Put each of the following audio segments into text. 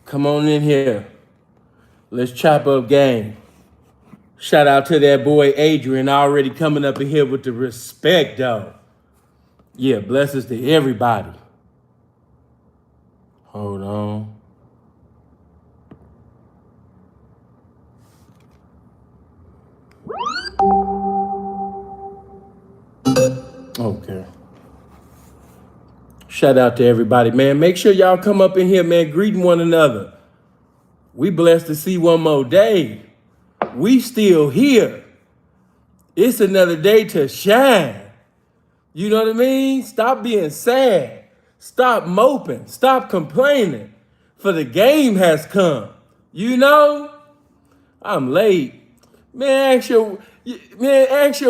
Come on in here. Let's chop up game. Shout out to that boy Adrian already coming up in here with the respect, though. Yeah, blessings to everybody. Hold on. Okay. Shout out to everybody, man. Make sure y'all come up in here, man, greeting one another. We blessed to see one more day. We still here. It's another day to shine. You know what I mean? Stop being sad. Stop moping. Stop complaining. For the game has come. You know? I'm late. Ask your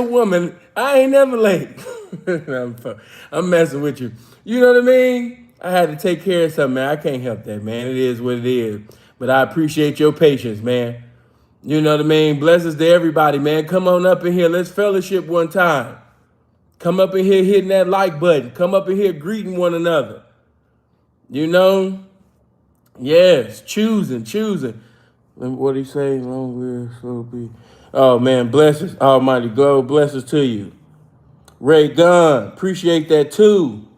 woman. I ain't never late. I'm messing with you. You know what I mean? I had to take care of something, man. I can't help that, man. It is what it is. But I appreciate your patience, man. You know what I mean? Blessings to everybody, man. Come on up in here. Let's fellowship one time. Come up in here hitting that like button. Come up in here greeting one another. You know? Yes, choosing. What did he say? Long live, so be. Oh, man, blessings. Almighty God, blessings to you. Ray Gunn, appreciate that too.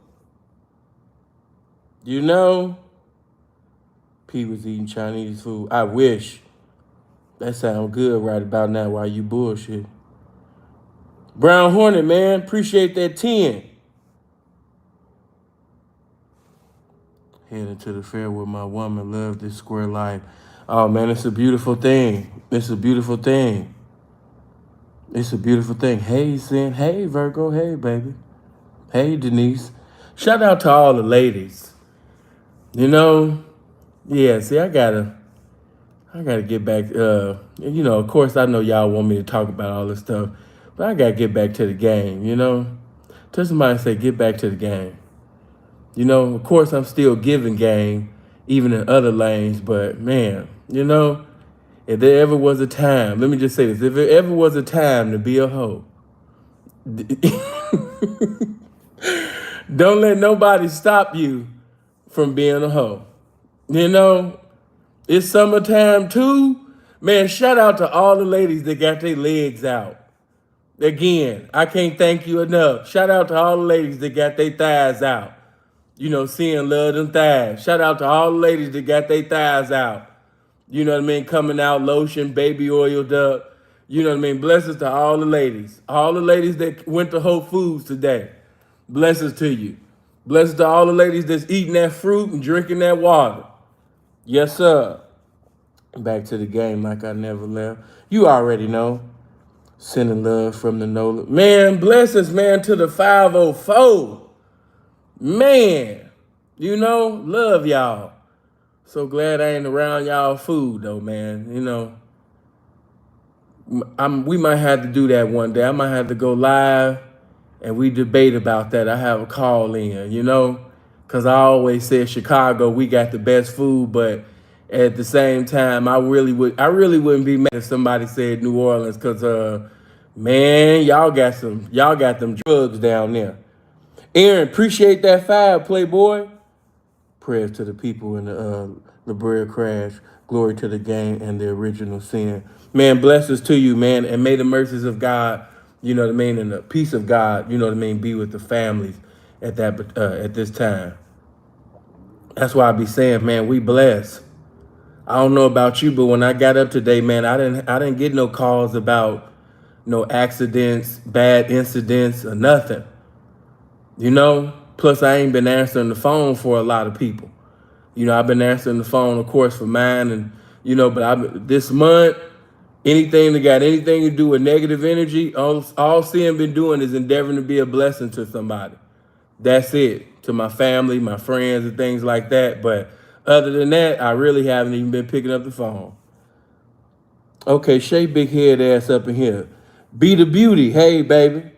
You know? P was eating Chinese food. I wish. That sounds good right about now while you bullshit. Brown Hornet, man, appreciate that 10. Heading to the fair with my woman, love this square life. Oh, man, it's a beautiful thing. It's a beautiful thing. It's a beautiful thing. Hey, Sin. Hey, Virgo. Hey, baby. Hey, Denise. Shout out to all the ladies. You know, yeah, see, I gotta get back. You know, of course, I know y'all want me to talk about all this stuff, but I gotta get back to the game, you know? Tell somebody say, get back to the game. You know, of course, I'm still giving game, even in other lanes, but man, you know, if there ever was a time, let me just say this, if there ever was a time to be a hoe, don't let nobody stop you from being a hoe. You know, it's summertime too. Man, shout out to all the ladies that got their legs out. Again, I can't thank you enough. Shout out to all the ladies that got their thighs out. You know, seeing love them thighs. Shout out to all the ladies that got their thighs out. You know what I mean? Coming out, lotion, baby oiled up. You know what I mean? Blessings to all the ladies. All the ladies that went to Whole Foods today. Blessings to you. Blessings to all the ladies that's eating that fruit and drinking that water. Yes, sir. Back to the game like I never left. You already know. Sending love from the NOLA. Man, blessings, man, to the 504. Man, you know, love y'all. So glad I ain't around y'all food, though, man. You know, we might have to do that one day. I might have to go live and we debate about that. I have a call in, you know, because I always said Chicago, we got the best food, but at the same time, I really wouldn't be mad if somebody said New Orleans, because man, y'all got them drugs down there. Aaron, appreciate that 5, Playboy. Prayers to the people in the bread crash. Glory to the game and the original sin. Man, blessings to you, man, and may the mercies of God, you know what I mean, and the peace of God, you know what I mean, be with the families at this time. That's why I be saying, man, we blessed. I don't know about you, but when I got up today, man, I didn't get no calls about no accidents, bad incidents, or nothing. You know? Plus, I ain't been answering the phone for a lot of people. You know, I've been answering the phone, of course, for mine, and you know, but this month, anything that got anything to do with negative energy, all Sin been doing is endeavoring to be a blessing to somebody. That's it. To my family, my friends, and things like that. But other than that, I really haven't even been picking up the phone. Okay, Shay big head ass up in here. Be the beauty. Hey, baby.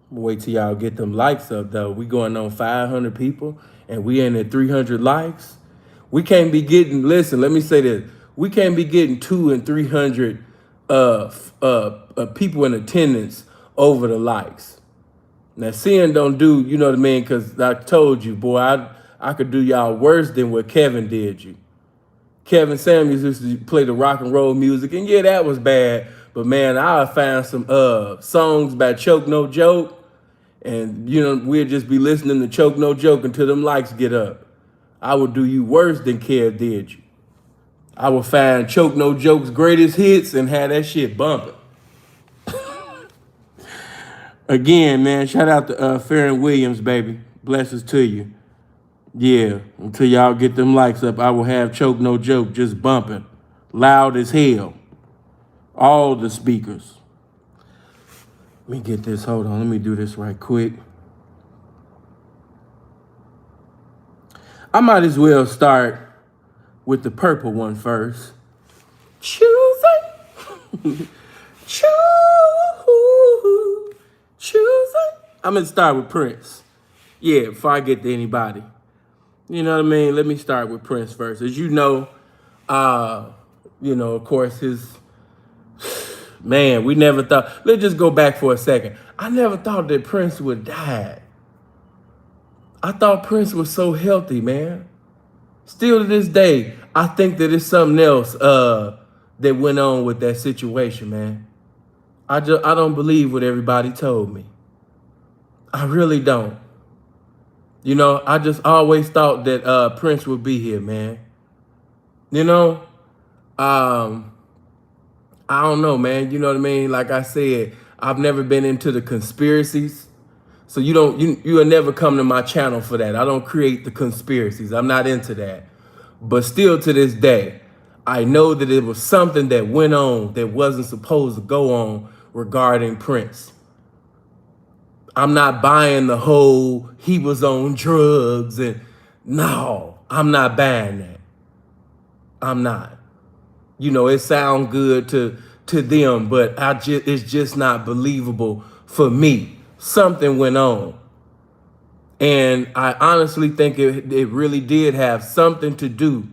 Wait till y'all get them likes up, though. We going on 500 people, and we ain't at 300 likes. We can't be getting, listen, let me say this. We can't be getting 200 and 300 people in attendance over the likes. Now, Sin don't do, you know what I mean, because I told you, boy, I could do y'all worse than what Kevin did you. Kevin Samuels used to play the rock and roll music, and yeah, that was bad. But man, I found some songs by Choke No Joke, and we'd just be listening to Choke No Joke until them likes get up. I would do you worse than Kev did you. I would find Choke No Joke's greatest hits and have that shit bumping. Again, man, shout out to Farron Williams, baby. Blessings to you. Yeah, until y'all get them likes up, I will have Choke No Joke just bumping. Loud as hell. All the speakers. Let me get this, hold on, let me do this right quick. I might as well start with the purple one first. Choosing. Choosing. I'm gonna start with Prince. Yeah, before I get to anybody. You know what I mean? Let me start with Prince first. As you know, of course, man, we never thought, let's just go back for a second. I never thought that Prince would die. I thought Prince was so healthy, man. Still to this day, I think that it's something else that went on with that situation, man. I don't believe what everybody told me. I really don't. I just always thought that Prince would be here, man. I don't know, man. You know what I mean? Like I said, I've never been into the conspiracies. So you'll never come to my channel for that. I don't create the conspiracies. I'm not into that. But still to this day, I know that it was something that went on that wasn't supposed to go on regarding Prince. I'm not buying the whole he was on drugs and no, I'm not buying that. I'm not. It sounds good to them, but it's just not believable for me. Something went on. And I honestly think it really did have something to do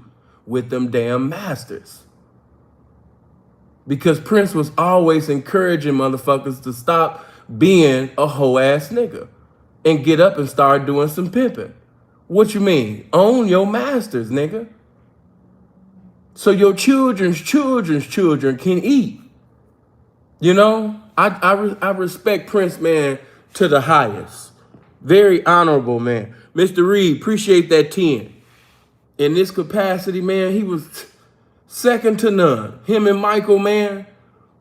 with them damn masters. Because Prince was always encouraging motherfuckers to stop being a hoe ass nigga and get up and start doing some pimping. What you mean? Own your masters, nigga. So your children's children can eat. I respect Prince, man, to the highest. Very honorable, man. Mr. Reed, appreciate that 10. In this capacity, man, he was second to none. Him and Michael, man,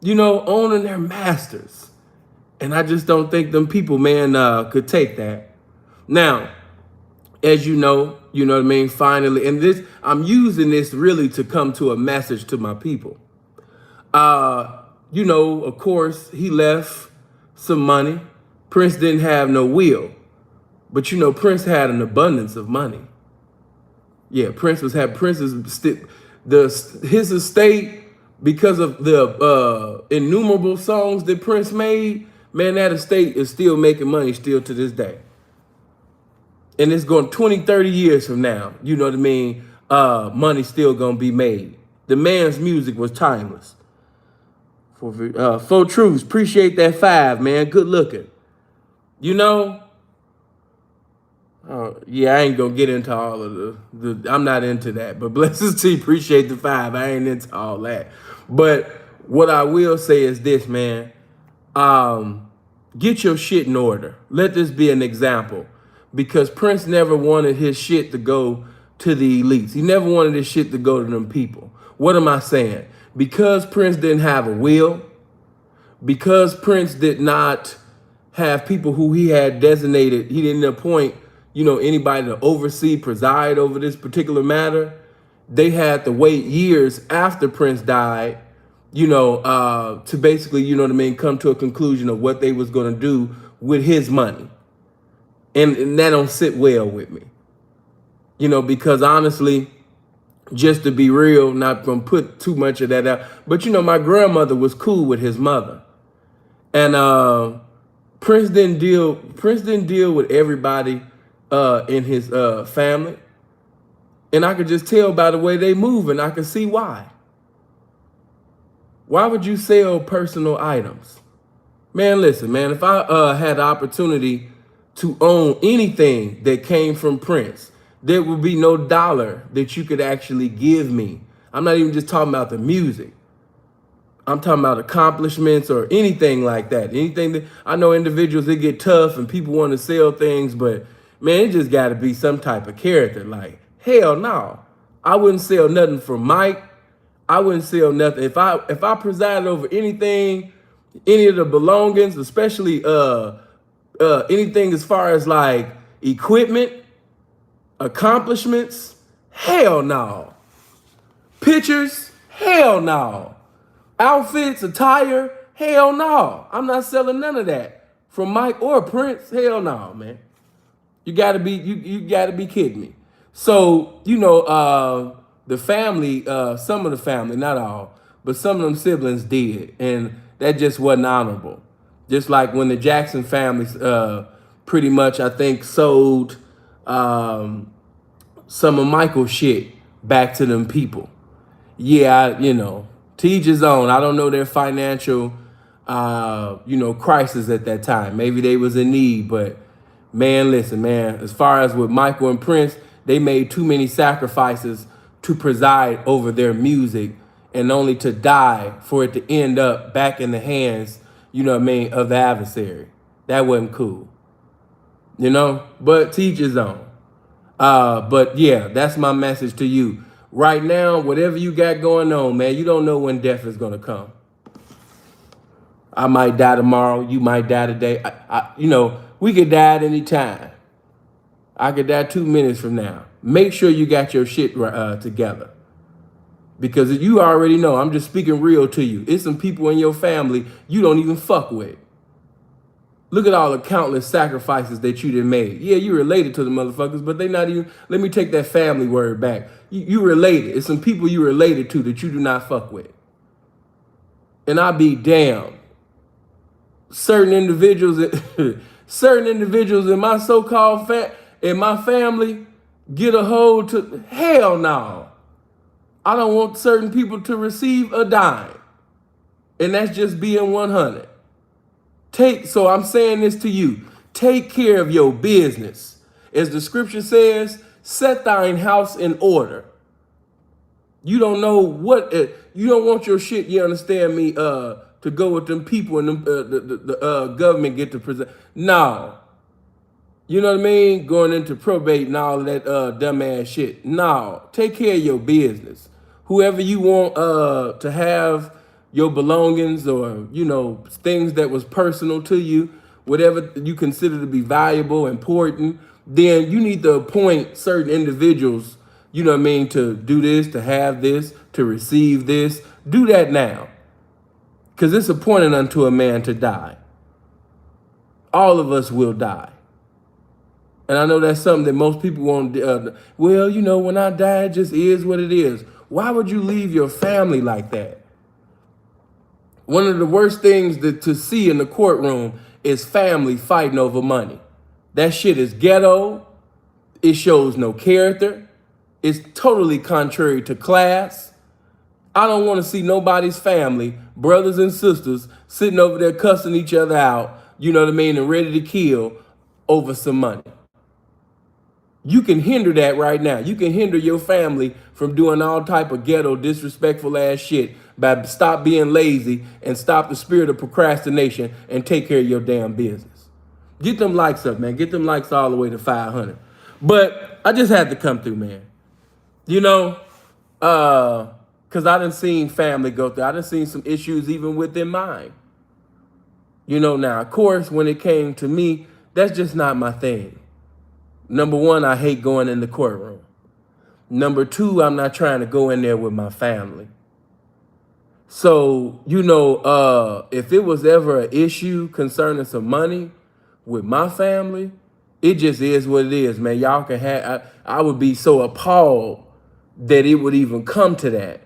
owning their masters. And I just don't think them people, man, could take that. Now, as you know what I mean, finally, and I'm using this really to come to a message to my people. Of course, he left some money. Prince didn't have no will. But Prince had an abundance of money. Yeah, his estate, because of the innumerable songs that Prince made, man, that estate is still making money still to this day. And it's going 20, 30 years from now, you know what I mean? Money still gonna be made. The man's music was timeless. For Truths, appreciate that 5, man. Good looking. Yeah, I ain't gonna get into all of the I'm not into that. But blessings to you, appreciate the 5. I ain't into all that. But what I will say is this, man. Get your shit in order. Let this be an example. Because Prince never wanted his shit to go to the elites. He never wanted his shit to go to them people. What am I saying? Because Prince didn't have a will, because Prince did not have people who he had designated, he didn't appoint, anybody to oversee, preside over this particular matter. They had to wait years after Prince died, to basically, come to a conclusion of what they was going to do with his money. And that don't sit well with me, because honestly, just to be real, not going to put too much of that out. But, my grandmother was cool with his mother. And Prince didn't deal with everybody in his family. And I could just tell by the way they move, and I could see why. Why would you sell personal items? Man, listen, man, if I had the opportunity to own anything that came from Prince, there would be no dollar that you could actually give me. I'm not even just talking about the music. I'm talking about accomplishments or anything like that. Anything that I know individuals, they get tough and people want to sell things, but man, it just got to be some type of character. Like, hell no. I wouldn't sell nothing for Mike. I wouldn't sell nothing. If I presided over anything, any of the belongings, especially anything as far as like equipment, accomplishments, hell no. Pictures, hell no. Outfits, attire, hell no. I'm not selling none of that. From Mike or Prince, hell no, man. You gotta be kidding me. So, the family, some of the family, not all, but some of them siblings did. And that just wasn't honorable. Just like when the Jackson families pretty much, I think, sold some of Michael's shit back to them people. Yeah, to each his own. I don't know their financial, crisis at that time. Maybe they was in need, but man, listen, man, as far as with Michael and Prince, they made too many sacrifices to preside over their music and only to die for it to end up back in the hands, of the adversary. That wasn't cool. But to each his own. But yeah, that's my message to you. Right now, whatever you got going on, man, you don't know when death is gonna come. I might die tomorrow. You might die today. We could die at any time. I could die 2 minutes from now. Make sure you got your shit together. Because you already know, I'm just speaking real to you. It's some people in your family you don't even fuck with. Look at all the countless sacrifices that you done made. Yeah, you related to the motherfuckers, but they not even, let me take that family word back. You related. It's some people you related to that you do not fuck with. And I be damned. Certain individuals in my so-called in my family get a hold to, hell no. I don't want certain people to receive a dime. And that's just being 100. So I'm saying this to you. Take care of your business. As the scripture says, set thine house in order. You don't know what, you don't want your shit, you understand me, to go with them people and them, the government get to present. No. You know what I mean? Going into probate and all of that dumbass shit. No. Take care of your business. Whoever you want to have your belongings or, things that was personal to you, whatever you consider to be valuable, important, then you need to appoint certain individuals, to do this, to have this, to receive this. Do that now. Because it's appointed unto a man to die. All of us will die. And I know that's something that most people won't, when I die, it just is what it is. Why would you leave your family like that? One of the worst things to see in the courtroom is family fighting over money. That shit is ghetto. It shows no character. It's totally contrary to class. I don't want to see nobody's family, brothers and sisters, sitting over there cussing each other out, and ready to kill over some money. You can hinder that right now. You can hinder your family from doing all type of ghetto, disrespectful ass shit by stop being lazy and stop the spirit of procrastination and take care of your damn business. Get them likes up, man. Get them likes all the way to 500. But I just had to come through, man. Because I done seen family go through. I done seen some issues even within mine. Now, of course, when it came to me, that's just not my thing. Number one, I hate going in the courtroom. Number two, I'm not trying to go in there with my family. So, if it was ever an issue concerning some money with my family, it just is what it is, man. Y'all can have, I would be so appalled that it would even come to that.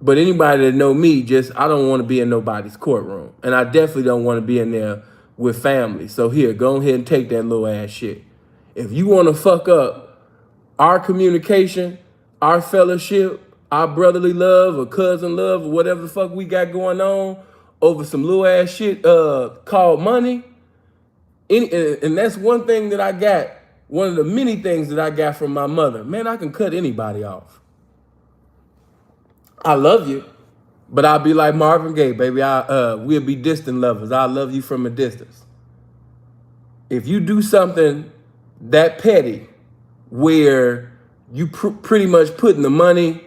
But anybody that know me, I don't want to be in nobody's courtroom. And I definitely don't want to be in there with family. So here, go ahead and take that little ass shit. If you want to fuck up our communication, our fellowship, our brotherly love or cousin love or whatever the fuck we got going on over some little ass shit called money, and that's one thing that I got one of the many things that I got from my mother. Man, I can cut anybody off. I love you, but I'll be like Marvin Gaye, baby. We'll be distant lovers. I love you from a distance. If you do something that petty, where you pretty much putting the money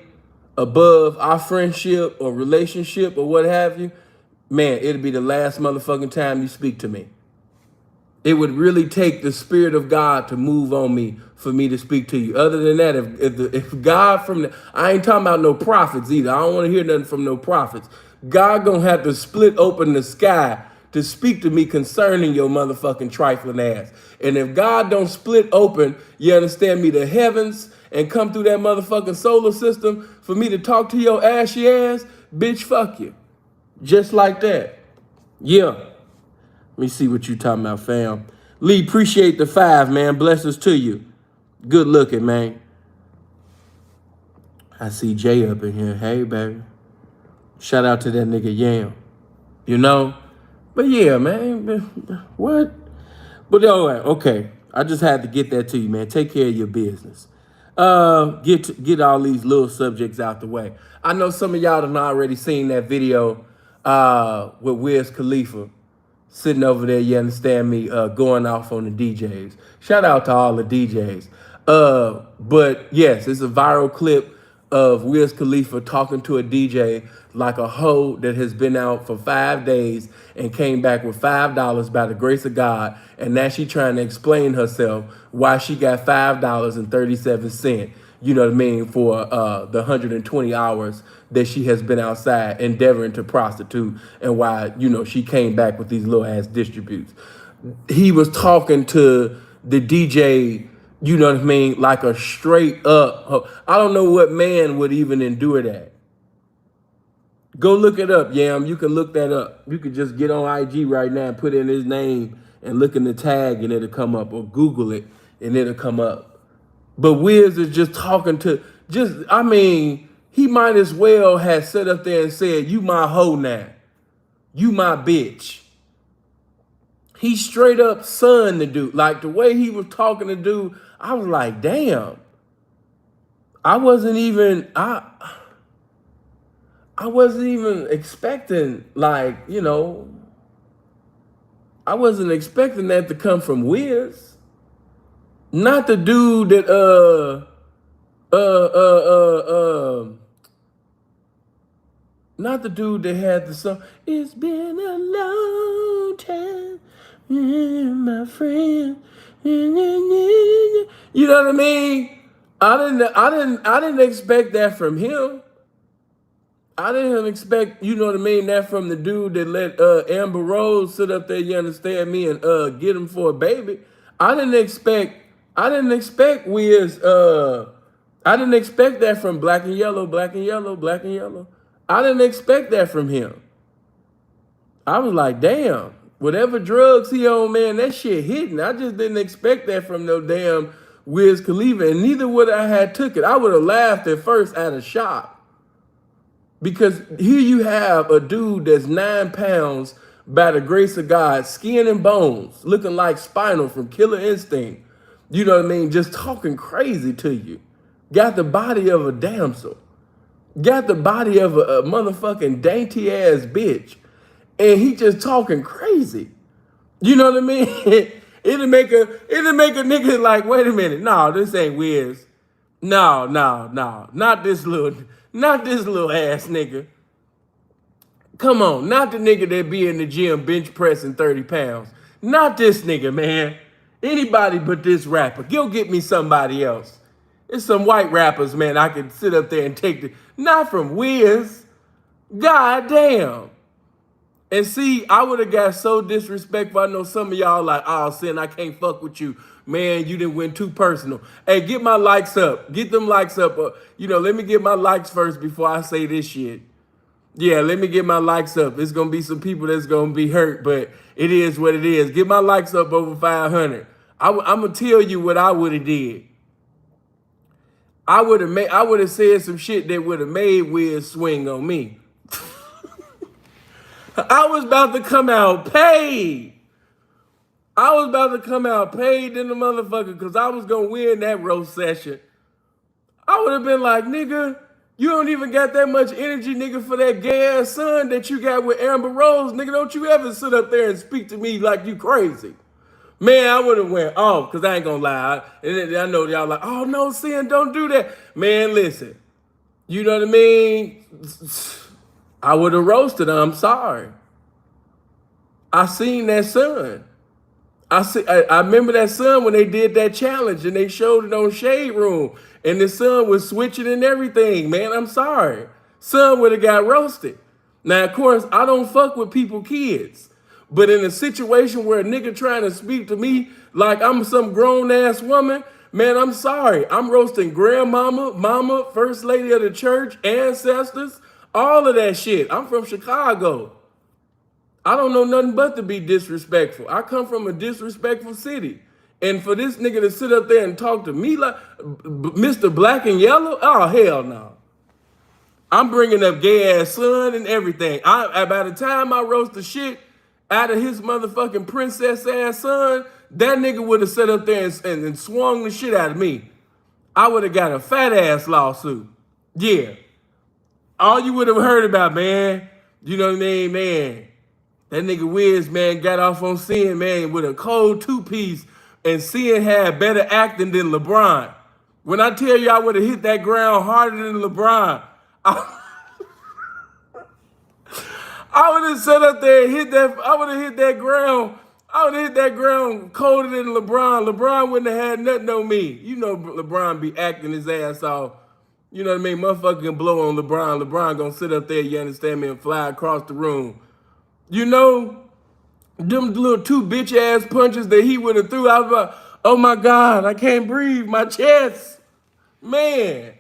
above our friendship or relationship or what have you, man, it'll be the last motherfucking time you speak to me. It would really take the Spirit of God to move on me for me to speak to you. Other than that, if God I ain't talking about no prophets either. I don't want to hear nothing from no prophets. God gonna have to split open the sky to speak to me concerning your motherfucking trifling ass. And if God don't split open, you understand me, the heavens and come through that motherfucking solar system for me to talk to your ashy ass, bitch, fuck you. Just like that. Yeah. Let me see what you talking about, fam. Lee, appreciate the 5, man. Blessings to you. Good looking, man. I see Jay up in here. Hey, baby. Shout out to that nigga Yam. You know? But yeah, man. What? But all right, okay. I just had to get that to you, man. Take care of your business. Get all these little subjects out the way. I know some of y'all have already seen that video with Wiz Khalifa. Sitting over there, you understand me, going off on the DJs. Shout out to all the DJs. But yes, it's a viral clip of Wiz Khalifa talking to a DJ like a hoe that has been out for 5 days and came back with $5 by the grace of God. And now she trying to explain herself why she got $5.37. You know what I mean, for the 120 hours that she has been outside endeavoring to prostitute, and why, you know, she came back with these little ass distributes. He was talking to the DJ, you know what I mean, like a straight up, I don't know what man would even endure that. Go look it up, Yam. You can look that up. You can just get on IG right now and put in his name and look in the tag and it'll come up, or Google it and it'll come up. But Wiz is just talking to, he might as well have sat up there and said, you my hoe now. You my bitch. He straight up son the dude. Like the way he was talking to dude, I was like, damn. I wasn't even expecting, like, you know, I wasn't expecting that to come from Wiz. Not the dude that not the dude that had the song. It's been a long time, my friend. You know what I mean? I didn't expect that from him. I didn't expect, you know what I mean, that from the dude that let Amber Rose sit up there, you understand me, and get him for a baby. I didn't expect Wiz, I didn't expect that from Black and Yellow. I didn't expect that from him. I was like, damn, whatever drugs he on, man, that shit hitting. I just didn't expect that from no damn Wiz Khalifa, and neither would I have took it. I would have laughed at first out of shock. Because here you have a dude that's 9 pounds by the grace of God, skin and bones, looking like Spinal from Killer Instinct. You know what I mean? Just talking crazy to you. Got the body of a damsel. Got the body of a motherfucking dainty ass bitch. And he just talking crazy. You know what I mean? It'll make a nigga like, wait a minute. No, this ain't Wiz. No. Not this little ass nigga. Come on, not the nigga that be in the gym bench pressing 30 pounds. Not this nigga, man. Anybody but this rapper. Go get me somebody else. It's some white rappers, man, I could sit up there and take not from Wiz. God damn. And see, I would have got so disrespectful. I know some of y'all like, oh, Sin, I can't fuck with you. Man, you didn't win too personal. Hey, get my likes up. Get them likes up. Let me get my likes first before I say this shit. Yeah, let me get my likes up. It's going to be some people that's going to be hurt, but it is what it is. Get my likes up over 500. I'm going to tell you what I would have did. I would have said some shit that would have made Wiz swing on me. I was about to come out paid. I was about to come out paid in the motherfucker because I was gonna win that roast session. I would have been like, nigga, you don't even got that much energy, nigga, for that gay ass son that you got with Amber Rose. Nigga, don't you ever sit up there and speak to me like you crazy. Man, I would have went off, because I ain't gonna lie. And I know y'all like, oh no, Sin, don't do that. Man, listen. You know what I mean? I would have roasted her. I'm sorry. I seen that son. I remember that son when they did that challenge and they showed it on Shade Room. And the son was switching and everything. Man, I'm sorry. Son would have got roasted. Now, of course, I don't fuck with people kids. But in a situation where a nigga trying to speak to me like I'm some grown-ass woman, man, I'm sorry. I'm roasting grandmama, mama, first lady of the church, ancestors, all of that shit. I'm from Chicago. I don't know nothing but to be disrespectful. I come from a disrespectful city. And for this nigga to sit up there and talk to me like Mr. Black and Yellow, oh, hell no. I'm bringing up gay ass son and everything. By the time I roast the shit out of his motherfucking princess ass son, that nigga would have sat up there and swung the shit out of me. I would have got a fat ass lawsuit. Yeah. All you would have heard about, man, you know what I mean, man. That nigga Wiz, man, got off on Sin, man, with a cold two-piece, and Sin had better acting than LeBron. When I tell you I would have hit that ground harder than LeBron, I would have sat up there and hit that. I would have hit that ground. I would have hit that ground colder than LeBron. LeBron wouldn't have had nothing on me. You know LeBron be acting his ass off. You know what I mean? Motherfucker can blow on LeBron. LeBron gonna sit up there, you understand me, and fly across the room. You know, them little two bitch ass punches that he would have threw. I was like, oh my God, I can't breathe. My chest. Man,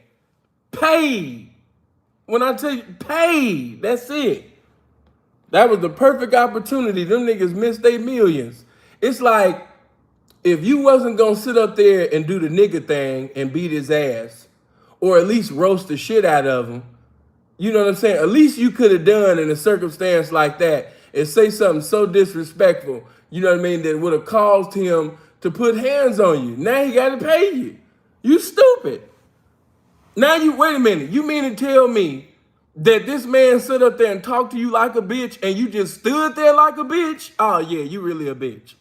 paid. When I tell you, paid. That's it. That was the perfect opportunity. Them niggas missed their millions. It's like, if you wasn't gonna sit up there and do the nigga thing and beat his ass, or at least roast the shit out of him, you know what I'm saying? At least you could have done in a circumstance like that and say something so disrespectful, you know what I mean, that would have caused him to put hands on you. Now he gotta pay you. You stupid. Now wait a minute, you mean to tell me that this man sit up there and talked to you like a bitch and you just stood there like a bitch? Oh yeah, you really a bitch.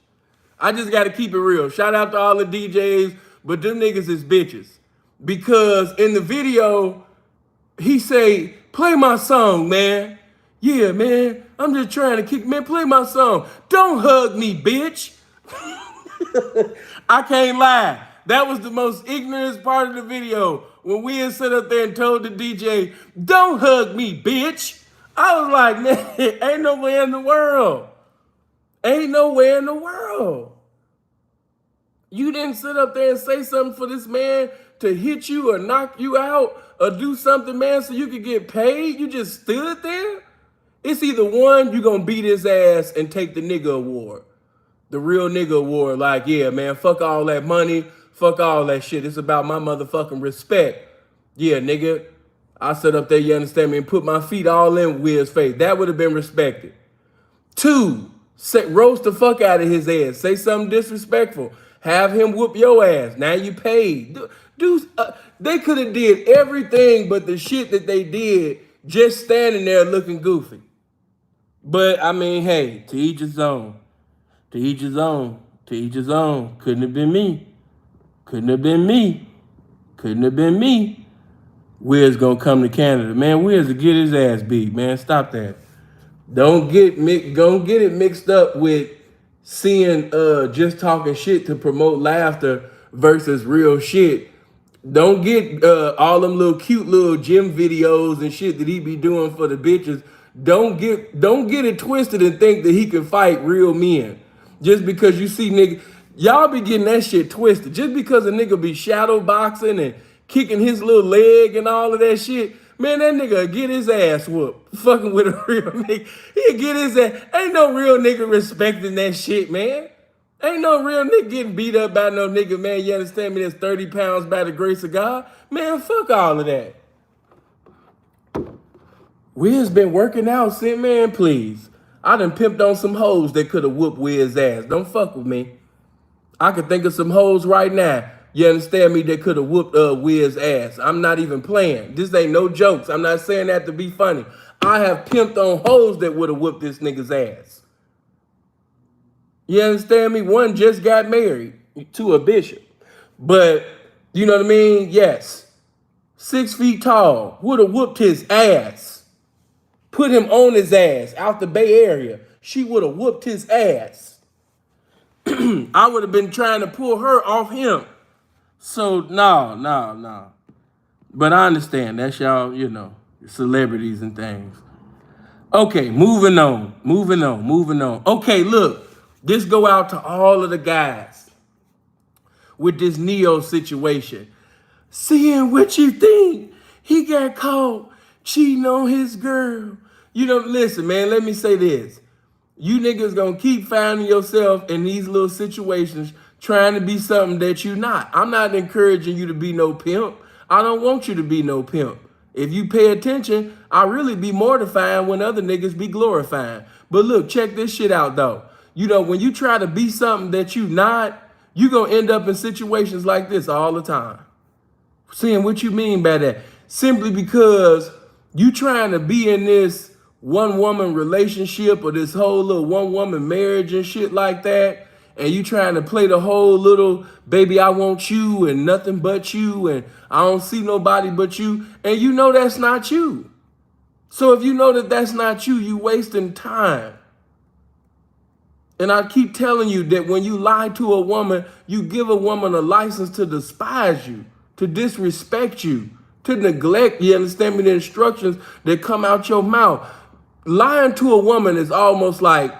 I just gotta keep it real. Shout out to all the DJs, but them niggas is bitches. Because in the video, he say, play my song, man. Yeah, man, I'm just trying to kick, man, play my song. Don't hug me, bitch. I can't lie. That was the most ignorant part of the video. When we had sat up there and told the DJ, don't hug me, bitch. I was like, man, ain't nowhere in the world. Ain't nowhere in the world. You didn't sit up there and say something for this man to hit you or knock you out or do something, man, so you could get paid. You just stood there. It's either one, you gonna beat his ass and take the nigga award. The real nigga award. Like, yeah, man, fuck all that money. Fuck all that shit. It's about my motherfucking respect. Yeah, nigga. I sit up there, you understand me, and put my feet all in Wiz's face. That would have been respected. 2, roast the fuck out of his ass. Say something disrespectful. Have him whoop your ass. Now you paid. Dudes, they could have did everything but the shit that they did just standing there looking goofy. But, I mean, hey, to each his own. To each his own. To each his own. Couldn't have been me. Couldn't have been me. Couldn't have been me. Wiz gonna come to Canada. Man, Wiz will get his ass beat, man. Stop that. Don't get it mixed up with seeing just talking shit to promote laughter versus real shit. Don't get all them little cute little gym videos and shit that he be doing for the bitches. Don't get it twisted and think that he can fight real men. Just because you see nigga, y'all be getting that shit twisted. Just because a nigga be shadow boxing and kicking his little leg and all of that shit, man, that nigga get his ass whooped. Fucking with a real nigga. He'll get his ass. Ain't no real nigga respecting that shit, man. Ain't no real nigga getting beat up by no nigga, man. You understand me? That's 30 pounds by the grace of God. Man, fuck all of that. Wiz been working out since, man, please. I done pimped on some hoes that could have whooped Wiz ass. Don't fuck with me. I could think of some hoes right now. You understand me? That could have whooped Wiz ass. I'm not even playing. This ain't no jokes. I'm not saying that to be funny. I have pimped on hoes that would have whooped this nigga's ass. You understand me? One just got married to a bishop. But, you know what I mean? Yes. 6 feet tall. Would have whooped his ass. Put him on his ass out the Bay Area. She would have whooped his ass. I would have been trying to pull her off him. So, no. But I understand. That's y'all, you know, celebrities and things. Okay, moving on. Okay, look. This go out to all of the guys with this Neyo situation. Seeing what you think. He got caught cheating on his girl. You know, listen, man, let me say this. You niggas gonna keep finding yourself in these little situations trying to be something that you not. I'm not encouraging you to be no pimp. I don't want you to be no pimp. If you pay attention, I really be mortifying when other niggas be glorifying. But look, check this shit out though. You know, when you try to be something that you not, you gonna end up in situations like this all the time. Seeing what you mean by that. Simply because you trying to be in this one woman relationship or this whole little one woman marriage and shit like that. And you trying to play the whole little baby, I want you and nothing but you. And I don't see nobody but you. And you know that's not you. So if you know that that's not you, you wasting time. And I keep telling you that when you lie to a woman, you give a woman a license to despise you, to disrespect you, to neglect, you understand me, the instructions that come out your mouth. Lying to a woman is almost like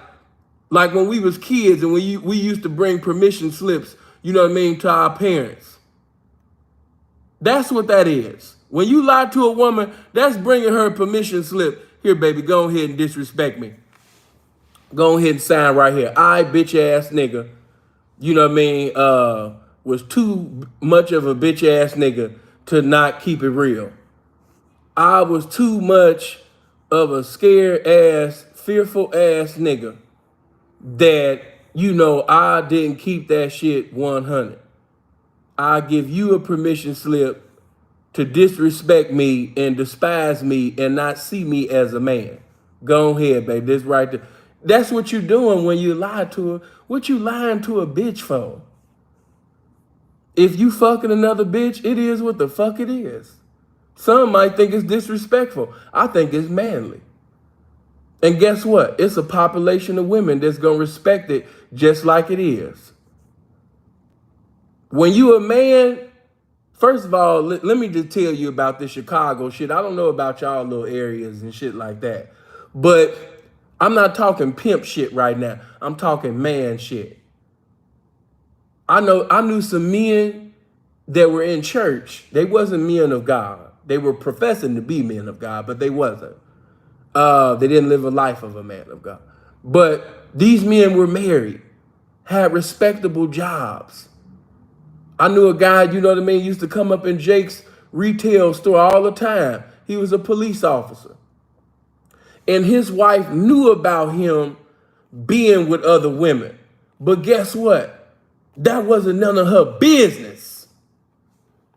when we was kids and we used to bring permission slips, you know what I mean, to our parents. That's what that is. When you lie to a woman, that's bringing her a permission slip. Here, baby, go ahead and disrespect me. Go ahead and sign right here. I, bitch ass nigga, you know what I mean, was too much of a bitch ass nigga to not keep it real. I was too much of a scared ass, fearful ass nigga that, you know, I didn't keep that shit 100. I give you a permission slip to disrespect me and despise me and not see me as a man. Go ahead, baby. This right there. That's what you're doing when you lie to her. What you lying to a bitch for? If you fucking another bitch, it is what the fuck it is. Some might think it's disrespectful. I think it's manly. And guess what? It's a population of women that's going to respect it just like it is. When you a man, first of all, let me just tell you about this Chicago shit. I don't know about y'all little areas and shit like that. But I'm not talking pimp shit right now. I'm talking man shit. I knew some men that were in church. They wasn't men of God. They were professing to be men of God, but they wasn't. They didn't live a life of a man of God. But these men were married, had respectable jobs. I knew a guy, you know what I mean, used to come up in Jake's retail store all the time. He was a police officer. And his wife knew about him being with other women. But guess what? That wasn't none of her business.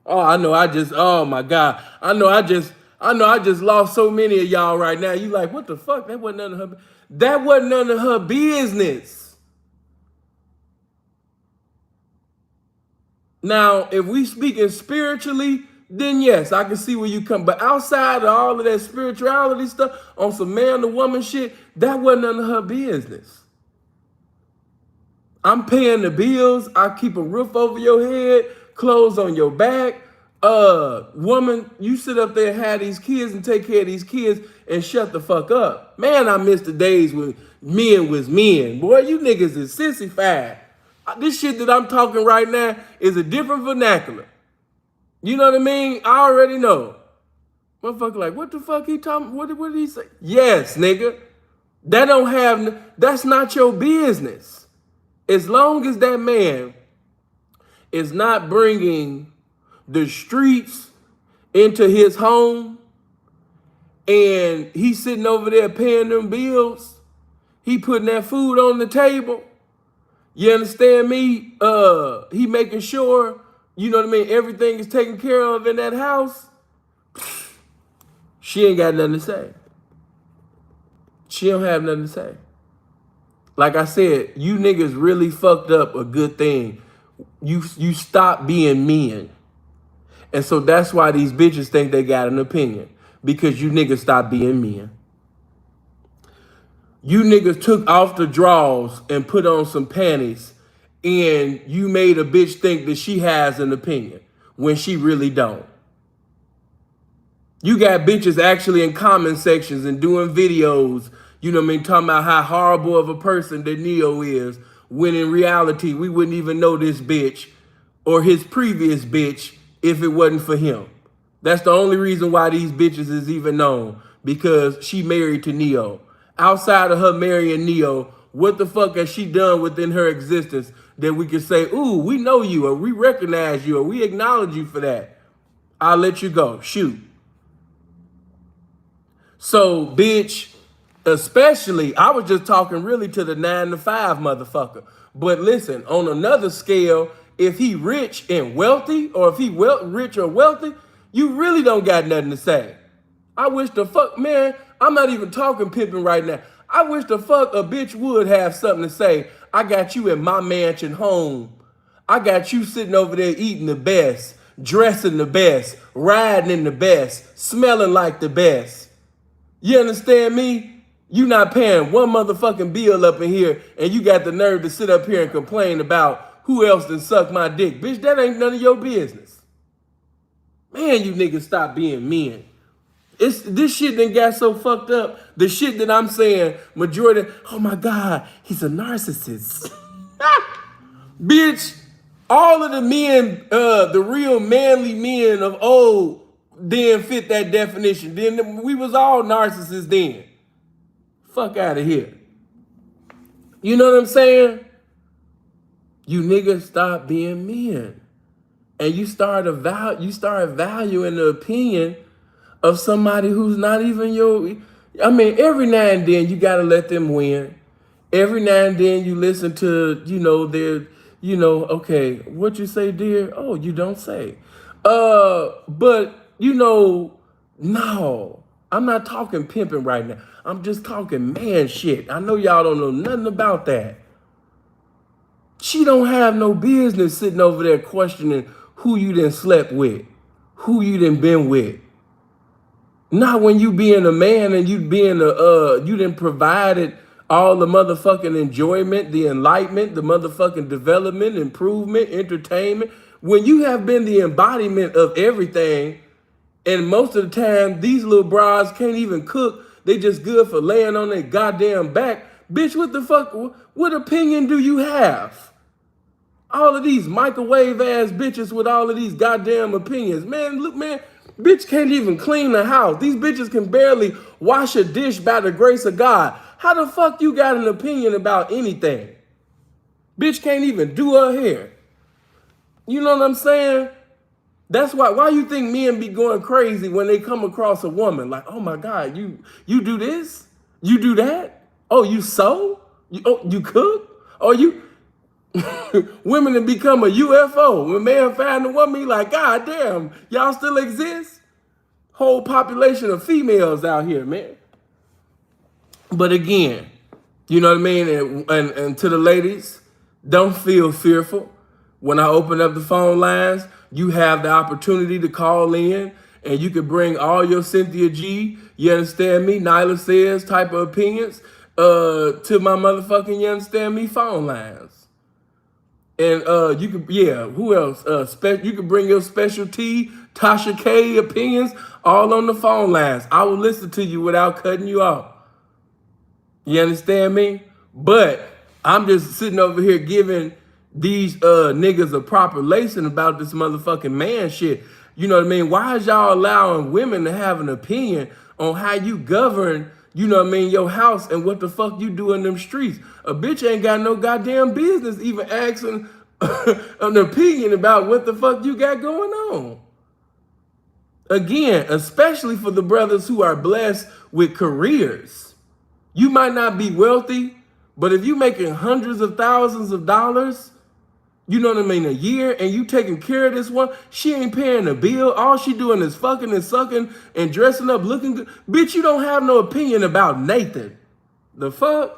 Oh, oh my God. I know I just lost so many of y'all right now. You like, what the fuck? That wasn't none of her business. Now, if we speaking spiritually, then yes, I can see where you come. But outside of all of that spirituality stuff, on some man to woman shit, that wasn't none of her business. I'm paying the bills. I keep a roof over your head, clothes on your back. Woman, you sit up there and have these kids and take care of these kids and shut the fuck up. Man, I miss the days when men was men. Boy, you niggas is sissified. This shit that I'm talking right now is a different vernacular. You know what I mean? I already know. Motherfucker like, what the fuck he talking? What did he say? Yes, nigga. That's not your business. As long as that man is not bringing the streets into his home and he's sitting over there paying them bills, He putting that food on the table. You understand me? He making sure, you know what I mean, everything is taken care of in that house. She ain't got nothing to say. She don't have nothing to say. Like I said, you niggas really fucked up a good thing. You stop being men. And so that's why these bitches think they got an opinion. Because you niggas stop being men. You niggas took off the drawers and put on some panties, and you made a bitch think that she has an opinion when she really don't. You got bitches actually in comment sections and doing videos, you know what I mean, talking about how horrible of a person that Neyo is, when in reality we wouldn't even know this bitch or his previous bitch if it wasn't for him. That's the only reason why these bitches is even known, because she married to Neyo. Outside of her marrying Neyo, what the fuck has she done within her existence that we can say, ooh, we know you, or we recognize you, or we acknowledge you for that? I'll let you go. Shoot. So, bitch, especially, I was just talking really to the 9 to 5 motherfucker. But listen, on another scale, if he rich and wealthy, or if he rich or wealthy, you really don't got nothing to say. I wish the fuck, man, I'm not even talking pimping right now. I wish the fuck a bitch would have something to say. I got you in my mansion home. I got you sitting over there eating the best, dressing the best, riding in the best, smelling like the best. You understand me? You not paying one motherfucking bill up in here, and you got the nerve to sit up here and complain about who else done suck my dick. Bitch, that ain't none of your business. Man, you niggas stop being men. This shit done got so fucked up. The shit that I'm saying, majority, oh my God, he's a narcissist. Bitch, all of the men, the real manly men of old didn't fit that definition. Then we was all narcissists then. Fuck out of here. You know what I'm saying? You niggas stop being men. And you start valuing the opinion of somebody who's not even your, I mean, every now and then you gotta let them win. Every now and then you listen to, you know, their, you know, okay, what you say, dear? Oh, you don't say. But, you know, no, I'm not talking pimping right now. I'm just talking man shit. I know y'all don't know nothing about that. She don't have no business sitting over there questioning who you done slept with, who you done been with. Not when you being a man and you being you done provided all the motherfucking enjoyment, the enlightenment, the motherfucking development, improvement, entertainment. When you have been the embodiment of everything, and most of the time these little bras can't even cook, they just good for laying on their goddamn back. Bitch, what the fuck, what opinion do you have? All of these microwave ass bitches with all of these goddamn opinions. Man, look, man, bitch can't even clean the house. These bitches can barely wash a dish by the grace of God. How the fuck you got an opinion about anything? Bitch can't even do her hair. You know what I'm saying? That's why you think men be going crazy when they come across a woman. Like, oh my God, you do this? You do that? Oh, you sew? You cook? Oh, you... Women have become a UFO. When man find a woman, he like, God damn, y'all still exist? Whole population of females out here, man. But again, you know what I mean? And to the ladies, don't feel fearful. When I open up the phone lines, you have the opportunity to call in, and you can bring all your Cynthia G, you understand me, Nyla says type of opinions to my motherfucking, you understand me, phone lines. And you could, yeah, who else? You could bring your specialty, Tasha K opinions, all on the phone lines. I will listen to you without cutting you off. You understand me? But I'm just sitting over here giving these niggas a proper lesson about this motherfucking man shit. You know what I mean? Why is y'all allowing women to have an opinion on how you govern, you know what I mean, your house and what the fuck you do in them streets? A bitch ain't got no goddamn business even asking an opinion about what the fuck you got going on. Again, especially for the brothers who are blessed with careers. You might not be wealthy, but if you making hundreds of thousands of dollars, you know what I mean, a year, and you taking care of this one, she ain't paying the bill. All she doing is fucking and sucking and dressing up, looking good. Bitch, you don't have no opinion about Nathan. The fuck?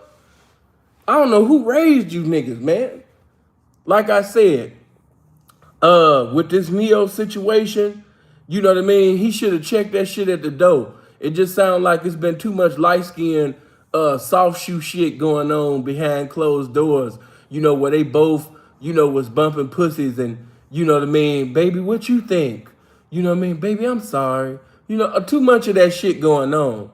I don't know who raised you niggas, man. Like I said, with this Neyo situation, you know what I mean? He should have checked that shit at the door. It just sounds like it's been too much light-skinned, soft shoe shit going on behind closed doors. You know, where they both, you know, was bumping pussies and, you know what I mean? Baby, what you think? You know what I mean? Baby, I'm sorry. You know, too much of that shit going on.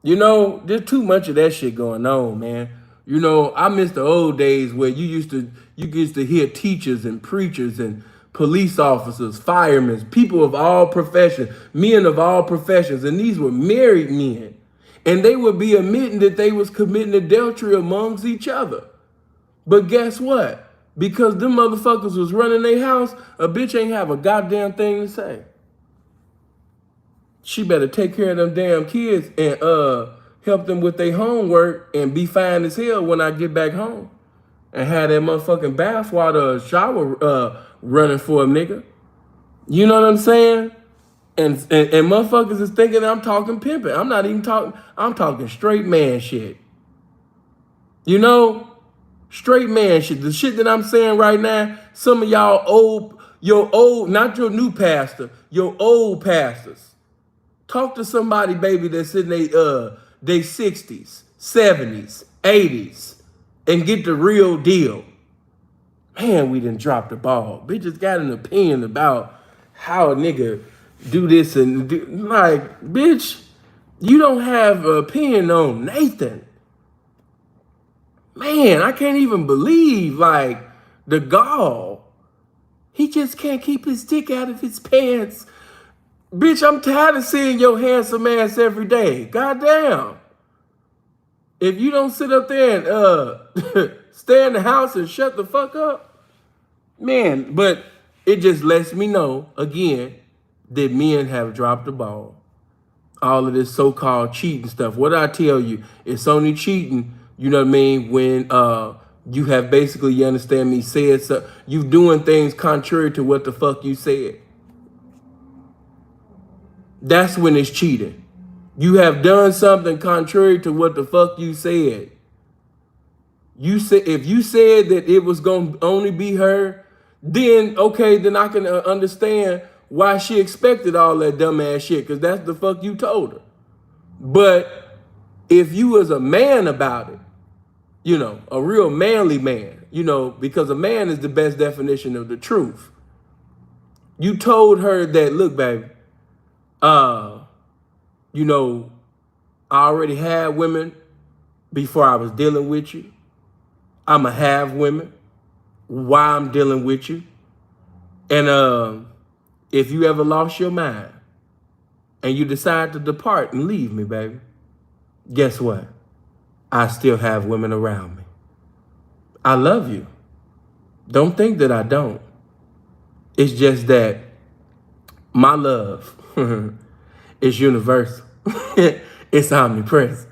You know, there's too much of that shit going on, man. You know, I miss the old days where you used to hear teachers and preachers and police officers, firemen, people of all professions, men of all professions, and these were married men. And they would be admitting that they was committing adultery amongst each other. But guess what? Because them motherfuckers was running their house, a bitch ain't have a goddamn thing to say. She better take care of them damn kids and help them with their homework and be fine as hell when I get back home. And have that motherfucking bathwater shower running for a nigga. You know what I'm saying? And motherfuckers is thinking I'm talking pimping. I'm not even talking, I'm talking straight man shit. You know? Straight man shit. The shit that I'm saying right now, some of y'all your old, not your new pastor, your old pastors. Talk to somebody, baby, that's in they 60s, 70s, 80s, and get the real deal. Man, we done dropped the ball. Bitches got an opinion about how a nigga do this and do, like, bitch, you don't have an opinion on Nathan. Man, I can't even believe, like, the gall. He just can't keep his dick out of his pants. Bitch, I'm tired of seeing your handsome ass every day. Goddamn. If you don't sit up there and stay in the house and shut the fuck up, man, but it just lets me know, again, that men have dropped the ball. All of this so-called cheating stuff. What I tell you, it's only cheating, you know what I mean, when you have basically, you understand me, said so, you doing things contrary to what the fuck you said. That's when it's cheating. You have done something contrary to what the fuck you said. You said, if you said that it was going to only be her, then okay, then I can understand why she expected all that dumbass shit, because that's the fuck you told her. But if you was a man about it, you know, a real manly man, you know, because a man is the best definition of the truth. You told her that, look, baby, you know, I already had women before I was dealing with you. I'ma have women while I'm dealing with you. And if you ever lost your mind and you decide to depart and leave me, baby, guess what? I still have women around me. I love you. Don't think that I don't. It's just that my love is universal. It's omnipresent.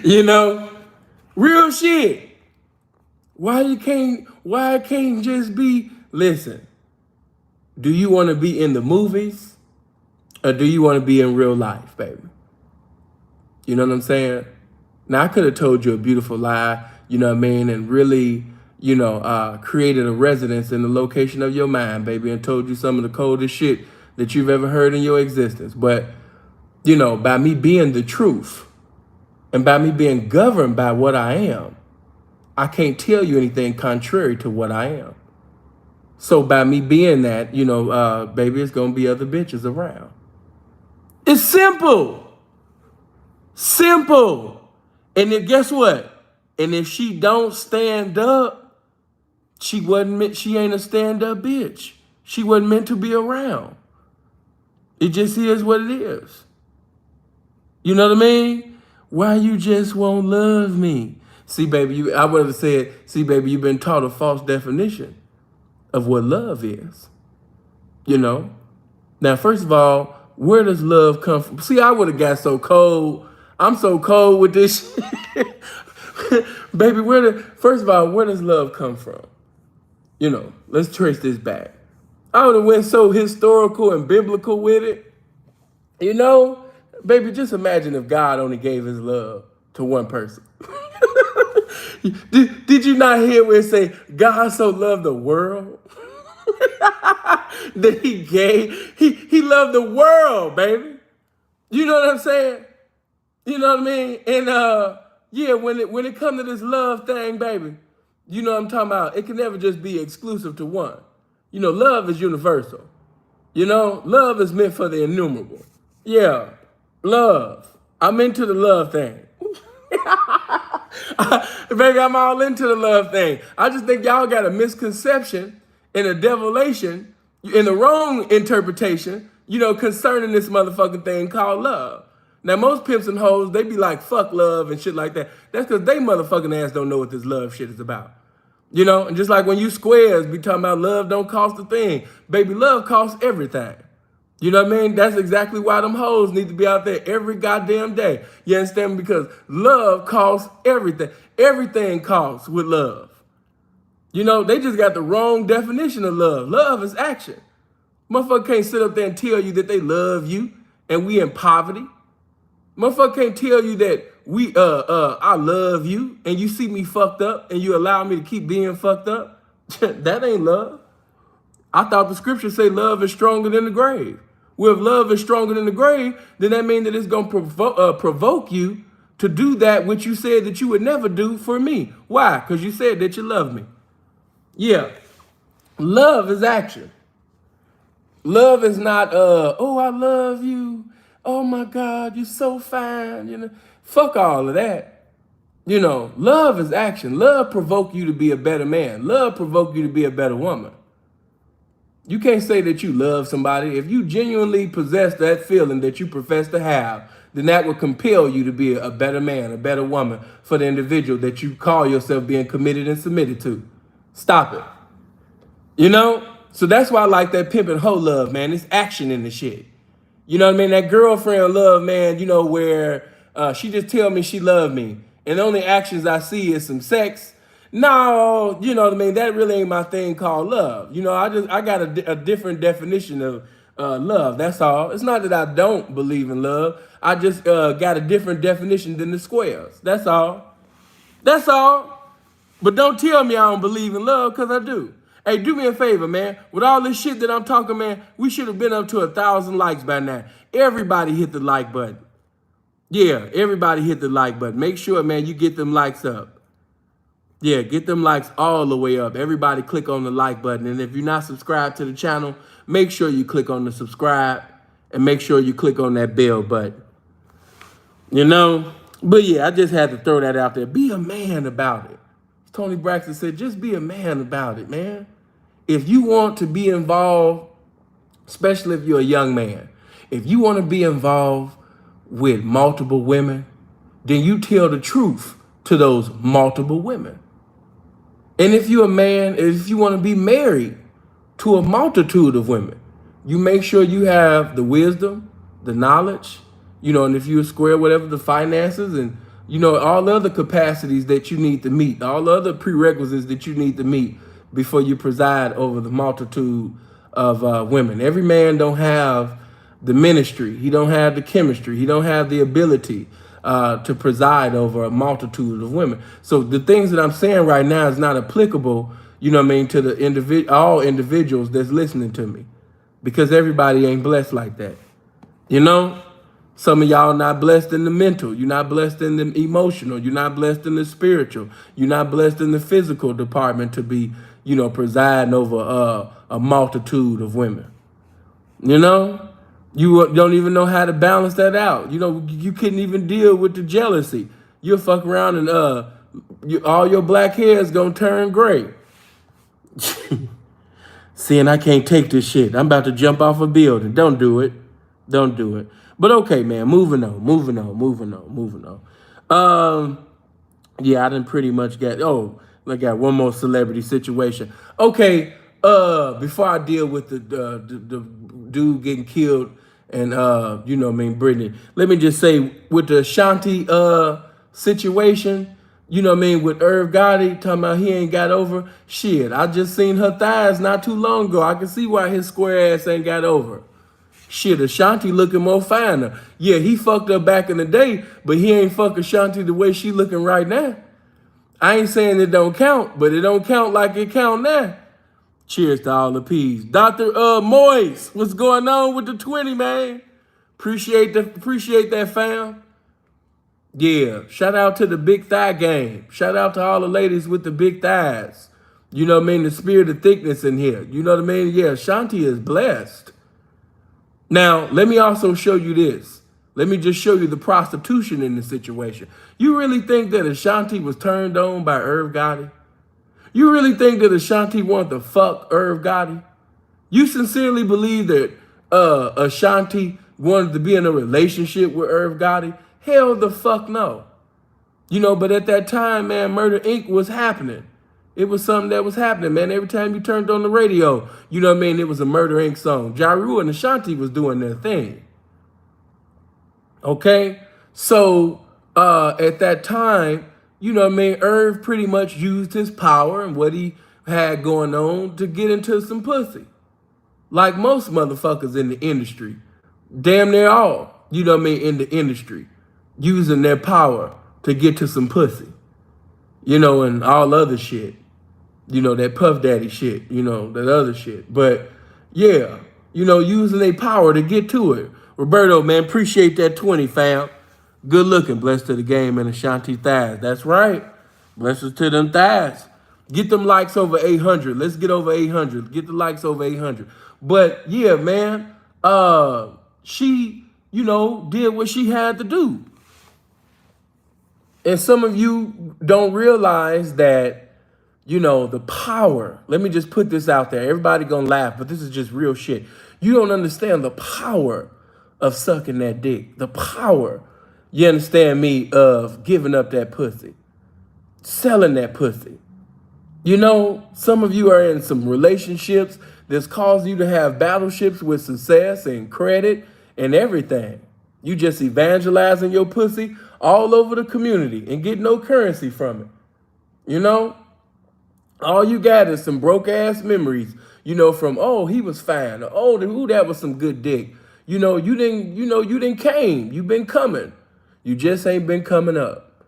You know? Real shit. Why it can't just be, listen, do you want to be in the movies or do you want to be in real life, baby? You know what I'm saying? Now, I could have told you a beautiful lie, you know what I mean, and really, you know, created a residence in the location of your mind, baby, and told you some of the coldest shit that you've ever heard in your existence. But, you know, by me being the truth and by me being governed by what I am, I can't tell you anything contrary to what I am. So by me being that, you know, baby, it's going to be other bitches around. It's simple. Simple. And then guess what? And if she don't stand up, she ain't a stand-up bitch. She wasn't meant to be around. It just is what it is. You know what I mean? Why you just won't love me? See, baby, I would have said, see, baby, you've been taught a false definition of what love is. You know? Now, first of all, where does love come from? See, I would have got so cold. I'm so cold with this shit. Baby, first of all, where does love come from? Let's trace this back. I would have went so historical and biblical with it. You know, Baby, just imagine if God only gave his love to one person. Did you not hear where it say, God so loved the world? That he loved the world, baby. You know what I'm saying? You know what I mean? And yeah, when it comes to this love thing, baby, you know what I'm talking about? It can never just be exclusive to one. Love is universal. Love is meant for the innumerable. Yeah, love. I'm into the love thing. Baby, I'm all into the love thing. I just think y'all got a misconception and a devilation in the wrong interpretation, concerning this motherfucking thing called love. Now, most pimps and hoes, they be like, fuck love and shit like that. That's because they motherfucking ass don't know what this love shit is about. And just like when you squares be talking about love don't cost a thing. Baby, love costs everything. You know what I mean? That's exactly why them hoes need to be out there every goddamn day. You understand me? Because love costs everything. Everything costs with love. They just got the wrong definition of love. Love is action. Motherfucker can't sit up there and tell you that they love you and we in poverty. Motherfucker can't tell you that I love you and you see me fucked up and you allow me to keep being fucked up. That ain't love. I thought the scriptures say love is stronger than the grave. Well, if love is stronger than the grave, then that means that it's going to provoke you to do that which you said that you would never do for me. Why? Because you said that you love me. Yeah. Love is action. Love is not, oh, I love you. Oh, my God, you're so fine. Fuck all of that. Love is action. Love provoke you to be a better man. Love provoke you to be a better woman. You can't say that you love somebody. If you genuinely possess that feeling that you profess to have, then that would compel you to be a better man, a better woman for the individual that you call yourself being committed and submitted to. Stop it. So that's why I like that pimping hoe love, man. It's action in the shit. You know what I mean? That girlfriend love, man, where she just tell me she love me. And the only actions I see is some sex. No, you know what I mean? That really ain't my thing called love. I got a different definition of love. That's all. It's not that I don't believe in love. I just got a different definition than the squares. That's all. That's all. But don't tell me I don't believe in love, because I do. Hey, do me a favor, man. With all this shit that I'm talking, man, we should have been up to 1,000 likes by now. Everybody hit the like button. Yeah, everybody hit the like button. Make sure, man, you get them likes up. Yeah, get them likes all the way up. Everybody click on the like button. And if you're not subscribed to the channel, make sure you click on the subscribe and make sure you click on that bell button. But yeah, I just had to throw that out there. Be a man about it. Tony Braxton said, just be a man about it, man. If you want to be involved, especially if you're a young man, if you want to be involved with multiple women, then you tell the truth to those multiple women. And if you're a man, if you want to be married to a multitude of women, you make sure you have the wisdom, the knowledge, and if you're square, whatever, the finances and, all the other capacities that you need to meet, all the other prerequisites that you need to meet before you preside over the multitude of women. Every man don't have the ministry. He don't have the chemistry. He don't have the ability to preside over a multitude of women. So the things that I'm saying right now is not applicable, to the all individuals that's listening to me, because everybody ain't blessed like that. Some of y'all not blessed in the mental. You're not blessed in the emotional. You're not blessed in the spiritual. You're not blessed in the physical department to be, presiding over a multitude of women. You don't even know how to balance that out. You couldn't even deal with the jealousy. You'll fuck around and all your black hair is gonna turn gray. Seeing I can't take this shit. I'm about to jump off a building. Don't do it. Don't do it. But okay, man, moving on. Yeah, I done pretty much I got one more celebrity situation. Okay, before I deal with the dude getting killed and you know what I mean, Brittney. Let me just say with the Ashanti situation, you know what I mean, with Irv Gotti talking about he ain't got over. Shit, I just seen her thighs not too long ago. I can see why his square ass ain't got over. Shit, Ashanti looking more finer. Yeah, he fucked her back in the day, but he ain't fuck Ashanti the way she looking right now. I ain't saying it don't count, but it don't count like it count now. Cheers to all the peas. Dr. Moyes, what's going on with the 20, man? Appreciate that, fam. Yeah, shout out to the big thigh game. Shout out to all the ladies with the big thighs. You know what I mean? The spirit of thickness in here. You know what I mean? Yeah, Ashanti is blessed. Now, let me also show you this. Let me just show you the prostitution in the situation. You really think that Ashanti was turned on by Irv Gotti? You really think that Ashanti wanted to fuck Irv Gotti? You sincerely believe that Ashanti wanted to be in a relationship with Irv Gotti? Hell the fuck no. You know, but at that time, man, Murder Inc. was happening. It was something that was happening, man. Every time you turned on the radio, you know what I mean, it was a Murder Inc. song. Ja Rule and Ashanti was doing their thing. Okay? So, at that time, you know what I mean, Irv pretty much used his power and what he had going on to get into some pussy. Like most motherfuckers in the industry. Damn near all, you know what I mean, in the industry. Using their power to get to some pussy. You know, and all other shit. You know, that Puff Daddy shit. You know, that other shit. But, yeah, you know, using their power to get to it. Roberto, man, appreciate that 20, fam. Good looking. Blessed to the game and Ashanti thighs. That's right. Blessings to them thighs. Get them likes over 800. Let's get over 800. Get the likes over 800. But, yeah, man, she, you know, did what she had to do. And some of you don't realize that, you know, the power. Let me just put this out there. Everybody gonna laugh, but this is just real shit. You don't understand the power of sucking that dick. The power, you understand me, of giving up that pussy. Selling that pussy. You know, some of you are in some relationships that's caused you to have battleships with success and credit and everything. You just evangelizing your pussy all over the community and get no currency from it. You know? All you got is some broke ass memories, you know, from, oh, he was fine. Or, oh, ooh, that was some good dick. You know, you didn't came. You been coming. You just ain't been coming up.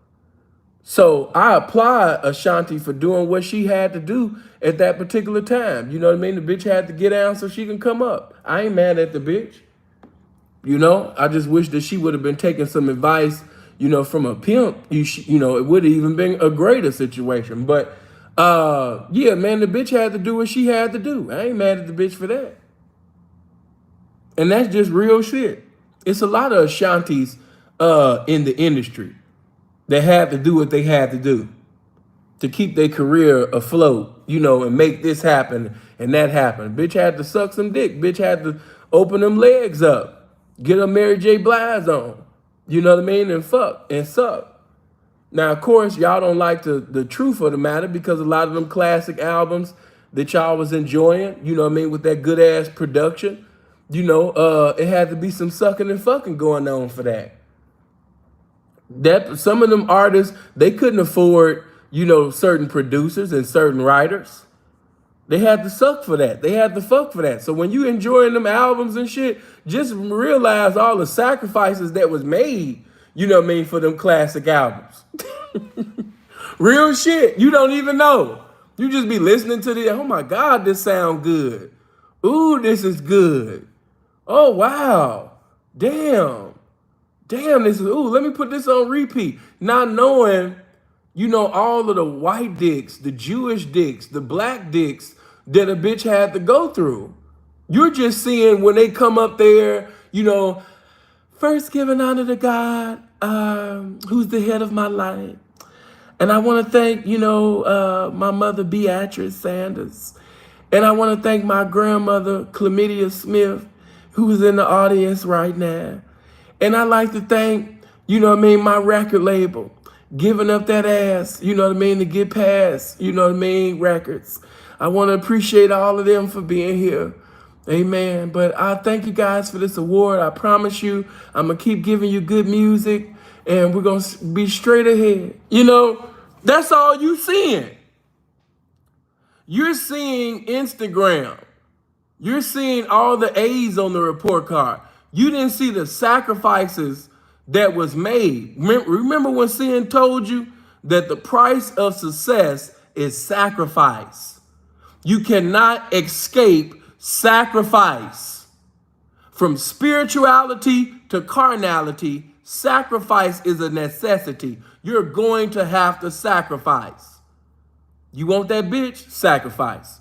So I applaud Ashanti for doing what she had to do at that particular time. You know what I mean? The bitch had to get down so she can come up. I ain't mad at the bitch. You know, I just wish that she would have been taking some advice, you know, from a pimp. You know, it would have even been a greater situation. But, yeah, man, the bitch had to do what she had to do. I ain't mad at the bitch for that. And that's just real shit. It's a lot of Ashantis in the industry that had to do what they had to do to keep their career afloat, you know, and make this happen and that happen. Bitch had to suck some dick. Bitch had to open them legs up. Get a Mary J. Blige on. You know what I mean? And fuck and suck. Now, of course, y'all don't like the truth of the matter because a lot of them classic albums that y'all was enjoying, you know what I mean, with that good ass production, you know, it had to be some sucking and fucking going on for that. That some of them artists, they couldn't afford, you know, certain producers and certain writers. They had to suck for that. They had to fuck for that. So when you enjoying them albums and shit, just realize all the sacrifices that was made, you know what I mean, for them classic albums. Real shit. You don't even know. You just be listening to the, oh my God, this sound good. Ooh, this is good. Oh, wow. Damn, this is, ooh, let me put this on repeat. Not knowing, you know, all of the white dicks, the Jewish dicks, the black dicks that a bitch had to go through. You're just seeing when they come up there, you know, first giving honor to God, who's the head of my life. And I want to thank, you know, my mother, Beatrice Sanders. And I want to thank my grandmother, Chlamydia Smith, who's in the audience right now. And I like to thank, you know what I mean, my record label, giving up that ass, you know what I mean, to get past, you know what I mean, records. I want to appreciate all of them for being here. Amen. But I thank you guys for this award. I promise you, I'm going to keep giving you good music and we're going to be straight ahead. You know, that's all you seeing. You're seeing Instagram. You're seeing all the A's on the report card. You didn't see the sacrifices that was made. Remember when Sin told you that the price of success is sacrifice. You cannot escape sacrifice. From spirituality to carnality, sacrifice is a necessity. You're going to have to sacrifice. You want that bitch? Sacrifice.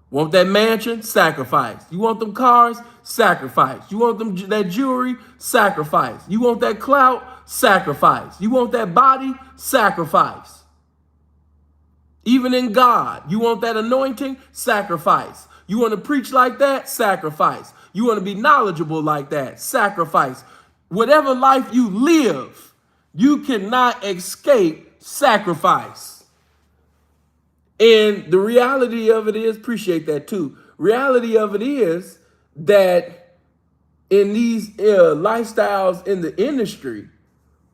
Want that mansion? Sacrifice. You want them cars? Sacrifice. You want that jewelry? Sacrifice. You want that clout? Sacrifice. You want that body? Sacrifice. Even in God, you want that anointing? Sacrifice. You want to preach like that? Sacrifice. You want to be knowledgeable like that? Sacrifice. Whatever life you live, you cannot escape sacrifice. And the reality of it is, appreciate that too. Reality of it is that in these lifestyles in the industry,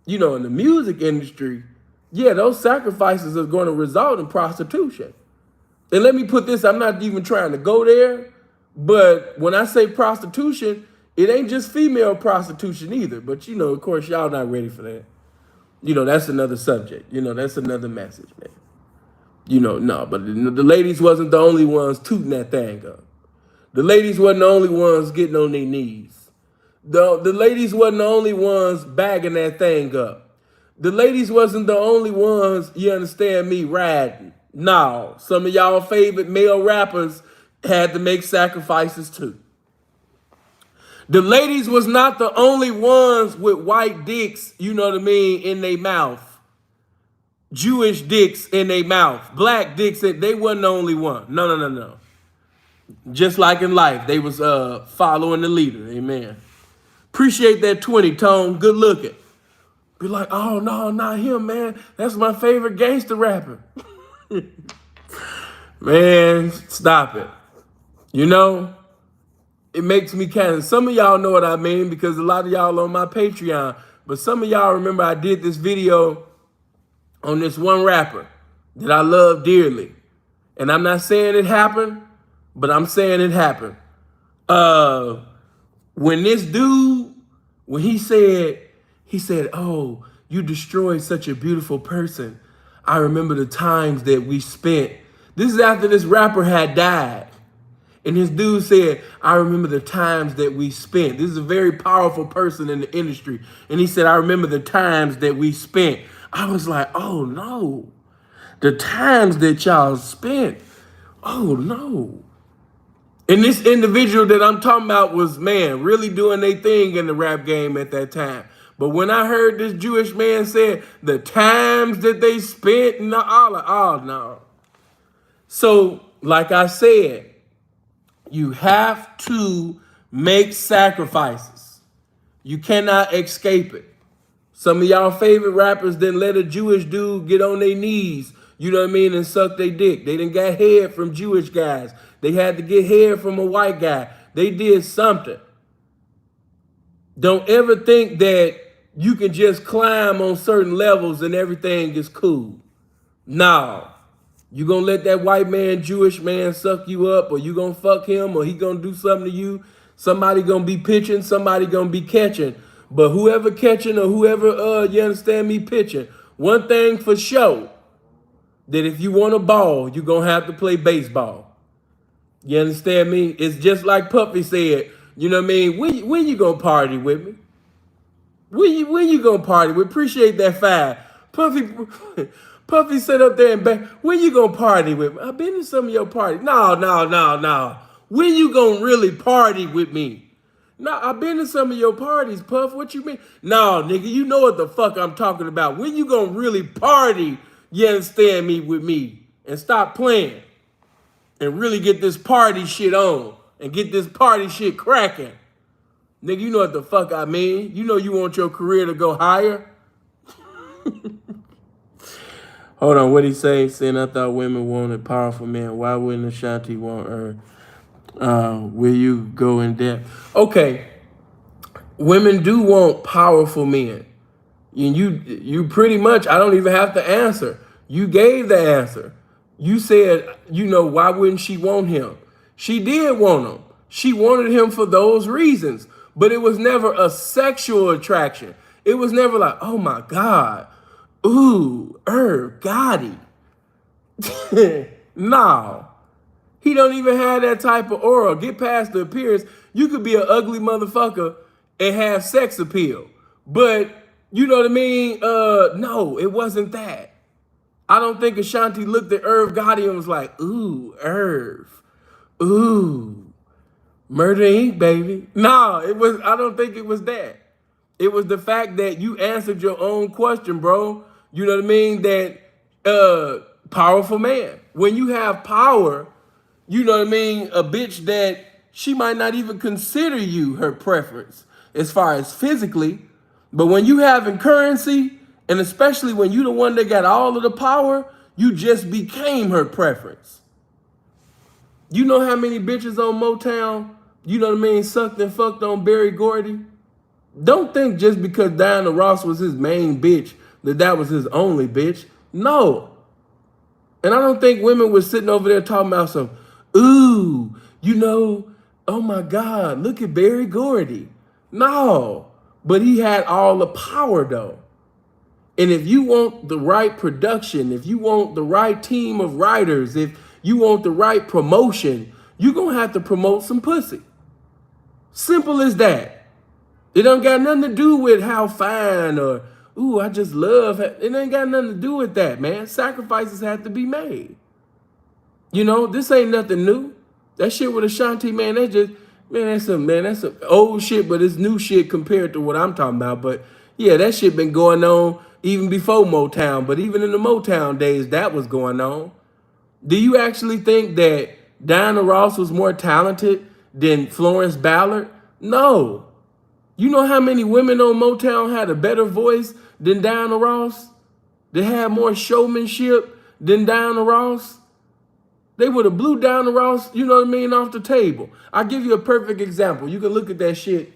you know, in the music industry, yeah, those sacrifices are going to result in prostitution. And let me put this, I'm not even trying to go there, but when I say prostitution, it ain't just female prostitution either. But, you know, of course, y'all not ready for that. You know, that's another subject. You know, that's another message, man. You know, no, but the ladies wasn't the only ones tooting that thing up. The ladies wasn't the only ones getting on their knees. The ladies wasn't the only ones bagging that thing up. The ladies wasn't the only ones, you understand me, riding. No, some of y'all favorite male rappers had to make sacrifices too. The ladies was not the only ones with white dicks, you know what I mean, in their mouth. Jewish dicks in their mouth, black dicks, they wasn't the only one. No. Just like in life, they was following the leader. Amen. Appreciate that 20, Tone. Good looking. Be like, oh, no, not him, man. That's my favorite gangster rapper. Man, stop it. You know, it makes me kind of, some of y'all know what I mean because a lot of y'all on my Patreon, but some of y'all remember I did this video on this one rapper that I love dearly. And I'm not saying it happened, but I'm saying it happened. When this dude, when he said, oh, you destroyed such a beautiful person. I remember the times that we spent. This is after this rapper had died. And this dude said, I remember the times that we spent. This is a very powerful person in the industry. And he said, I remember the times that we spent. I was like, oh no, the times that y'all spent, oh no. And this individual that I'm talking about was, man, really doing their thing in the rap game at that time. But when I heard this Jewish man say the times that they spent, and oh no. So, like I said, you have to make sacrifices. You cannot escape it. Some of y'all favorite rappers didn't let a Jewish dude get on their knees, you know what I mean, and suck their dick. They didn't get head from Jewish guys. They had to get head from a white guy. They did something. Don't ever think that you can just climb on certain levels and everything is cool. No. You gonna let that white man, Jewish man suck you up, or you gonna fuck him, or he gonna do something to you. Somebody gonna be pitching, somebody gonna be catching. But whoever catching or whoever, you understand me, pitching, one thing for sure, that if you want a ball, you're going to have to play baseball. You understand me? It's just like Puffy said, you know what I mean? When you going to party with me? When you going to party with? Appreciate that five. Puffy sat up there and back. When you going to party with me? I've been to some of your parties. No. When you going to really party with me? No, I've been to some of your parties, Puff. What you mean? No, nigga, you know what the fuck I'm talking about. When you gonna really party, you understand me, with me? And stop playing. And really get this party shit on. And get this party shit cracking. Nigga, you know what the fuck I mean. You know you want your career to go higher. Hold on, what he say? Saying I thought women wanted powerful men. Why wouldn't Ashanti want her? Will you go in depth? Okay, women do want powerful men. And you pretty much, I don't even have to answer. You gave the answer. You said, why wouldn't she want him? She did want him. She wanted him for those reasons. But it was never a sexual attraction. It was never like, oh my God, ooh, Gotti. No. He don't even have that type of aura. Get past the appearance. You could be an ugly motherfucker and have sex appeal. But, you know what I mean? No, it wasn't that. I don't think Ashanti looked at Gotti and was like, ooh, ooh, Murder Inc., baby. No, I don't think it was that. It was the fact that you answered your own question, bro. You know what I mean? That powerful man. When you have power, you know what I mean? A bitch that she might not even consider you her preference as far as physically. But when you having currency, and especially when you the one that got all of the power, you just became her preference. You know how many bitches on Motown, you know what I mean, sucked and fucked on Berry Gordy? Don't think just because Diana Ross was his main bitch that was his only bitch. No. And I don't think women were sitting over there talking about some, ooh, oh my God, look at Berry Gordy. No. But he had all the power though. And if you want the right production, if you want the right team of writers, if you want the right promotion, you're going to have to promote some pussy. Simple as that. It don't got nothing to do with how fine or, ooh, I just love it. It ain't got nothing to do with that, man. Sacrifices have to be made. This ain't nothing new. That shit with Ashanti, man, that's some old shit, but it's new shit compared to what I'm talking about. But yeah, that shit been going on even before Motown. But even in the Motown days, that was going on. Do you actually think that Diana Ross was more talented than Florence Ballard? No. You know how many women on Motown had a better voice than Diana Ross? They had more showmanship than Diana Ross? They would have blew Diana Ross, you know what I mean, off the table. I'll give you a perfect example. You can look at that shit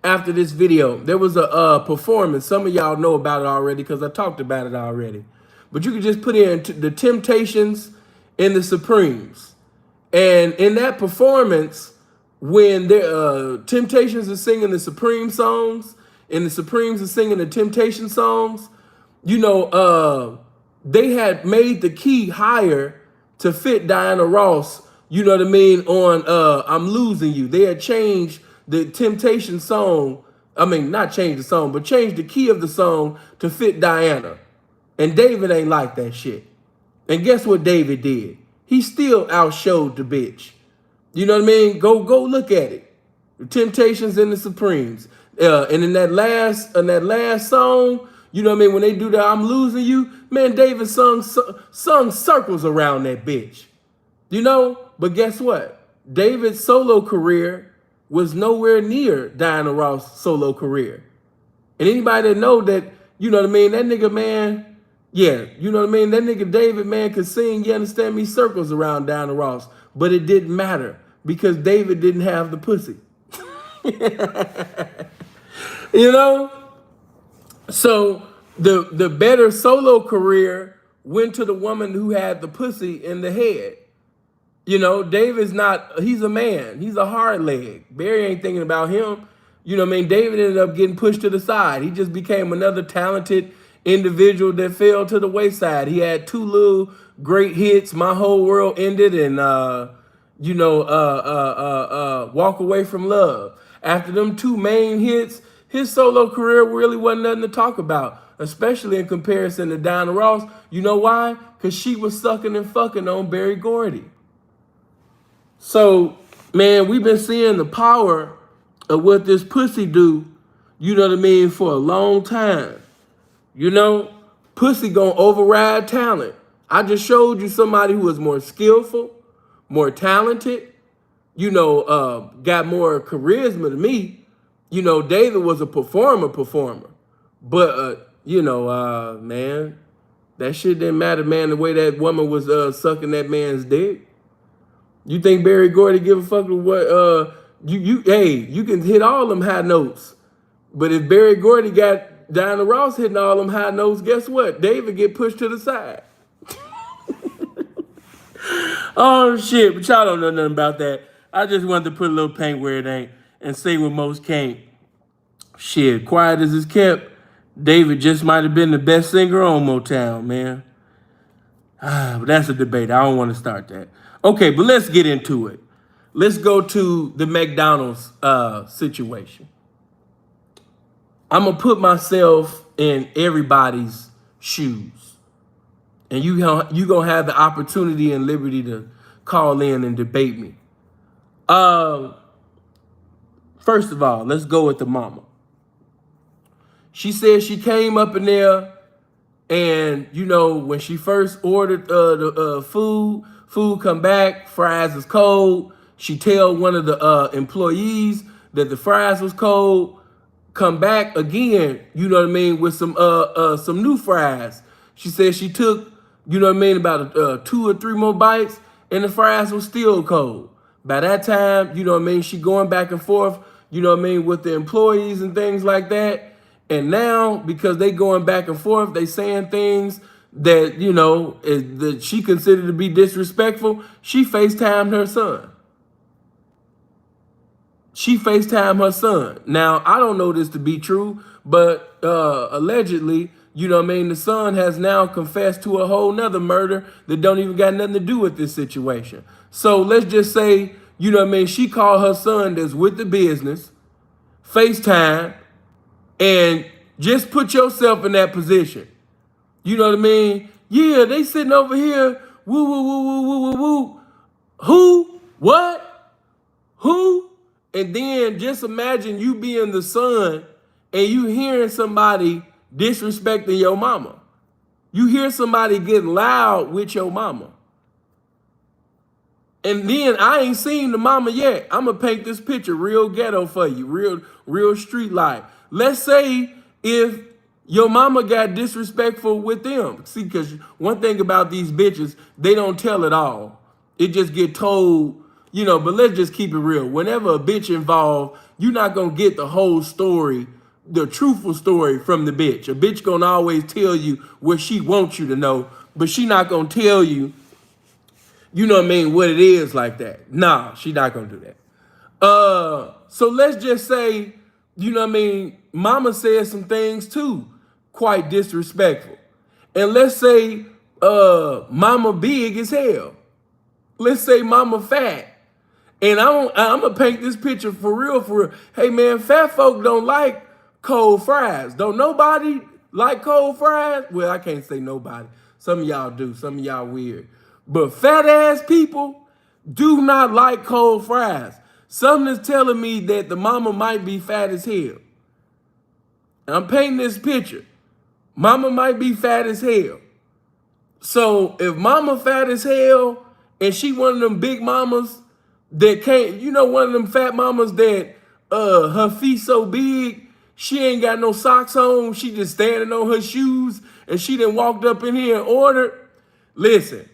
after this video. There was a performance. Some of y'all know about it already because I talked about it already. But you could just put in the Temptations and the Supremes. And in that performance, when the Temptations are singing the Supreme songs and the Supremes are singing the Temptation songs, they had made the key higher to fit Diana Ross, you know what I mean, on I'm Losing You. They had changed the Temptation song. I mean, not changed the song, but changed the key of the song to fit Diana. And David ain't like that shit. And guess what David did? He still outshowed the bitch. You know what I mean? Go look at it. The Temptations and the Supremes. And in that last song, you know what I mean? When they do the I'm Losing You, man, David sung circles around that bitch. But guess what? David's solo career was nowhere near Diana Ross' solo career. And anybody that know that, you know what I mean, that nigga, man, yeah, you know what I mean? That nigga David, man, could sing, you understand me, circles around Diana Ross. But it didn't matter because David didn't have the pussy. So the better solo career went to the woman who had the pussy in the head. David's not, he's a man. He's a hard leg. Barry ain't thinking about him. You know what I mean? David ended up getting pushed to the side. He just became another talented individual that fell to the wayside. He had two little great hits, My Whole World Ended and Walk Away From Love. After them two main hits, his solo career really wasn't nothing to talk about, especially in comparison to Diana Ross. You know why? Because she was sucking and fucking on Berry Gordy. So, man, we've been seeing the power of what this pussy do, you know what I mean, for a long time. Pussy gonna override talent. I just showed you somebody who was more skillful, more talented, got more charisma than me. David was a performer. But, man, that shit didn't matter, man, the way that woman was sucking that man's dick. You think Barry Gordy give a fuck with what you can hit all them high notes. But if Barry Gordy got Diana Ross hitting all them high notes, guess what? David get pushed to the side. Oh shit, but y'all don't know nothing about that. I just wanted to put a little paint where it ain't and say what most can't. Shit, quiet as it's kept, David just might have been the best singer on Motown, man. But that's a debate. I don't want to start that. Okay, but let's get into it. Let's go to the McDonald's situation. I'm going to put myself in everybody's shoes. And you going to have the opportunity and liberty to call in and debate me. First of all, let's go with the mama. She said she came up in there and, you know, when she first ordered the food come back, fries is cold. She tell one of the employees that the fries was cold. Come back again, you know what I mean, with some new fries. She said she took, you know what I mean, about 2 or 3 more bites, and the fries was still cold. By that time, you know what I mean, she going back and forth, you know what I mean, with the employees and things like that. And now, because they going back and forth, they saying things that, you know, that she considered to be disrespectful. She FaceTimed her son. She FaceTimed her son. Now, I don't know this to be true, but allegedly, you know what I mean, the son has now confessed to a whole nother murder that don't even got nothing to do with this situation. So let's just say, you know what I mean, she called her son that's with the business, FaceTime, and just put yourself in that position. You know what I mean? Yeah, they sitting over here, woo, woo, woo, woo, woo, woo, woo. Who? What? Who? And then just imagine you being the son and you hearing somebody disrespecting your mama. You hear somebody getting loud with your mama. And then I ain't seen the mama yet. I'm going to paint this picture real ghetto for you, real street life. Let's say if your mama got disrespectful with them. See, because one thing about these bitches, they don't tell it all. It just get told, you know, but let's just keep it real. Whenever a bitch involved, you're not going to get the whole story, the truthful story from the bitch. A bitch going to always tell you what she wants you to know, but she not going to tell you, you know what I mean, what it is like that. Nah, she not going to do that. So let's just say, you know what I mean, mama said some things too, quite disrespectful. And let's say mama big as hell. Let's say mama fat. And I'm going to paint this picture for real. Hey, man, fat folk don't like cold fries. Don't nobody like cold fries? Well, I can't say nobody. Some of y'all do. Some of y'all weird. But fat-ass people do not like cold fries. Something is telling me that the mama might be fat as hell. And I'm painting this picture. Mama might be fat as hell. So if mama fat as hell and she one of them big mamas that can't, you know, one of them fat mamas that her feet so big, she ain't got no socks on, she just standing on her shoes, and she done walked up in here and ordered. Listen,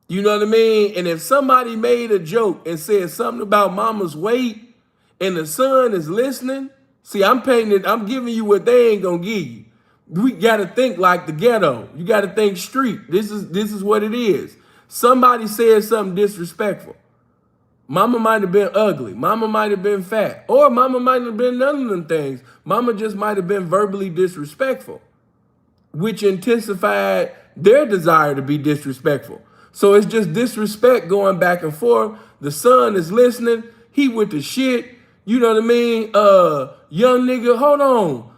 you know what I mean? And if somebody made a joke and said something about mama's weight and the son is listening, see, I'm giving you what they ain't gonna give you. We gotta think like the ghetto. You gotta think street. This is what it is. Somebody said something disrespectful. Mama might have been ugly. Mama might have been fat. Or mama might have been none of them things. Mama just might have been verbally disrespectful, which intensified their desire to be disrespectful. So it's just disrespect going back and forth. The son is listening. He with the shit. You know what I mean? Young nigga, hold on.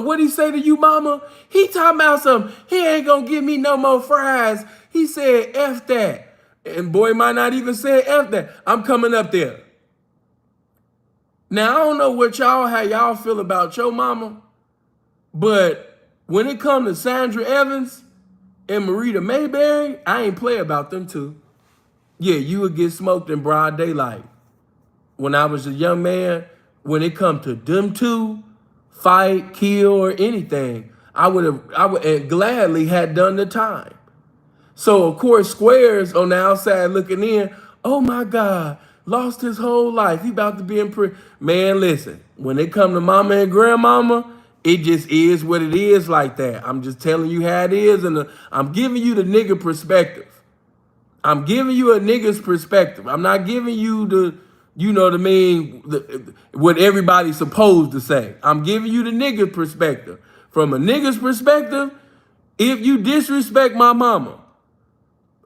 What'd he say to you, mama? He talking about something. He ain't gonna give me no more fries. He said, F that. And boy might not even say F that. I'm coming up there. Now, I don't know how y'all feel about your mama, but when it comes to Sandra Evans and Marita Mayberry, I ain't play about them two. Yeah, you would get smoked in broad daylight. When I was a young man, when it come to them two, fight, kill, or anything, I would gladly had done the time. So, of course, Squares on the outside looking in, Oh my God, lost his whole life. He about to be in prison. Man, listen, when they come to mama and grandmama, it just is what it is like that. I'm just telling you how it is, and I'm giving you the nigga perspective. I'm giving you a nigga's perspective. I'm not giving you the, you know what I mean, what everybody's supposed to say. I'm giving you the nigga perspective. From a nigga's perspective, if you disrespect my mama,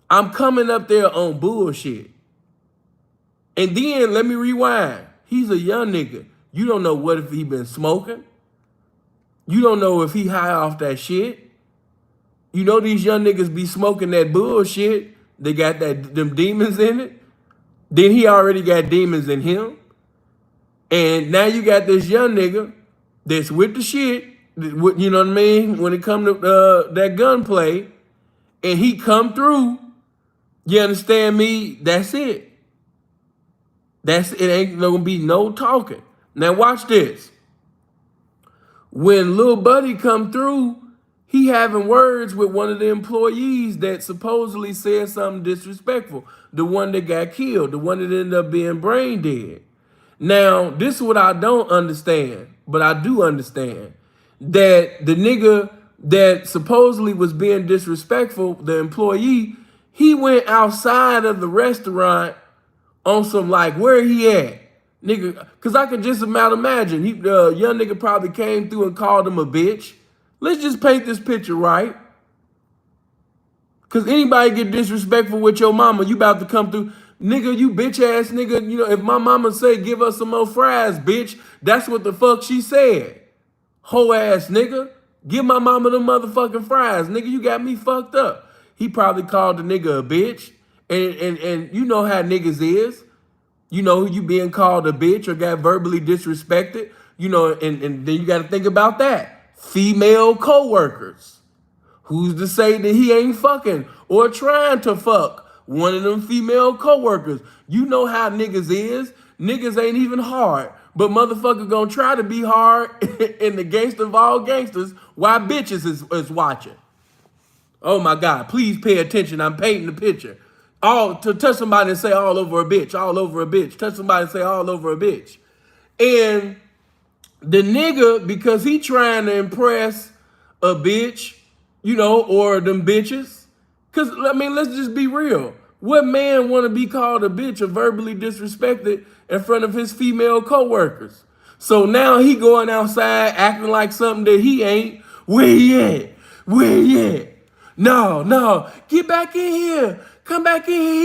I'm coming up there on bullshit. And then let me rewind. He's a young nigga. You don't know what if he been smoking. You don't know if he high off that shit. You know these young niggas be smoking that bullshit. They got them demons in it. Then he already got demons in him. And now you got this young nigga that's with the shit, you know what I mean, when it come to that gunplay, and he come through, you understand me? That's it. It ain't gonna be no talking. Now watch this. When Lil Buddy come through, he having words with one of the employees that supposedly said something disrespectful. The one that got killed, the one that ended up being brain dead. Now, this is what I don't understand, but I do understand that the nigga that supposedly was being disrespectful, the employee, he went outside of the restaurant on some like, where he at? Nigga, cause I can just about imagine, young nigga probably came through and called him a bitch. Let's just paint this picture right. Cause anybody get disrespectful with your mama, you about to come through. Nigga, you bitch ass nigga, you know, if my mama say give us some more fries, bitch, that's what the fuck she said. Hoe ass nigga, give my mama the motherfucking fries. Nigga, you got me fucked up. He probably called the nigga a bitch. And you know how niggas is. You know, you being called a bitch or got verbally disrespected. You know, and then you got to think about that. Female co-workers. Who's to say that he ain't fucking or trying to fuck one of them female co-workers? You know how niggas is. Niggas ain't even hard. But motherfucker gonna try to be hard in the gangster of all gangsters while bitches is watching. Oh my God, please pay attention. I'm painting the picture. To touch somebody and say all over a bitch, all over a bitch. Touch somebody and say all over a bitch. And the nigga, because he trying to impress a bitch, you know, or them bitches. Because, I mean, let's just be real. What man want to be called a bitch or verbally disrespected in front of his female coworkers? So now he going outside acting like something that he ain't. Where he at? Where he at? No, get back in here. Come back in here.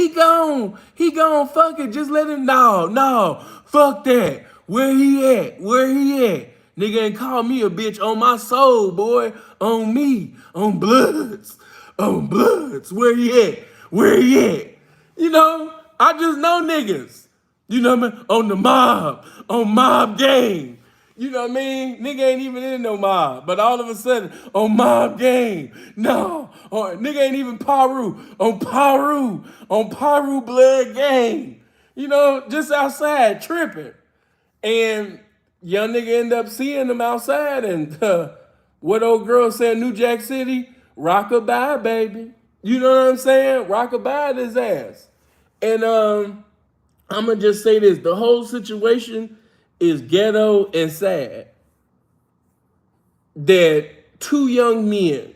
He gone. Fuck it. Just let him. No. Fuck that. Where he at? Where he at? Nigga ain't call me a bitch on my soul, boy. On me. On bloods. On bloods. Where he at? Where he at? You know, I just know niggas. You know what I mean? On the mob. On mob game. You know what I mean? Nigga ain't even in no mob. But all of a sudden, on mob game. No. Or nigga ain't even Paru. On Paru. On Paru blood game. You know, just outside tripping. And young nigga end up seeing them outside. And what old girl said, New Jack City, rockabye, baby. You know what I'm saying? Rockabye his ass. And I'm going to just say this. The whole situation is ghetto and sad that two young men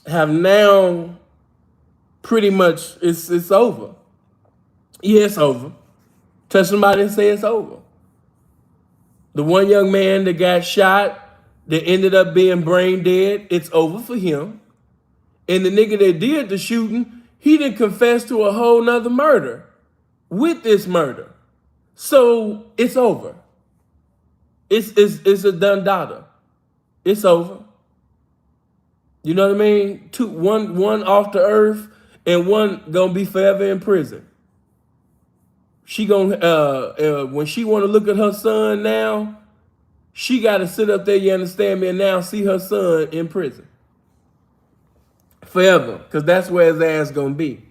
have now pretty much, it's over. Yeah, it's over. Touch somebody and say it's over. The one young man that got shot, that ended up being brain dead, it's over for him. And the nigga that did the shooting, he didn't confess to a whole nother murder with this murder. So it's over. It's a done data. It's over. You know what I mean? One off the earth and one gonna be forever in prison. She gonna when she wanna look at her son now, she gotta sit up there, you understand me, and now see her son in prison. Forever. Cause that's where his ass gonna be.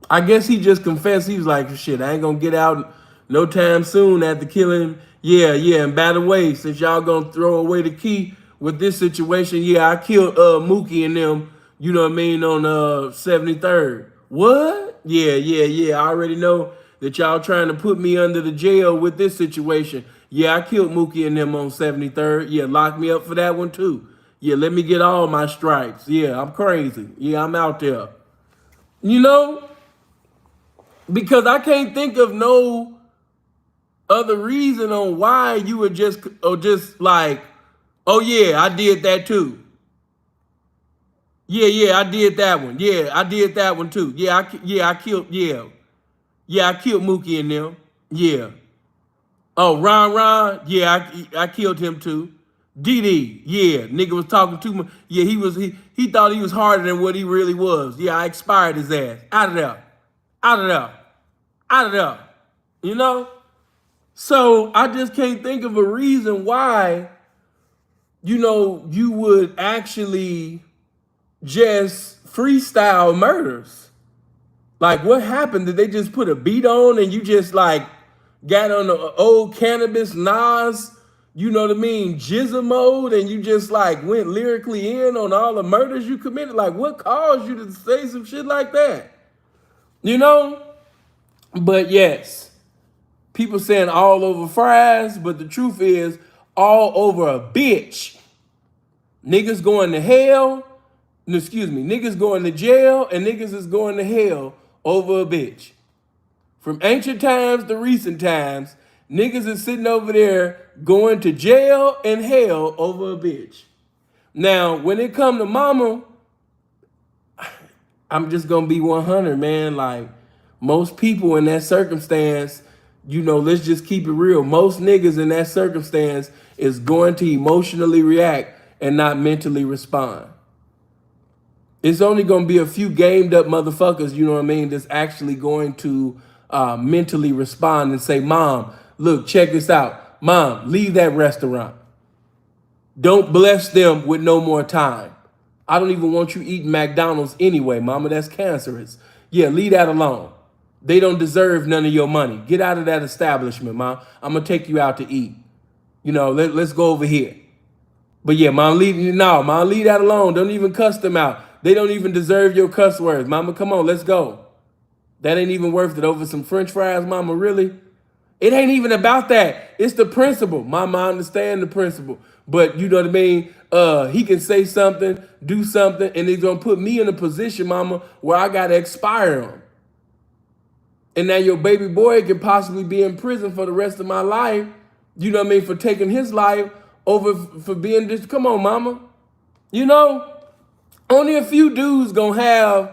I guess he just confessed. He was like, shit, I ain't gonna get out no time soon after killing him. Yeah. And by the way, since y'all gonna throw away the key with this situation, yeah, I killed Mookie and them, you know what I mean, on 73rd What? Yeah. I already know that y'all trying to put me under the jail with this situation. Yeah, I killed Mookie and them on 73rd. Yeah, lock me up for that one too. Yeah, let me get all my stripes. Yeah, I'm crazy. Yeah, I'm out there. You know, because I can't think of no other reason on why you would just like, oh yeah, I did that too. Yeah, I did that one. Yeah, I did that one too. I killed. Yeah, I killed Mookie and them. Yeah. Oh, Ron. Yeah, I killed him too. DD. Yeah, nigga was talking too much. Yeah, he thought he was harder than what he really was. Yeah, I expired his ass. Out of there. Out of there. Out of there. You know? So I just can't think of a reason why, you would actually just freestyle murders. Like, what happened? Did they just put a beat on and you just like got on the old cannabis Nas, you know what I mean, jizza mode, and you just like went lyrically in on all the murders you committed? Like, what caused you to say some shit like that? You know? But yes, people saying all over fries, but the truth is all over a bitch. Niggas going to hell. Excuse me, niggas going to jail and niggas is going to hell over a bitch. From ancient times to recent times, niggas is sitting over there going to jail and hell over a bitch. Now, when it come to mama, I'm just gonna be 100, man. Like, most people in that circumstance, let's just keep it real. Most niggas in that circumstance is going to emotionally react and not mentally respond. It's only going to be a few gamed up motherfuckers, you know what I mean, that's actually going to mentally respond and say, Mom, look, check this out. Mom, leave that restaurant. Don't bless them with no more time. I don't even want you eating McDonald's anyway, Mama. That's cancerous. Yeah, leave that alone. They don't deserve none of your money. Get out of that establishment, Mom. I'm going to take you out to eat. Let's go over here. But yeah, Mom, leave that alone. Don't even cuss them out. They don't even deserve your cuss words. Mama, come on, let's go. That ain't even worth it over some French fries, Mama, really? It ain't even about that. It's the principle. Mama, I understand the principle. But you know what I mean? He can say something, do something, and he's going to put me in a position, Mama, where I got to expire him. And now your baby boy can possibly be in prison for the rest of my life, you know what I mean, for taking his life over for being this. Come on, Mama. Only a few dudes gonna have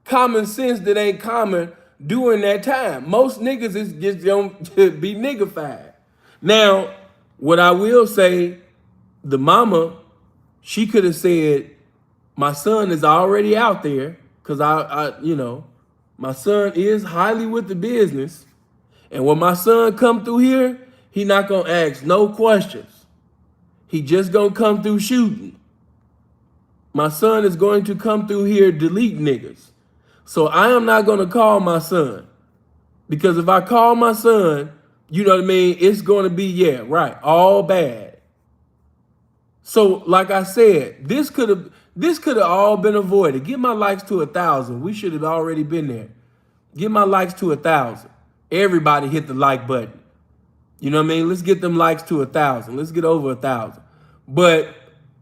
common sense that ain't common during that time. Most niggas is just gonna be niggified. Now, what I will say, the mama, she could have said, my son is already out there, because my son is highly with the business. And when my son come through here, he not gonna ask no questions. He just gonna come through shooting. My son is going to come through here delete niggas. So I am not going to call my son. Because if I call my son, you know what I mean, it's going to be, all bad. So like I said, this could have all been avoided. Get my likes to 1,000. We should have already been there. Get my likes to 1,000. Everybody hit the like button. You know what I mean? Let's get them likes to 1,000. Let's get over 1,000. But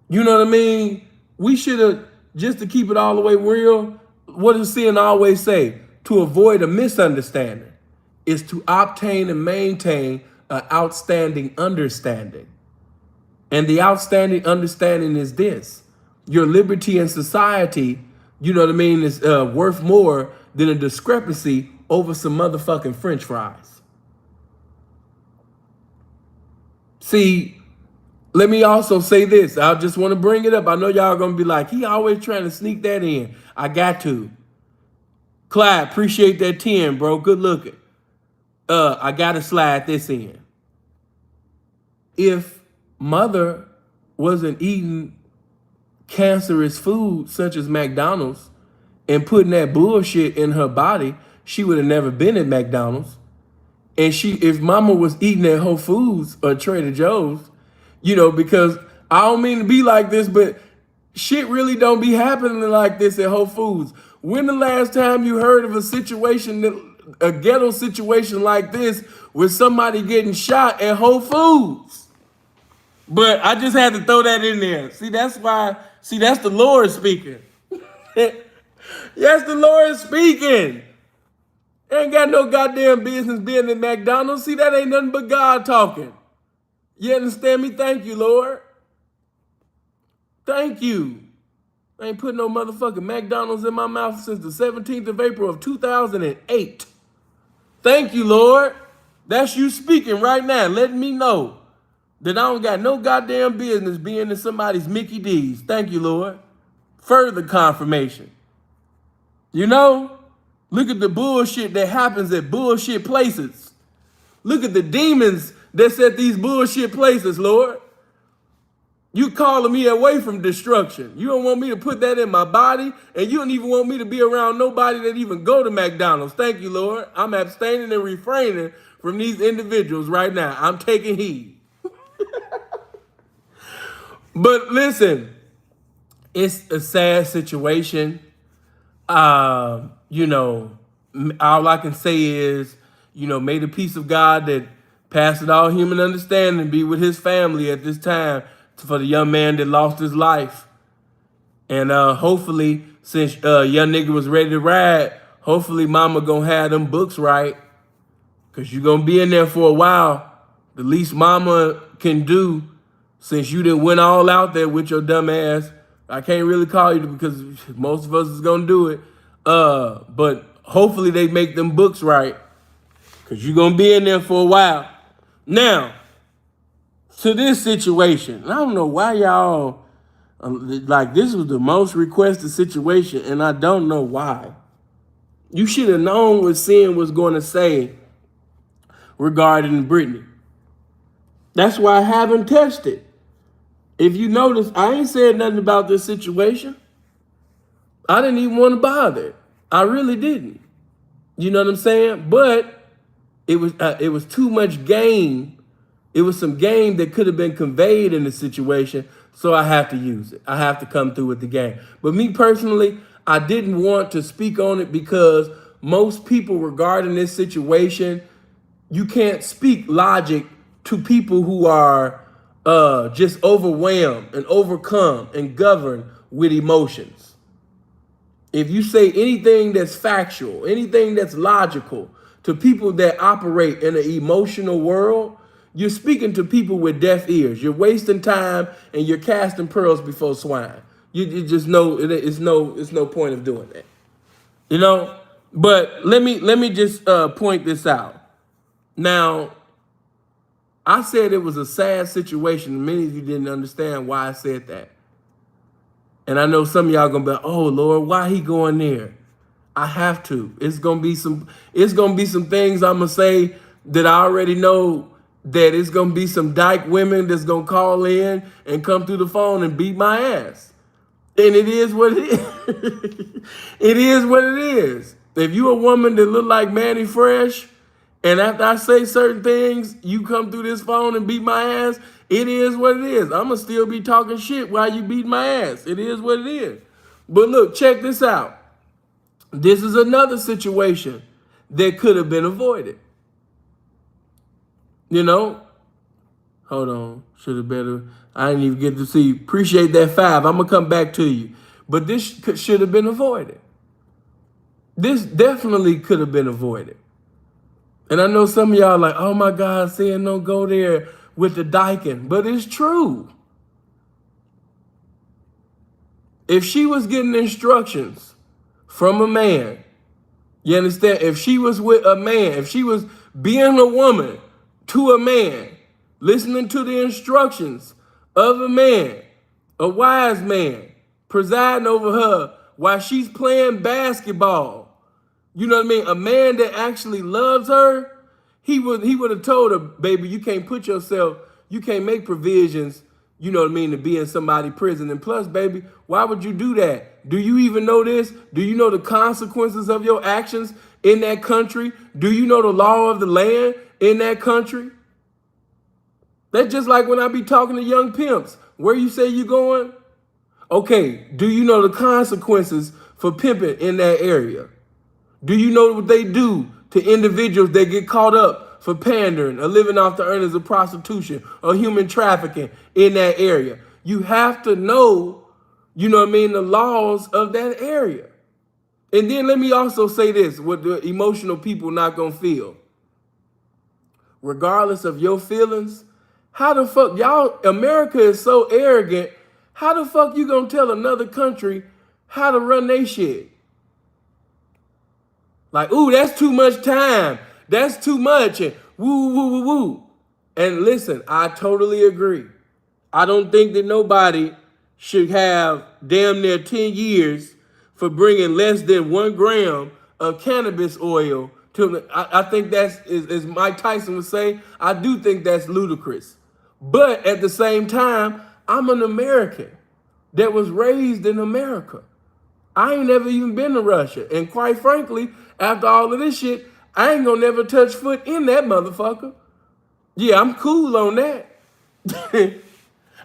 you know what I mean? We should have, just to keep it all the way real, what does Sin always say? To avoid a misunderstanding is to obtain and maintain an outstanding understanding. And the outstanding understanding is this: your liberty in society, you know what I mean, is worth more than a discrepancy over some motherfucking French fries. See, let me also say this. I just want to bring it up. I know y'all going to be like, he always trying to sneak that in. I got to. Clyde, appreciate that 10, bro. Good looking. I got to slide this in. If mother wasn't eating cancerous food such as McDonald's and putting that bullshit in her body, she would have never been at McDonald's. And if mama was eating at Whole Foods or Trader Joe's, because I don't mean to be like this, but shit really don't be happening like this at Whole Foods. When the last time you heard of a situation, a ghetto situation like this, with somebody getting shot at Whole Foods? But I just had to throw that in there. See, that's why. See, that's the Lord speaking. Yes, the Lord speaking. Ain't got no goddamn business being at McDonald's. See, that ain't nothing but God talking. You understand me? Thank you, Lord. Thank you. I ain't put no motherfucking McDonald's in my mouth since the 17th of April of 2008. Thank you, Lord. That's you speaking right now, letting me know that I don't got no goddamn business being in somebody's Mickey D's. Thank you, Lord. Further confirmation. You know, look at the bullshit that happens at bullshit places. Look at the demons that's at these bullshit places, Lord. You calling me away from destruction. You don't want me to put that in my body, and you don't even want me to be around nobody that even go to McDonald's. Thank you, Lord. I'm abstaining and refraining from these individuals right now. I'm taking heed. But listen, it's a sad situation. You know, all I can say is, you know, may the peace of God that passeth all human understanding be with his family at this time for the young man that lost his life. And hopefully, since young nigga was ready to ride, hopefully mama gonna have them books right. Cause you gonna be in there for a while. The least mama can do, since you done went all out there with your dumb ass. I can't really call you because most of us is gonna do it. But hopefully they make them books right. Cause you're gonna be in there for a while. Now, to this situation, I don't know why y'all, like, this was the most requested situation, and I don't know why. You should have known what Sin was going to say regarding Brittney. That's why I haven't touched it. If you notice, I ain't said nothing about this situation. I didn't even want to bother. I really didn't. You know what I'm saying? But it was too much game. It was some game that could have been conveyed in the situation, so I have to use it. I have to come through with the game. But me personally, I didn't want to speak on it because most people regarding this situation, you can't speak logic to people who are just overwhelmed and overcome and governed with emotions. If you say anything that's factual, anything that's logical to people that operate in an emotional world, you're speaking to people with deaf ears. You're wasting time and you're casting pearls before swine. You just know it's no point of doing that. You know? But let me just point this out. Now, I said it was a sad situation. Many of you didn't understand why I said that. And I know some of y'all gonna be like, oh Lord, why he going there? I have to. It's gonna be some things I'm gonna say that I already know that it's gonna be some dyke women that's gonna call in and come through the phone and beat my ass. And it is what it is. It is what it is. If you a woman that look like Manny Fresh, and after I say certain things, you come through this phone and beat my ass, it is what it is. I'm gonna still be talking shit while you beat my ass. It is what it is. But look, check this out. This is another situation that could have been avoided. You know, hold on, should have better. I didn't even get to see. Appreciate that 5. I'm gonna come back to you, but this should have been avoided. This definitely could have been avoided. And I know some of y'all are like, oh my God, saying don't go there with the dyking, but it's true. If she was getting instructions from a man, you understand? If she was with a man, if she was being a woman to a man, listening to the instructions of a man, a wise man, presiding over her while she's playing basketball, you know what I mean? A man that actually loves her, he would have told her, baby, you can't put yourself, you can't make provisions, you know what I mean, to be in somebody's prison. And plus, baby, why would you do that? Do you even know this? Do you know the consequences of your actions in that country? Do you know the law of the land in that country? That's just like when I be talking to young pimps. Where you say you going? Okay, do you know the consequences for pimping in that area? Do you know what they do to individuals that get caught up for pandering or living off the earnings of prostitution or human trafficking in that area? You have to know, you know what I mean, the laws of that area. And then let me also say this, what the emotional people not gonna feel. Regardless of your feelings, how the fuck, y'all, America is so arrogant, how the fuck you gonna tell another country how to run their shit? Like, ooh, that's too much time. That's too much. And woo, woo, woo, woo. And listen, I totally agree. I don't think that nobody should have damn near 10 years for bringing less than 1 gram of cannabis oil to. I think that's, as Mike Tyson would say, I do think that's ludicrous. But at the same time, I'm an American that was raised in America. I ain't never even been to Russia. And quite frankly, after all of this shit, I ain't gonna never touch foot in that motherfucker. Yeah, I'm cool on that.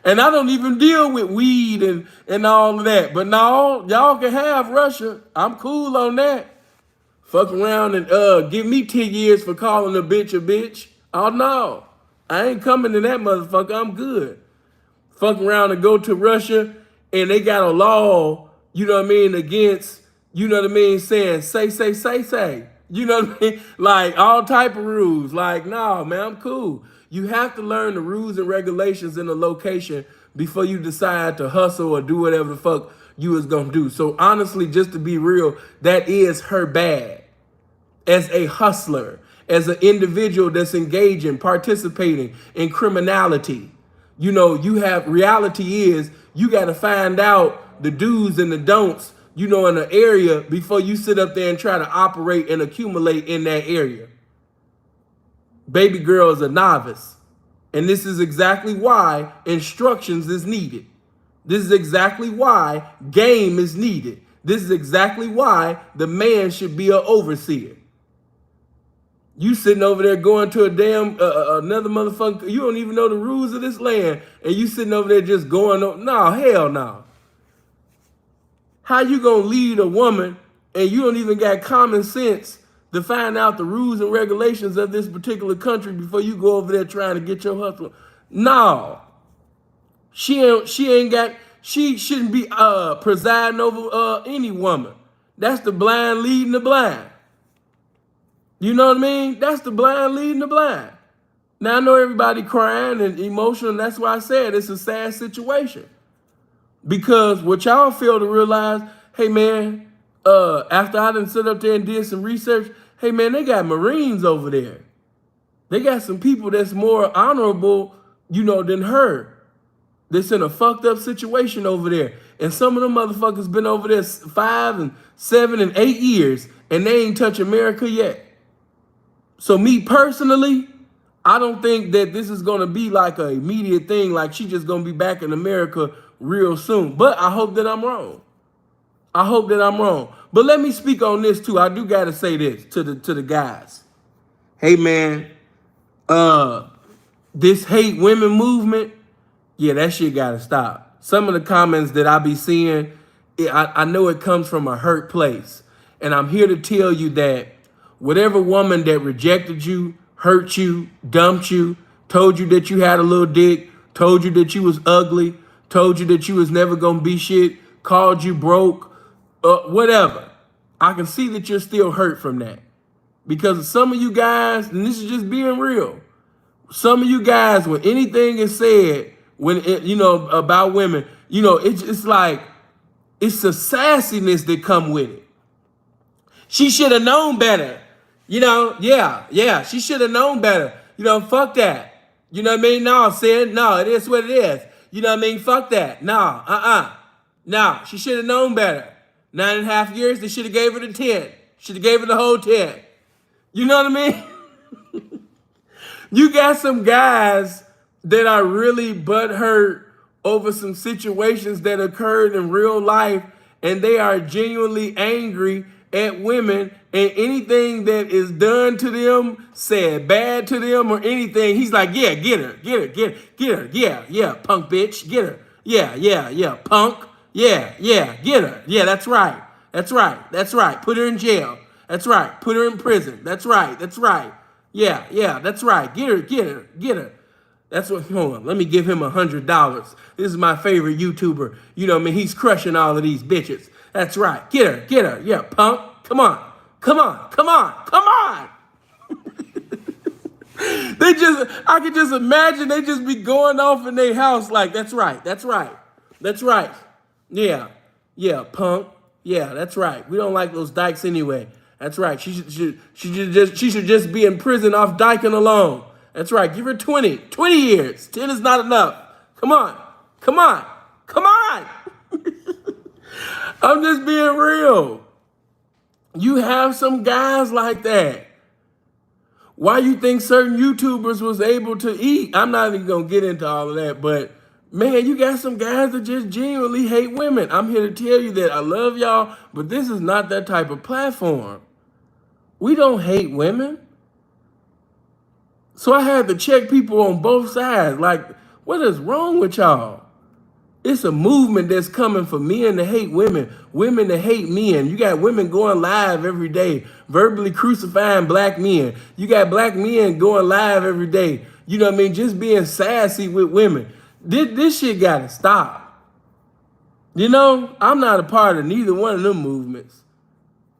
And I don't even deal with weed and all of that. But no, y'all can have Russia. I'm cool on that. Fuck around and give me 10 years for calling a bitch a bitch. Oh no, I ain't coming to that motherfucker. I'm good. Fuck around and go to Russia and they got a law, you know what I mean, against, you know what I mean, saying say. You know what I mean? Like all type of rules. Like, no, man, I'm cool. You have to learn the rules and regulations in a location before you decide to hustle or do whatever the fuck you was gonna do. So honestly, just to be real, that is her bad. As a hustler, as an individual that's engaging, participating in criminality. You know, reality is you got to find out the do's and the don'ts, you know, in an area before you sit up there and try to operate and accumulate in that area. Baby girl is a novice. And this is exactly why instructions is needed. This is exactly why game is needed. This is exactly why the man should be an overseer. You sitting over there going to a damn another motherfucker. You don't even know the rules of this land, and you sitting over there just going, no, hell no. How you gonna lead a woman and you don't even got common sense to find out the rules and regulations of this particular country before you go over there trying to get your hustle? No, she shouldn't be presiding over any woman. That's the blind leading the blind. You know what I mean? That's the blind leading the blind. Now, I know everybody crying and emotional, and that's why I said it's a sad situation. Because what y'all fail to realize, hey, man, after I done sit up there and did some research, hey, man, they got Marines over there. They got some people that's more honorable, you know, than her. That's in a fucked up situation over there. And some of them motherfuckers been over there 5 and 7 and 8 years, and they ain't touch America yet. So me personally, I don't think that this is going to be like an immediate thing, like she just going to be back in America real soon. But I hope that I'm wrong. I hope that I'm wrong. But let me speak on this too. I do got to say this to the guys. Hey, man, this hate women movement, yeah, that shit got to stop. Some of the comments that I be seeing, I know it comes from a hurt place. And I'm here to tell you that whatever woman that rejected you, hurt you, dumped you, told you that you had a little dick, told you that you was ugly, told you that you was never gonna be shit, called you broke, whatever. I can see that you're still hurt from that. Because some of you guys, and this is just being real, some of you guys, when anything is said, about women, it's like, it's the sassiness that come with it. She should have known better. She should have known better. Fuck that. You know what I mean? No, Sid, no, it is what it is. You know what I mean? Fuck that. No, No, she should have known better. 9.5 years, they should have gave her the 10. Should have gave her the whole 10. You know what I mean? You got some guys that are really butthurt over some situations that occurred in real life, and they are genuinely angry at women, and anything that is done to them, said bad to them or anything, he's like, yeah, get her, yeah, punk bitch, get her, yeah, punk, yeah, get her, yeah, that's right, That's right. That's right. Put her in jail. That's right. Put her in prison. That's right. That's right. Yeah, yeah, that's right. Get her, get her, get her. That's what, hold on. Let me give him $100. This is my favorite YouTuber. You know what I mean? He's crushing all of these bitches. That's right. Get her, get her. Yeah, punk. Come on. Come on. Come on. Come on. I could just imagine they just be going off in their house like, that's right. That's right. That's right. Yeah. Yeah, punk. Yeah, that's right. We don't like those dykes anyway. That's right. She should just be in prison off dyking alone. That's right. Give her 20 years. 10 is not enough. Come on. Come on. Come on. I'm just being real. You have some guys like that. Why you think certain YouTubers was able to eat? I'm not even going to get into all of that, but man, you got some guys that just genuinely hate women. I'm here to tell you that I love y'all, but this is not that type of platform. We don't hate women. So I had to check people on both sides. Like, what is wrong with y'all? It's a movement that's coming for men to hate women, women to hate men. You got women going live every day, verbally crucifying black men. You got black men going live every day. You know what I mean? Just being sassy with women. This shit gotta stop. You know, I'm not a part of neither one of them movements.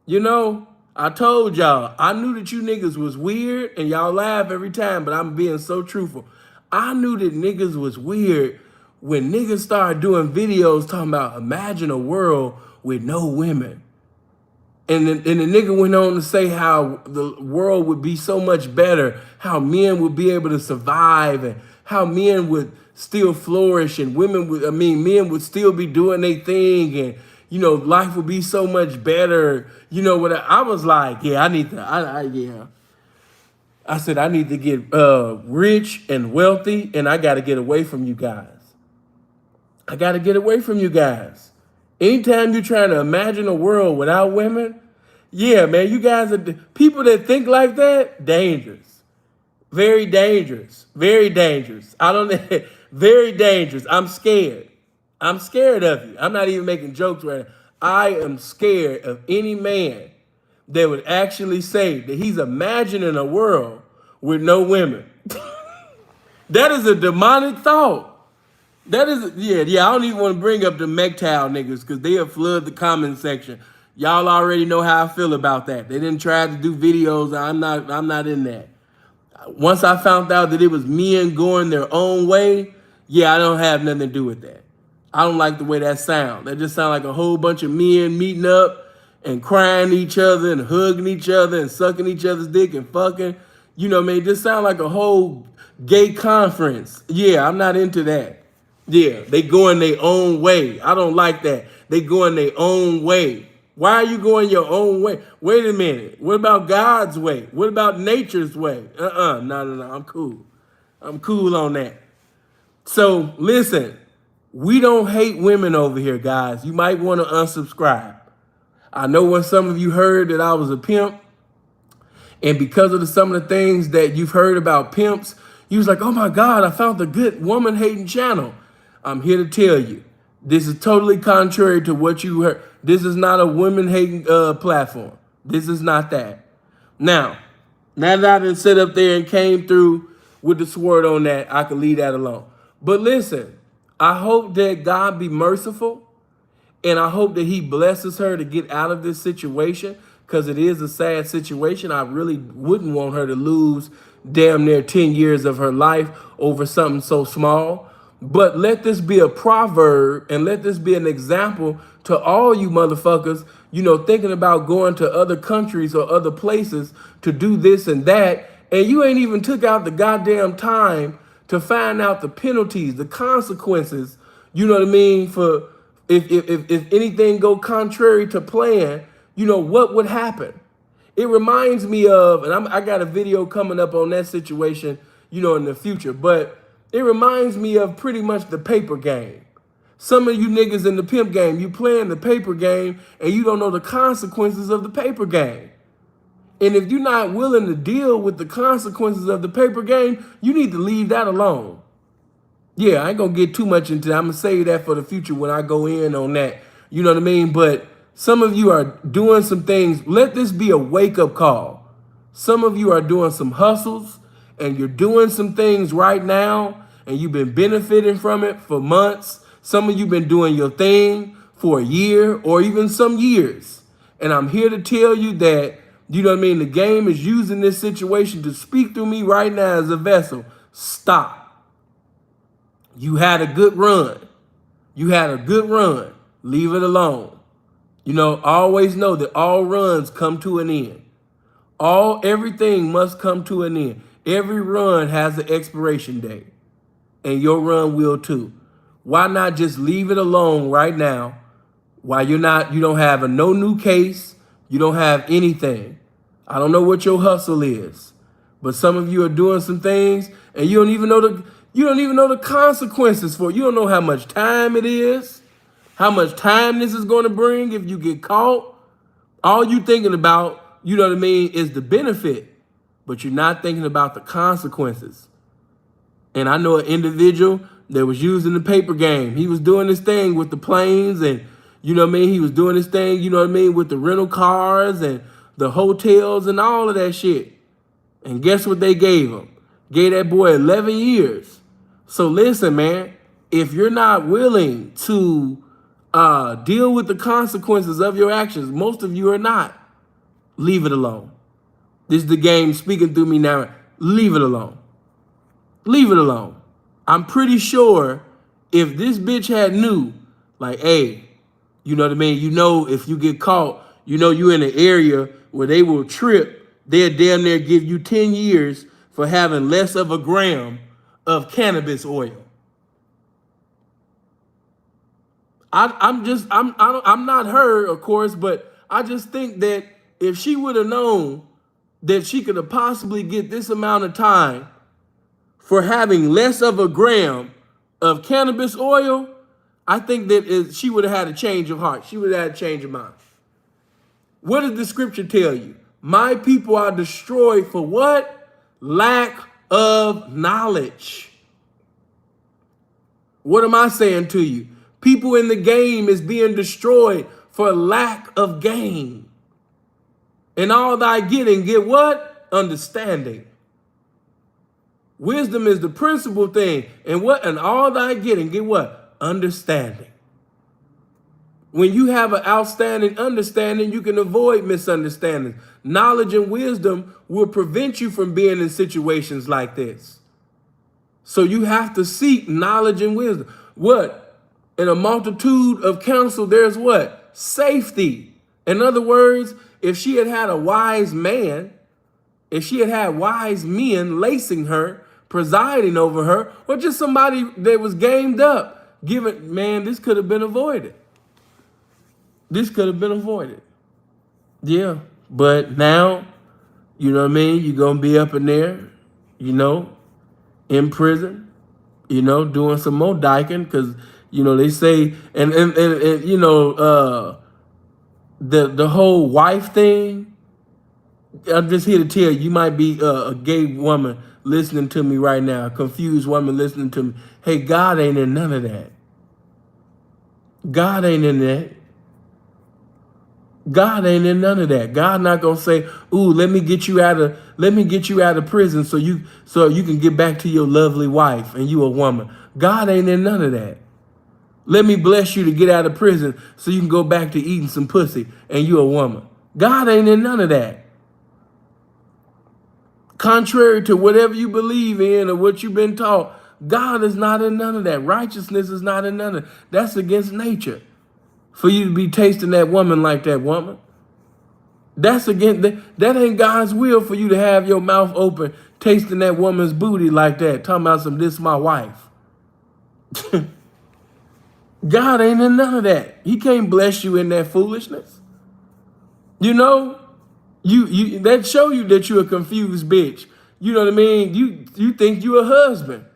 You know, I told y'all, I knew that you niggas was weird and y'all laugh every time, but I'm being so truthful. I knew that niggas was weird when niggas started doing videos talking about imagine a world with no women. And the nigga went on to say how the world would be so much better, how men would be able to survive and how men would still flourish and men would still be doing their thing and, you know, life would be so much better. You know what? I was like, yeah, I need to, yeah. I said, I need to get rich and wealthy and I got to get away from you guys. I got to get away from you guys. Anytime you're trying to imagine a world without women, yeah, man, you guys are people that think like that, dangerous. Very dangerous. Very dangerous. I don't know. Very dangerous. I'm scared. I'm scared of you. I'm not even making jokes right now. I am scared of any man that would actually say that he's imagining a world with no women. That is a demonic thought. That is, yeah, I don't even want to bring up the McDonald niggas because they'll flood the comment section. Y'all already know how I feel about that. They didn't try to do videos. I'm not in that. Once I found out that it was men going their own way, yeah, I don't have nothing to do with that. I don't like the way that sounds. That just sounds like a whole bunch of men meeting up and crying each other and hugging each other and sucking each other's dick and fucking. You know what I mean? It just sounds like a whole gay conference. Yeah, I'm not into that. Yeah, they going their own way. I don't like that. They going their own way. Why are you going your own way? Wait a minute. What about God's way? What about nature's way? No. I'm cool. I'm cool on that. So listen, we don't hate women over here, guys. You might want to unsubscribe. I know when some of you heard that I was a pimp, and because of some of the things that you've heard about pimps, you was like, oh my God, I found the good woman hating channel. I'm here to tell you, this is totally contrary to what you heard. This is not a women-hating platform. This is not that. Now that I done sit up there and came through with the sword on that, I can leave that alone. But listen, I hope that God be merciful, and I hope that he blesses her to get out of this situation, because it is a sad situation. I really wouldn't want her to lose damn near 10 years of her life over something so small. But let this be a proverb and let this be an example to all you motherfuckers, you know, thinking about going to other countries or other places to do this and that. And you ain't even took out the goddamn time to find out the penalties, the consequences, you know what I mean? For if anything go contrary to plan, you know, what would happen? It reminds me of, and I got a video coming up on that situation, you know, in the future, but it reminds me of pretty much the paper game. Some of you niggas in the pimp game, you playing the paper game and you don't know the consequences of the paper game. And if you're not willing to deal with the consequences of the paper game, you need to leave that alone. Yeah, I ain't gonna get too much into that. I'm gonna save that for the future when I go in on that. You know what I mean? But Some of you are doing some things. Let this be a wake-up call. Some of you are doing some hustles and you're doing some things right now and you've been benefiting from it for months. Some of you been doing your thing for a year or even some years. And I'm here to tell you that, you know what I mean, the game is using this situation to speak through me right now as a vessel. Stop. You had a good run. You had a good run. Leave it alone. You know, always know that all runs come to an end. Everything must come to an end. Every run has an expiration date, and your run will too. Why not just leave it alone right now? Why you don't have no new case, you don't have anything. I don't know what your hustle is, but some of you are doing some things and you don't even know the consequences for it. You don't know how much time it is, how much time this is going to bring if you get caught. All you thinking about, you know what I mean, is the benefit, but you're not thinking about the consequences. And I know an individual that was using the paper game. He was doing this thing with the planes and, you know what I mean, he was doing this thing, you know what I mean, with the rental cars and the hotels and all of that shit. And guess what they gave him? Gave that boy 11 years. So listen, man, if you're not willing to deal with the consequences of your actions, most of you are not, leave it alone. This is the game speaking through me now. Leave it alone. Leave it alone. I'm pretty sure if this bitch had knew, like, hey, you know what I mean? You know, if you get caught, you know you in an area where they will trip, they'll damn near give you 10 years for having less of a gram of cannabis oil. I'm not her, of course, but I just think that if she would have known that she could have possibly get this amount of time for having less of a gram of cannabis oil, I think that she would have had a change of heart. She would have had a change of mind. What does the scripture tell you? My people are destroyed for what? Lack of knowledge. What am I saying to you? People in the game is being destroyed for lack of gain. And all thy getting, get what? Understanding. Wisdom is the principal thing. And what? And all thy getting, get what? Understanding. When you have an outstanding understanding, you can avoid misunderstandings. Knowledge and wisdom will prevent you from being in situations like this. So you have to seek knowledge and wisdom. What? In a multitude of counsel, there's what? Safety. In other words, if she had had a wise man, if she had had wise men lacing her, presiding over her, or just somebody that was gamed up, man, this could have been avoided. This could have been avoided. Yeah, but now, you know what I mean? You're going to be up in there, you know, in prison, you know, doing some more dyking because, you know, they say, and you know, the whole wife thing, I'm just here to tell you, you might be a gay woman listening to me right now, a confused woman listening to me. Hey, God ain't in none of that. God ain't in that. God ain't in none of that. God not gonna say, "Ooh, let me get you out of prison so you can get back to your lovely wife and you a woman." God ain't in none of that. Let me bless you to get out of prison so you can go back to eating some pussy and you a woman. God ain't in none of that. Contrary to whatever you believe in or what you've been taught, God is not in none of that. Righteousness is not in none of that. That's against nature. For you to be tasting that woman like that woman. That's against that ain't God's will for you to have your mouth open, tasting that woman's booty like that, talking about this my wife. God ain't in none of that. He can't bless you in that foolishness. You know, you that show you that you're a confused bitch. You know what I mean? You think you a husband.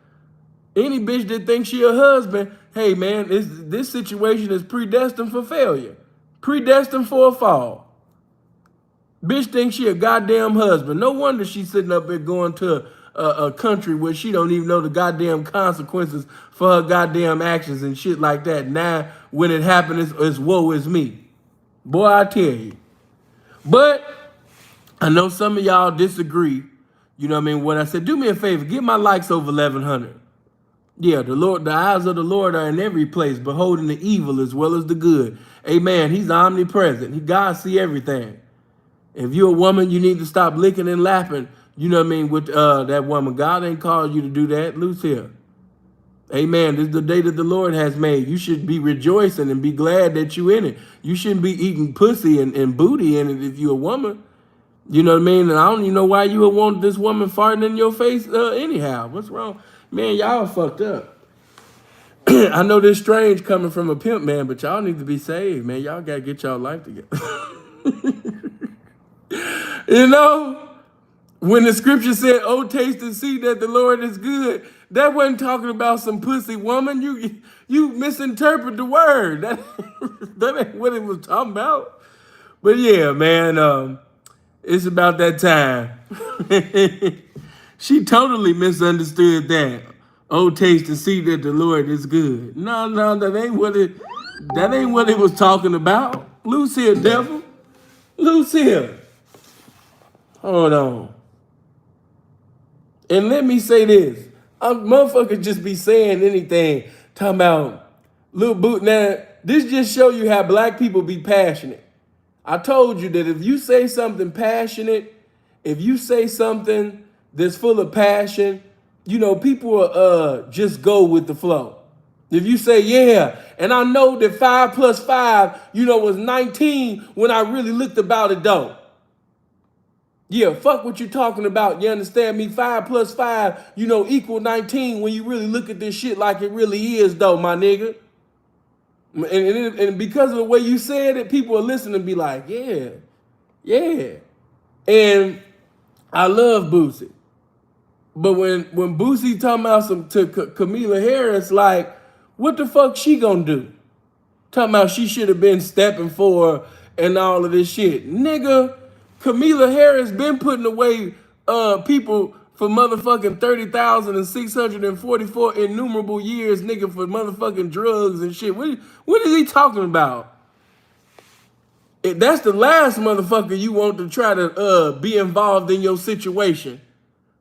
Any bitch that thinks she a husband, hey man, this situation is predestined for failure. Predestined for a fall. Bitch thinks she a goddamn husband. No wonder she's sitting up there going to a country where she don't even know the goddamn consequences for her goddamn actions and shit like that. Now, when it happens, it's woe is me. Boy, I tell you. But I know some of y'all disagree. You know what I mean? What I said, do me a favor, get my likes over 1,100. Yeah, the eyes of the Lord are in every place, beholding the evil as well as the good. Amen. He's omnipresent. God see everything. If you're a woman, you need to stop licking and lapping. You know what I mean? With that woman, God ain't called you to do that. Loose here. Amen. This is the day that the Lord has made. You should be rejoicing and be glad that you in it. You shouldn't be eating pussy and booty in it if you're a woman. You know what I mean? And I don't even know why you would want this woman farting in your face anyhow. What's wrong? Man, y'all fucked up. I know this strange coming from a pimp, man, but y'all need to be saved, man. Y'all got to get y'all life together. You know? When the scripture said, oh, taste and see that the Lord is good, that wasn't talking about some pussy woman. You misinterpret the word. That ain't what it was talking about. But yeah, man, it's about that time. She totally misunderstood that. Oh, taste and see that the Lord is good. No, that ain't what it was talking about. Loose here, devil. Loose here. Hold on. And let me say this. Motherfuckers just be saying anything. Talking about little boot. Now, this just show you how black people be passionate. I told you that if you say something passionate, if you say something that's full of passion, you know, people will just go with the flow. If you say, yeah, and I know that 5 plus 5, you know, was 19 when I really looked about it though. Yeah, fuck what you talking about. You understand me? 5 plus 5, you know, equal 19 when you really look at this shit like it really is, though, my nigga. And because of the way you said it, people are listening and be like, yeah, yeah. And I love Boosie. But when Boosie talking about to Camila Harris, like, what the fuck she gonna do? Talking about she should have been stepping for her and all of this shit. Nigga, Camila Harris been putting away people for motherfucking 30,644 innumerable years, nigga, for motherfucking drugs and shit. What is he talking about? That's the last motherfucker you want to try to be involved in your situation.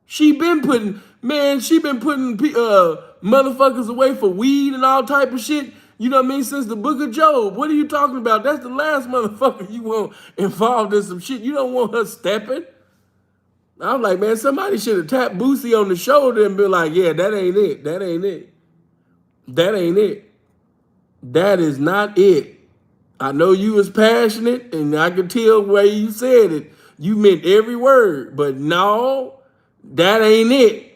She been putting motherfuckers away for weed and all type of shit. You know what I mean? Since the book of Job. What are you talking about? That's the last motherfucker you want involved in some shit. You don't want her stepping. I'm like, man, somebody should have tapped Boosie on the shoulder and be like, yeah, that ain't it. That ain't it. That ain't it. That is not it. I know you was passionate and I could tell where you said it. You meant every word, but no, that ain't it.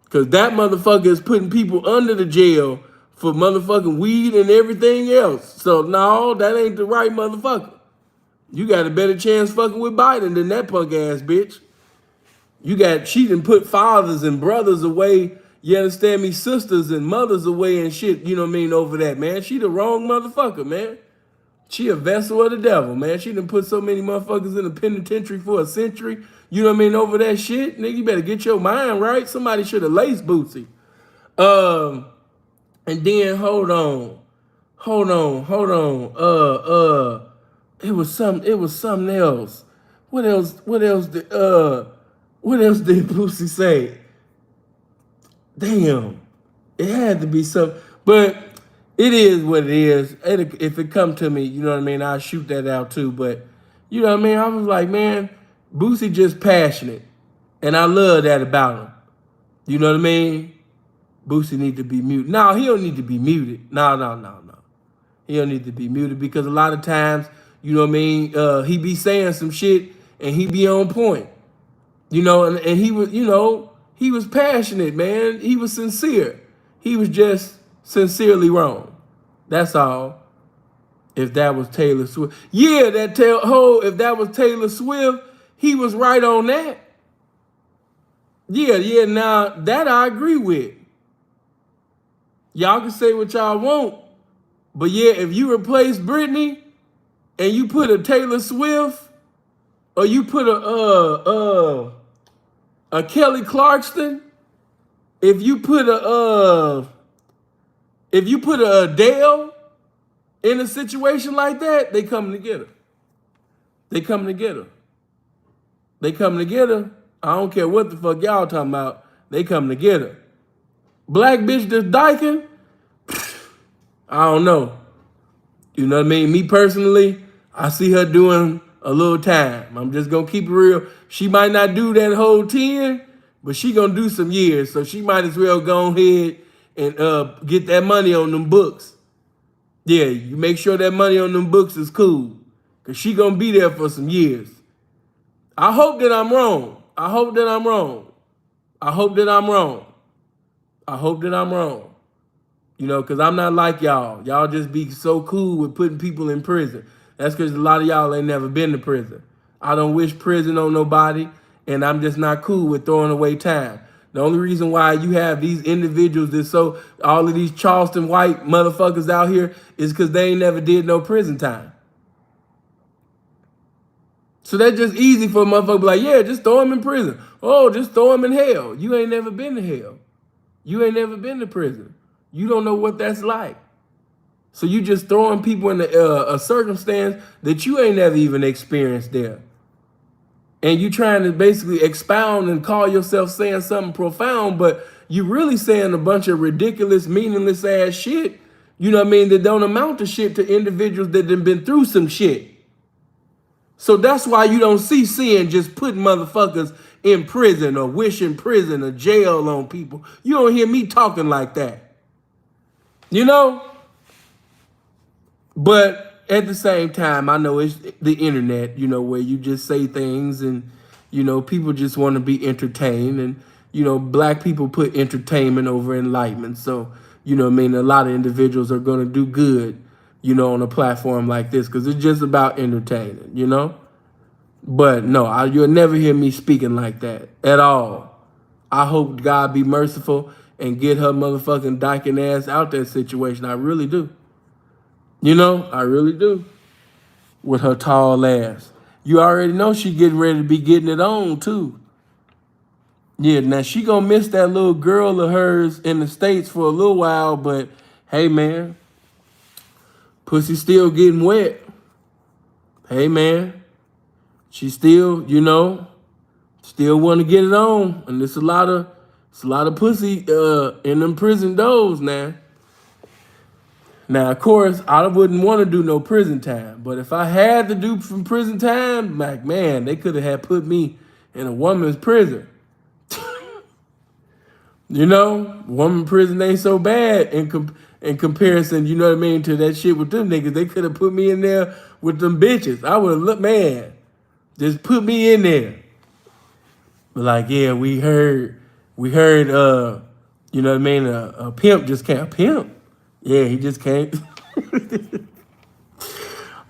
Because that motherfucker is putting people under the jail for motherfucking weed and everything else. So no, that ain't the right motherfucker. You got a better chance fucking with Biden than that punk ass bitch. She done put fathers and brothers away, you understand me, sisters and mothers away and shit, you know what I mean, over that, man. She the wrong motherfucker, man. She a vessel of the devil, man. She done put so many motherfuckers in the penitentiary for a century, you know what I mean, over that shit. Nigga, you better get your mind right. Somebody should have laced Bootsy. And then hold on. It was something else. What else did Boosie say? Damn. It had to be something. But it is what it is. If it come to me, you know what I mean, I'll shoot that out too. But you know what I mean? I was like, man, Boosie just passionate. And I love that about him. You know what I mean? Boosie need to be muted. No, he don't need to be muted. No. He don't need to be muted because a lot of times, you know what I mean, he be saying some shit and he be on point. You know, and he was, you know, he was passionate, man. He was sincere. He was just sincerely wrong. That's all. If that was Taylor Swift. Yeah, if that was Taylor Swift, he was right on that. Yeah, now that I agree with. Y'all can say what y'all want, but yeah, if you replace Brittney and you put a Taylor Swift or you put a Kelly Clarkson, if you put a Adele in a situation like that, they come together. They coming to get her. They coming to get her. I don't care what the fuck y'all talking about. They coming to get her. Black bitch that's dyking, I don't know. You know what I mean? Me personally, I see her doing a little time. I'm just gonna keep it real. She might not do that whole 10, but she gonna do some years. So she might as well go ahead and get that money on them books. Yeah, you make sure that money on them books is cool. Cause she gonna be there for some years. I hope that I'm wrong. I hope that I'm wrong. I hope that I'm wrong. I hope that I'm wrong. You know, because I'm not like y'all. Y'all just be so cool with putting people in prison. That's because a lot of y'all ain't never been to prison. I don't wish prison on nobody, and I'm just not cool with throwing away time. The only reason why you have these individuals that all of these Charleston white motherfuckers out here is because they ain't never did no prison time. So that's just easy for a motherfucker to be like, yeah, just throw him in prison. Oh, just throw him in hell. You ain't never been to hell. You ain't never been to prison. You don't know what that's like. So you just throwing people in a circumstance that you ain't never even experienced there. And you trying to basically expound and call yourself saying something profound, but you really saying a bunch of ridiculous, meaningless ass shit, you know what I mean, that don't amount to shit to individuals that have been through some shit. So that's why you don't see sin just putting motherfuckers in prison or wishing prison or jail on people. You don't hear me talking like that. You know? But at the same time, I know it's the internet, you know, where you just say things and, you know, people just want to be entertained. And, you know, black people put entertainment over enlightenment. So, you know what I mean, a lot of individuals are going to do good, you know, on a platform like this because it's just about entertaining, you know? But no, you'll never hear me speaking like that at all. I hope God be merciful and get her motherfucking dyking ass out that situation. I really do. You know, I really do. With her tall ass. You already know she getting ready to be getting it on too. Yeah, now she gonna miss that little girl of hers in the States for a little while, but hey man, pussy still getting wet. Hey man. She still, you know, still want to get it on. And it's a lot of pussy in them prison doors now. Now, of course, I wouldn't want to do no prison time. But if I had to do some prison time, like, man, they could have had put me in a woman's prison. You know, woman prison ain't so bad in comparison, you know what I mean, to that shit with them niggas. They could have put me in there with them bitches. I would have looked, man. Just put me in there. But like, yeah, we heard, you know what I mean? A pimp just can't. A pimp? Yeah, he just can't.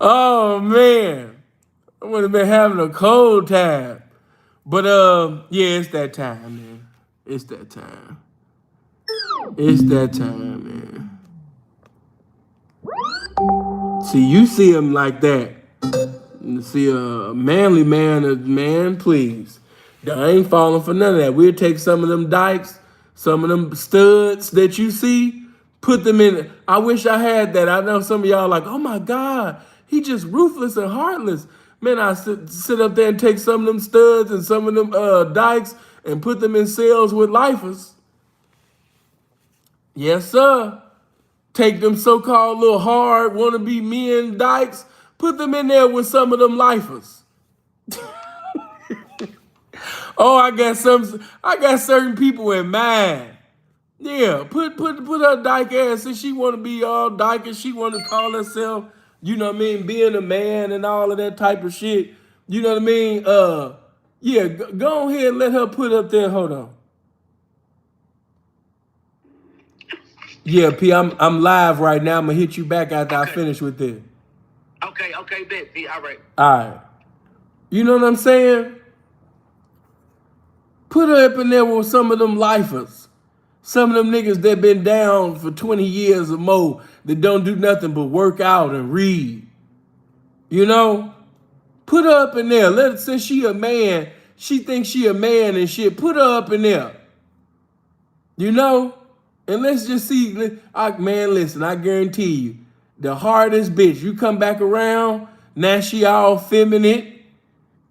Oh, man. I would have been having a cold time. But, yeah, it's that time, man. It's that time. It's that time, man. See, you see him like that. See, a manly man, please. I ain't falling for none of that. We'll take some of them dykes, some of them studs that you see, put them in. I wish I had that. I know some of y'all like, oh my God, he just ruthless and heartless. Man, I sit up there and take some of them studs and some of them dykes and put them in cells with lifers. Yes, sir. Take them so-called little hard wannabe men dykes, put them in there with some of them lifers. Oh, I got certain people in mind. Yeah, put her dyke ass, and she want to be all dyke, and she want to call herself, you know what I mean, being a man and all of that type of shit. You know what I mean? Yeah, go ahead and let her put up there. Hold on. Yeah, P, I'm live right now. I'm gonna hit you back after I finish with this. Okay, bet. P, all right. All right. You know what I'm saying? Put her up in there with some of them lifers. Some of them niggas that been down for 20 years or more that don't do nothing but work out and read. You know? Put her up in there. Since she a man, she thinks she a man and shit. Put her up in there. You know? And let's just see. Man, listen, I guarantee you, the hardest bitch, you come back around, Now she all feminine.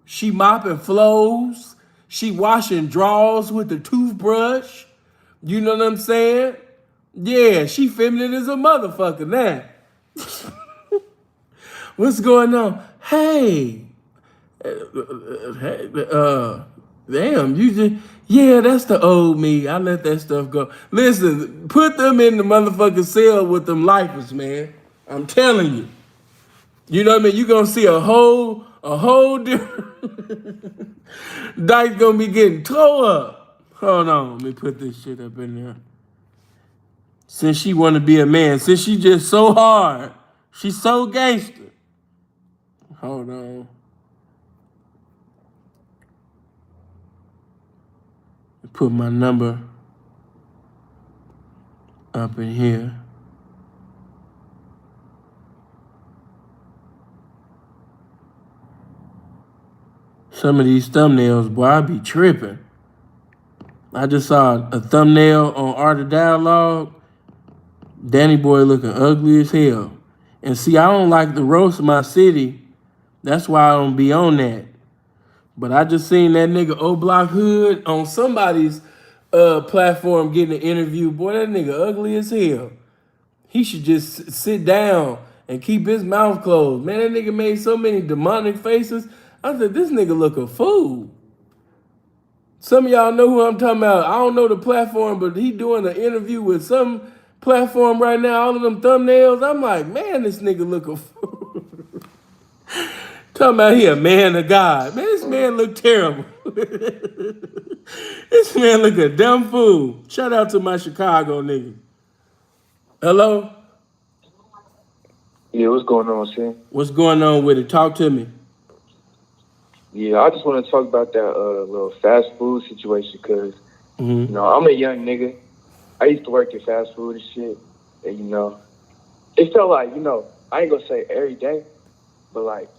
She mopping floors. She washing drawers with the toothbrush. You know what I'm saying? Yeah, she feminine as a motherfucker now. What's going on? Hey, damn, you just, yeah, that's the old me. I let that stuff go. Listen, put them in the motherfucking cell with them lifers, man. I'm telling you. You know what I mean? You're gonna see a whole different Dyke's gonna be getting tore up. Hold on, let me put this shit up in there. Since she wanna be a man, since she just so hard, she's so gangster. Hold on. Put my number up in here. Some of these thumbnails, boy, I be tripping. I just saw a thumbnail on Art of Dialogue. Danny Boy looking ugly as hell. And see, I don't like to roast my city. That's why I don't be on that. But I just seen that nigga O Block Hood on somebody's platform getting an interview. Boy, that nigga ugly as hell. He should just sit down and keep his mouth closed. Man, that nigga made so many demonic faces. I said, this nigga look a fool. Some of y'all know who I'm talking about. I don't know the platform, but he doing an interview with some platform right now. All of them thumbnails. I'm like, man, this nigga look a fool. Talking about he a man of God. Man, this man look terrible. This man look a dumb fool. Shout out to my Chicago nigga. Hello? Yeah, what's going on, Sam? What's going on with it? Talk to me. Yeah, I just want to talk about that little fast food situation because, you know, I'm a young nigga. I used to work in fast food and shit. And, you know, it felt like, you know, I ain't going to say every day, but, like,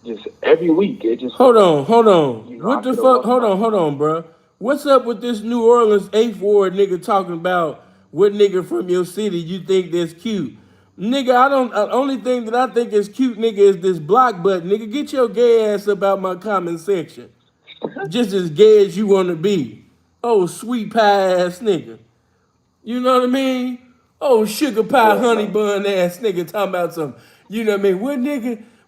just every week. It just... Hold on. You know, What the fuck? Hold on, bro. What's up with this New Orleans 8th Ward nigga talking about what nigga from your city you think that's cute? Nigga, only thing that I think is cute, nigga, is this block button. Nigga, get your gay ass up out my comment section. Just as gay as you want to be. Oh, sweet pie ass nigga. You know what I mean? Oh, sugar pie, honey bun ass nigga talking about some, you know what I mean?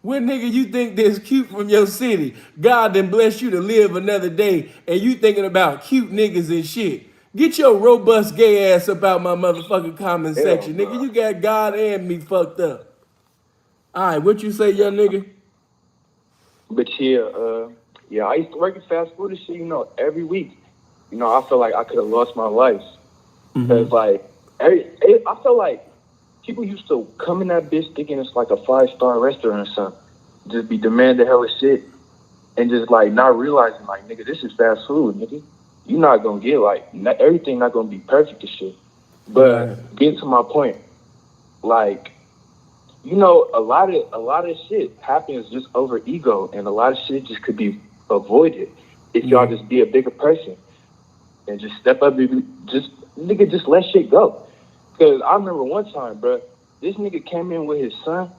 What nigga you think that's cute from your city? God done bless you to live another day and you thinking about cute niggas and shit. Get your robust gay ass about my motherfucking comment section. Nigga, you got God and me fucked up. All right, what you say, young nigga? But yeah, I used to work in fast food and shit, you know, every week. You know, I felt like I could have lost my life. Because, like, I felt like people used to come in that bitch thinking it's like a 5-star restaurant or something. Just be demanding hella shit. And just, like, not realizing, like, nigga, this is fast food, nigga. You're not going to get, like, everything not going to be perfect and shit. But getting to my point, like, you know, a lot of shit happens just over ego. And a lot of shit just could be avoided if y'all just be a bigger person. And just step up and just let shit go. Because I remember one time, bro, this nigga came in with his son,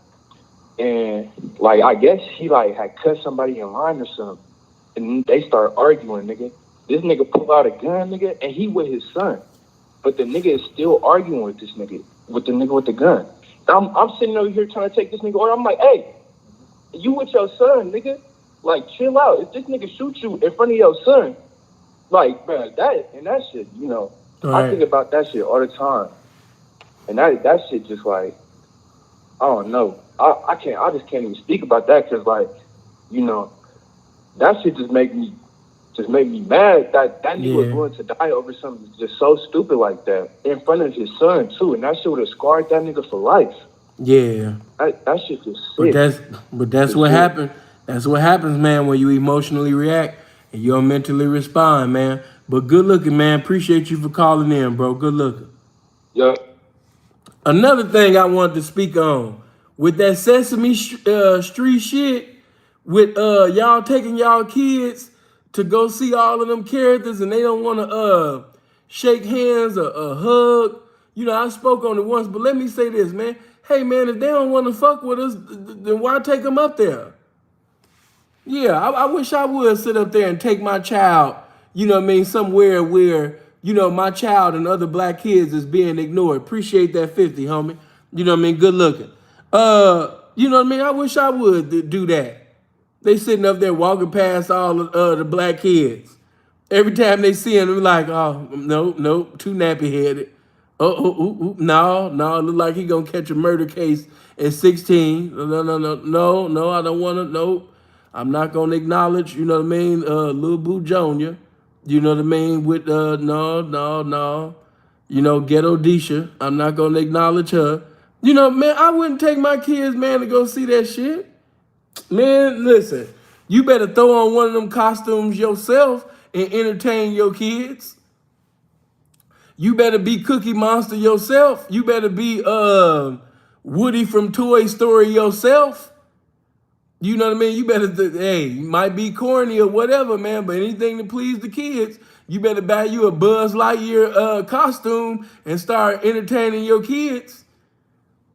and, like, I guess he, like, had cut somebody in line or something. And they start arguing, nigga. This nigga pulled out a gun, nigga, and he with his son. But the nigga is still arguing with this nigga, with the nigga with the gun. I'm sitting over here trying to take this nigga order. I'm like, hey, you with your son, nigga? Like, chill out. If this nigga shoot you in front of your son, like, bro, that shit, you know, I think about that shit all the time. And that shit just, like, I don't know. I just can't even speak about that because, like, you know, that shit just make me mad that nigga was willing to die over something just so stupid like that in front of his son too, and that shit would have scarred that nigga for life. Yeah, that shit just sick. But that's what happened. That's what happens, man, when you emotionally react and you don't mentally respond, man. But good looking, man. Appreciate you for calling in, bro. Good looking. Yeah. Another thing I wanted to speak on with that Sesame Street shit, with y'all taking y'all kids to go see all of them characters and they don't want to shake hands or hug. You know, I spoke on it once, but let me say this, man. Hey, man, if they don't want to fuck with us, then why take them up there? Yeah, I wish I would sit up there and take my child, you know what I mean, somewhere where, you know, my child and other black kids is being ignored. Appreciate that 50, homie. You know what I mean? Good looking. You know what I mean? I wish I would do that. They sitting up there walking past all of the black kids. Every time they see him, they're like, oh, no, too nappy headed. No, it look like he gonna catch a murder case at 16. No, I don't wanna, no. I'm not gonna acknowledge, you know what I mean, Lil Boo Jr., you know what I mean, with, no. You know, Ghetto Disha, I'm not gonna acknowledge her. You know, man, I wouldn't take my kids, man, to go see that shit. Man, listen, you better throw on one of them costumes yourself and entertain your kids. You better be Cookie Monster yourself. You better be Woody from Toy Story yourself. You know what I mean? You better, hey, you might be corny or whatever, man, but anything to please the kids. You better buy you a Buzz Lightyear costume and start entertaining your kids.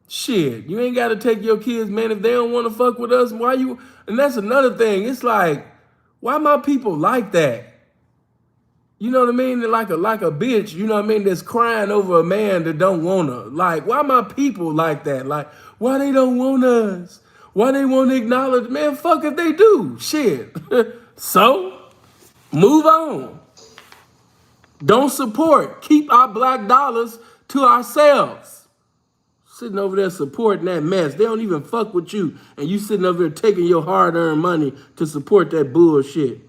Shit, you ain't got to take your kids, man, if they don't want to fuck with us. Why you? And that's another thing. It's like, why my people like that? You know what I mean? They're like a bitch, you know what I mean, that's crying over a man that don't want her. Like, why my people like that? Like, why they don't want us? Why they won't acknowledge? Man, fuck if they do. Shit. So, move on. Don't support. Keep our black dollars to ourselves. Sitting over there supporting that mess. They don't even fuck with you. And you sitting over there taking your hard-earned money to support that bullshit.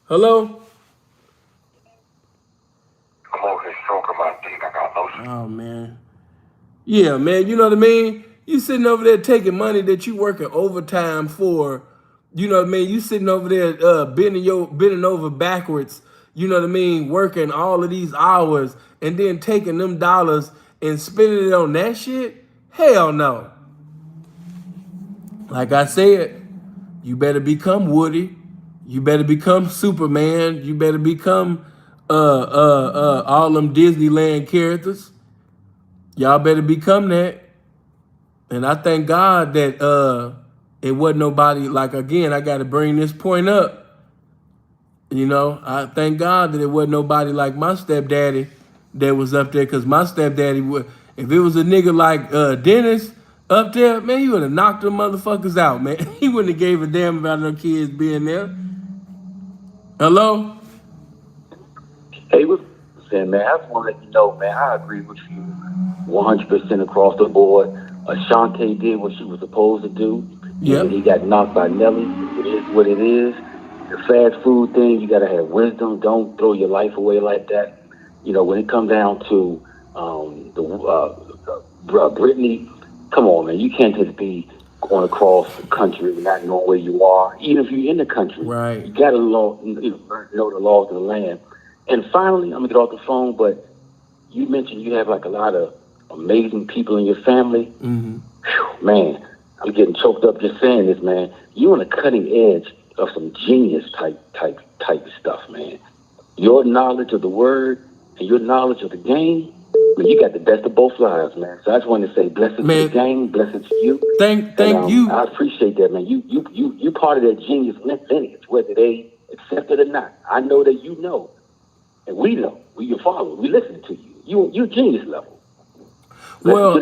Hello? Oh, man. Yeah, man, you know what I mean? You sitting over there taking money that you working overtime for. You know what I mean? You sitting over there bending over backwards, you know what I mean, working all of these hours and then taking them dollars and spending it on that shit? Hell no. Like I said, you better become Woody. You better become Superman. You better become all them Disneyland characters. Y'all better become that. And I thank God that it wasn't nobody, like, again, I got to bring this point up. You know, I thank God that it wasn't nobody like my stepdaddy that was up there, because my stepdaddy would, if it was a nigga like Dennis up there, man, he would have knocked them motherfuckers out, man. He wouldn't have gave a damn about no kids being there. Hello? Hey, what's saying, man? I just want to let you know, man, I agree with you 100% across the board. Ashanti did what she was supposed to do. Yep. And he got knocked by Nelly. It is what it is. The fast food thing, you got to have wisdom. Don't throw your life away like that. You know, when it comes down to Brittney, come on, man. You can't just be going across the country and not knowing where you are. Even if you're in the country, right? You got to know the laws of the land. And finally, I'm going to get off the phone, but you mentioned you have like a lot of amazing people in your family. Mm-hmm. Whew, man, I'm getting choked up just saying this, man. You're on the cutting edge of some genius type stuff, man. Your knowledge of the word and your knowledge of the game, man, you got the best of both lives, man. So I just wanted to say blessings to the game, blessings to you. Thank you. I appreciate that, man. You part of that genius lineage, whether they accept it or not. I know that you know, and we know. We your follow. We listen to you. You're genius level. Well,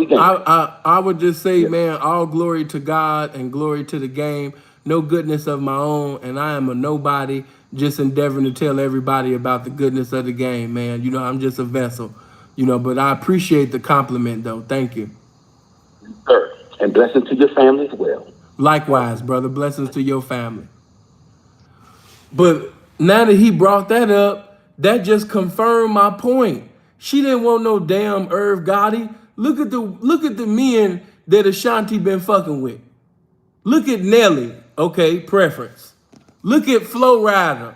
I would just say, man, all glory to God and glory to the game. No goodness of my own, and I am a nobody, just endeavoring to tell everybody about the goodness of the game, man. You know, I'm just a vessel, you know, but I appreciate the compliment, though. Thank you. Sure. And blessings to your family as well. Likewise, brother. Blessings to your family. But now that he brought that up, that just confirmed my point. She didn't want no damn Irv Gotti. Look at the men that Ashanti been fucking with. Look at Nelly, okay, preference. Look at Flo Rida,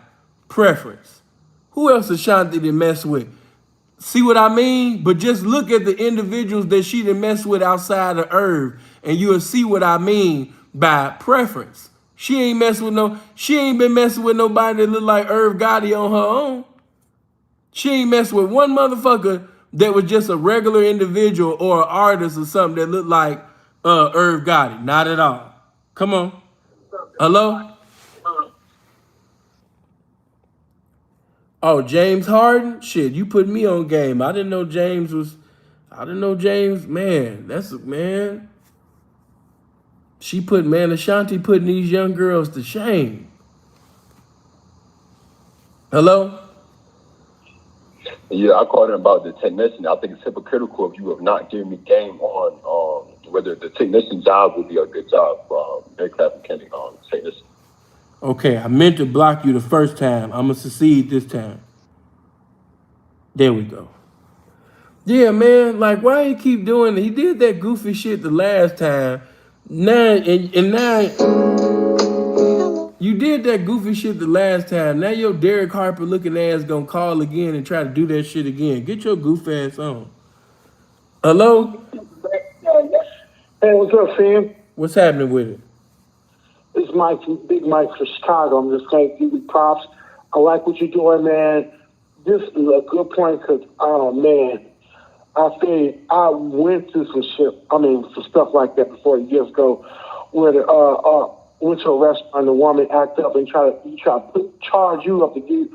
preference. Who else Ashanti done mess with? See what I mean? But just look at the individuals that she done mess with outside of Irv, and you'll see what I mean by preference. She ain't been messing with nobody that look like Irv Gotti on her own. She ain't messing with one motherfucker that was just a regular individual or an artist or something that looked like Irv Gotti? Not at all. Come on. Hello? Oh, James Harden? Shit, you put me on game. I didn't know James, man, man. Ashanti putting these young girls to shame. Hello? Yeah, I called him about the technician. I think it's hypocritical if you have not given me game on whether the technician job would be a good job. Aircraft mechanic technician. Okay, I meant to block you the first time. I'm gonna succeed this time. There we go. Yeah, man. Like, why he keep doing it? He did that goofy shit the last time. Now you did that goofy shit the last time. Now your Derek Harper looking ass gonna call again and try to do that shit again. Get your goof ass on. Hello? Hey, what's up, Sam? What's happening with it? It's Mike, Big Mike from Chicago. I'm just going to give you props. I like what you're doing, man. This is a good point because, oh, man, I went through some stuff like that before years ago where went to a restaurant and the woman acted up and try to charge you up to get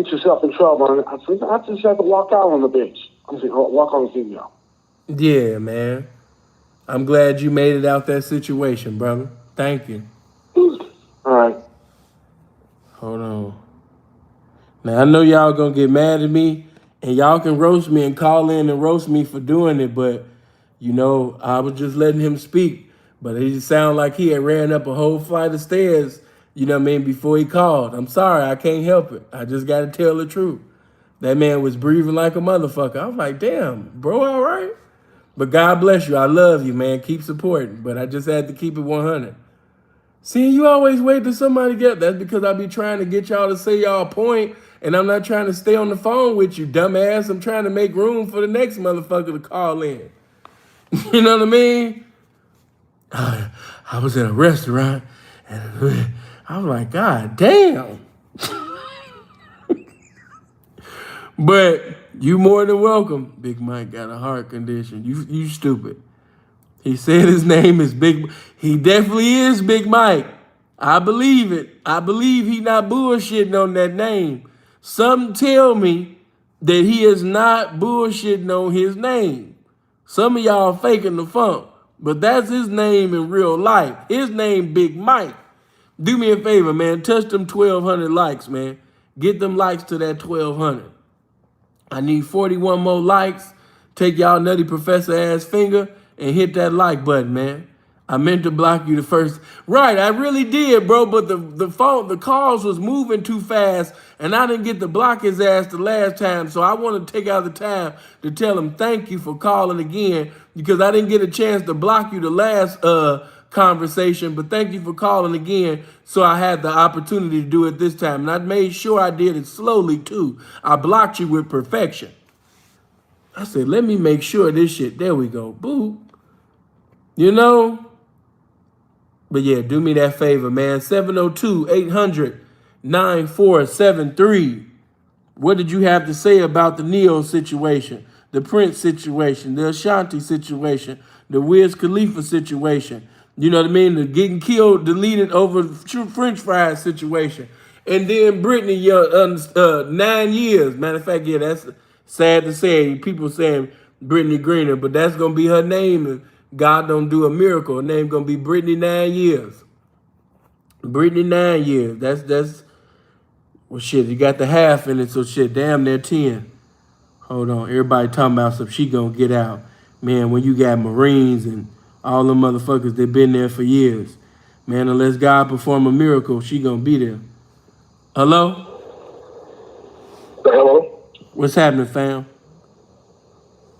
yourself in trouble. And I said, I just have to walk out on the bench. I'm saying, walk on the female. Yeah, man. I'm glad you made it out that situation, brother. Thank you. All right. Hold on. Now, I know y'all gonna get mad at me, and y'all can roast me and call in and roast me for doing it, but, you know, I was just letting him speak. But it just sounded like he had ran up a whole flight of stairs, you know what I mean, before he called. I'm sorry, I can't help it. I just gotta tell the truth. That man was breathing like a motherfucker. I was like, damn, bro, all right? But God bless you. I love you, man. Keep supporting. But I just had to keep it 100. See, you always wait till somebody get. That's because I be trying to get y'all to say y'all point, and I'm not trying to stay on the phone with you, dumbass. I'm trying to make room for the next motherfucker to call in. You know what I mean? I was in a restaurant, and I was like, God damn. But you more than welcome. Big Mike got a heart condition. You stupid. He said his name is Big. He definitely is Big Mike. I believe it. I believe he not bullshitting on that name. Some tell me that he is not bullshitting on his name. Some of y'all faking the funk, but that's his name in real life. His name Big Mike. Do me a favor, man. Touch them 1,200 likes, man. Get them likes to that 1,200. I need 41 more likes. Take y'all nutty professor ass finger and hit that like button, man. I meant to block you the first. Right, I really did, bro, but the calls was moving too fast, and I didn't get to block his ass the last time, so I want to take out the time to tell him thank you for calling again, because I didn't get a chance to block you the last conversation, but thank you for calling again, so I had the opportunity to do it this time, and I made sure I did it slowly, too. I blocked you with perfection. I said, let me make sure this shit, there we go, boop. You know? But yeah, do me that favor, man. 702-800-9473. What did you have to say about the Neyo situation, the Prince situation, the Ashanti situation, the Wiz Khalifa situation? You know what I mean? The getting killed, deleted over French fries situation. And then Brittney, 9 years. Matter of fact, yeah, that's sad to say. People saying Brittney Griner, but that's going to be her name. And God don't do a miracle. Her name going to be Brittney 9 years. Brittney 9 years. That's, well, shit, you got the half in it, so shit, damn near 10. Hold on. Everybody talking about some she going to get out. Man, when you got Marines and all them motherfuckers that been there for years. Man, unless God perform a miracle, she going to be there. Hello? Hello? What's happening, fam?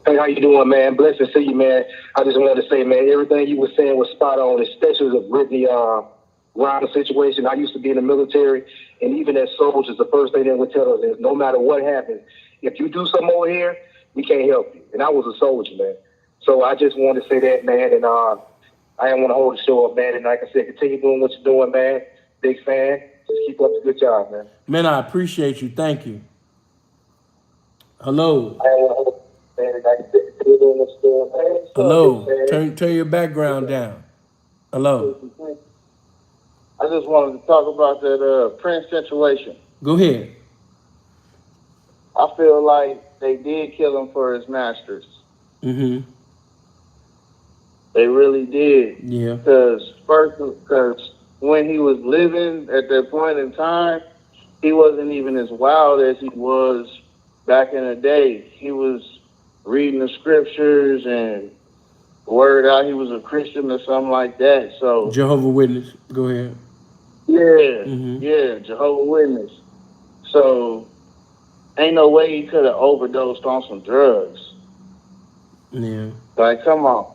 Hey, how you doing, man? Blessed to see you, man. I just wanted to say, man, everything you were saying was spot on, especially the Brittney Griner situation. I used to be in the military, and even as soldiers, the first thing they would tell us is no matter what happens, if you do something over here, we can't help you. And I was a soldier, man. So I just wanted to say that, man, and I didn't want to hold the show up, man. And like I said, continue doing what you're doing, man. Big fan. Just keep up the good job, man. Man, I appreciate you. Thank you. Hello. Hello. Turn your background down. Hello. I just wanted to talk about that Prince situation. Go ahead. I feel like they did kill him for his masters. Mm-hmm. They really did. Yeah. Because when he was living at that point in time, he wasn't even as wild as he was back in the day. He was reading the scriptures and word out he was a Christian or something like that. So Jehovah's Witness. Go ahead. Yeah, Jehovah's Witness. So ain't no way he could have overdosed on some drugs. Yeah. Like, come on.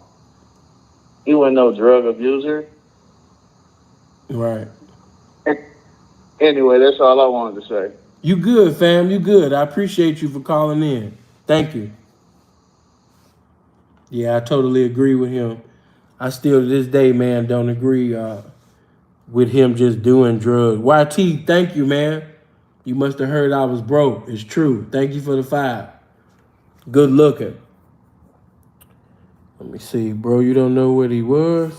He wasn't no drug abuser. Right. Anyway, that's all I wanted to say. You good, fam. You good. I appreciate you for calling in. Thank you. Yeah, I totally agree with him. I still to this day, man, don't agree with him just doing drugs. YT, thank you, man. You must have heard I was broke. It's true. Thank you for the 5. Good looking. Let me see, bro. You don't know what he was?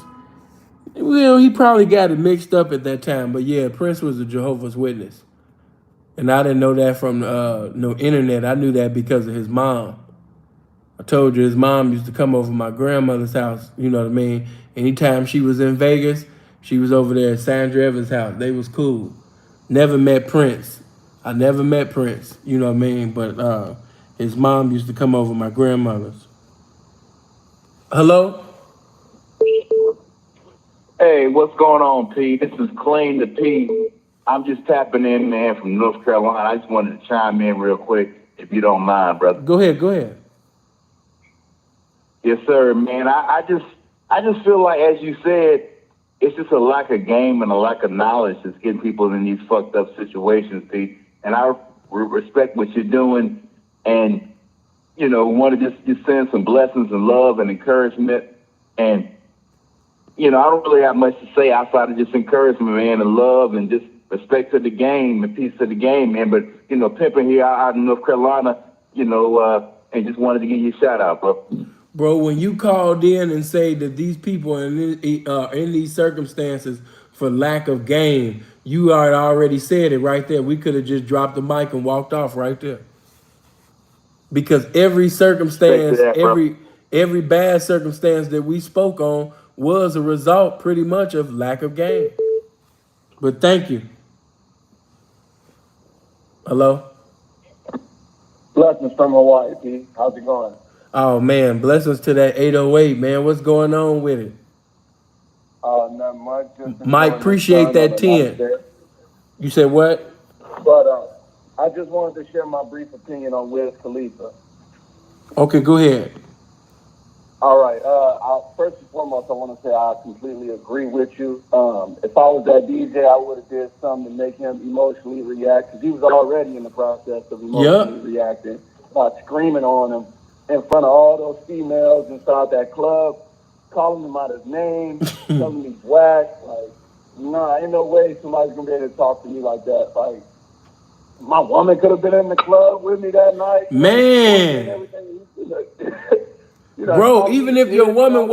Well, he probably got it mixed up at that time. But yeah, Prince was a Jehovah's Witness. And I didn't know that from no internet. I knew that because of his mom. I told you his mom used to come over my grandmother's house. You know what I mean? Anytime she was in Vegas, she was over there at Sandra Evans' house. They was cool. Never met Prince. I never met Prince. You know what I mean? But his mom used to come over my grandmother's. Hello? Hey, what's going on, P? This is Clean the P. I'm just tapping in, man, from North Carolina. I just wanted to chime in real quick, if you don't mind, brother. Go ahead. Yes, sir, man. I just feel like, as you said, it's just a lack of game and a lack of knowledge that's getting people in these fucked up situations, P. And I respect what you're doing, and you know, want to just send some blessings and love and encouragement. And you know, I don't really have much to say outside of just encouragement, man, and love and just respect to the game and peace to the game, man. But, you know, pimping here out in North Carolina, you know, and just wanted to give you a shout out, bro. Bro, when you called in and say that these people are in these circumstances for lack of game, you had already said it right there. We could have just dropped the mic and walked off right there. Because every circumstance, every bad circumstance that we spoke on was a result pretty much of lack of game. But thank you. Hello? Blessings from Hawaii, P. How's it going? Oh, man. Blessings to that 808, man. What's going on with it? Not much. Just Mike, appreciate that 10. You said what? But I just wanted to share my brief opinion on Wiz Khalifa. Okay, go ahead. All right. First and foremost, I want to say I completely agree with you. If I was that DJ, I would have did something to make him emotionally react, because he was already in the process of emotionally reacting by screaming on him in front of all those females inside that club, calling him out his name, telling me he's whack. Like, nah, ain't no way somebody's gonna be able to talk to me like that. Like, my woman could have been in the club with me that night. Man. You know, bro, even if your woman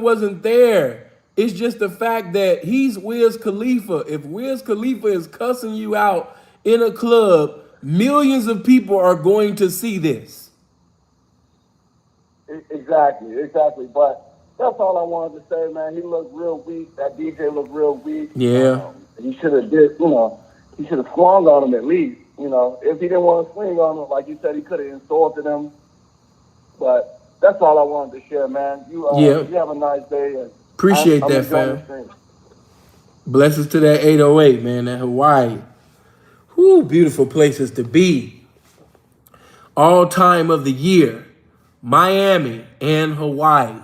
wasn't there, it's just the fact that he's Wiz Khalifa. If Wiz Khalifa is cussing you out in a club, millions of people are going to see this. Exactly. But that's all I wanted to say, man. He looked real weak. That DJ looked real weak. Yeah. He should have he should have swung on him at least. You know, if he didn't want to swing on him, like you said, he could have insulted him. But that's all I wanted to share, man. You have a nice day. And appreciate that, fam. Blessings to that 808, man, that Hawaii. Whoo, beautiful places to be. All time of the year, Miami and Hawaii.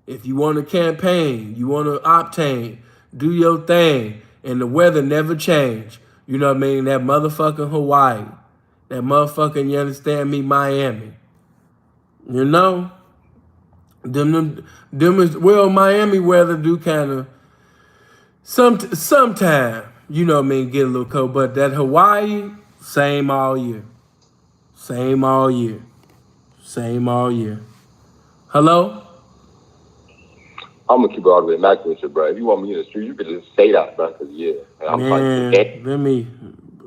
If you want to campaign, you want to obtain, do your thing, and the weather never change. You know what I mean? That motherfucking Hawaii. That motherfucking, you understand me, Miami. You know? Miami weather do kind of, sometime, you know what I mean, get a little cold. But that Hawaii, same all year. Same all year. Same all year. Hello? I'm gonna keep it all the way back with you, bro. If you want me in the street, you could just say that, bro. Cause yeah, I'm Man, let me.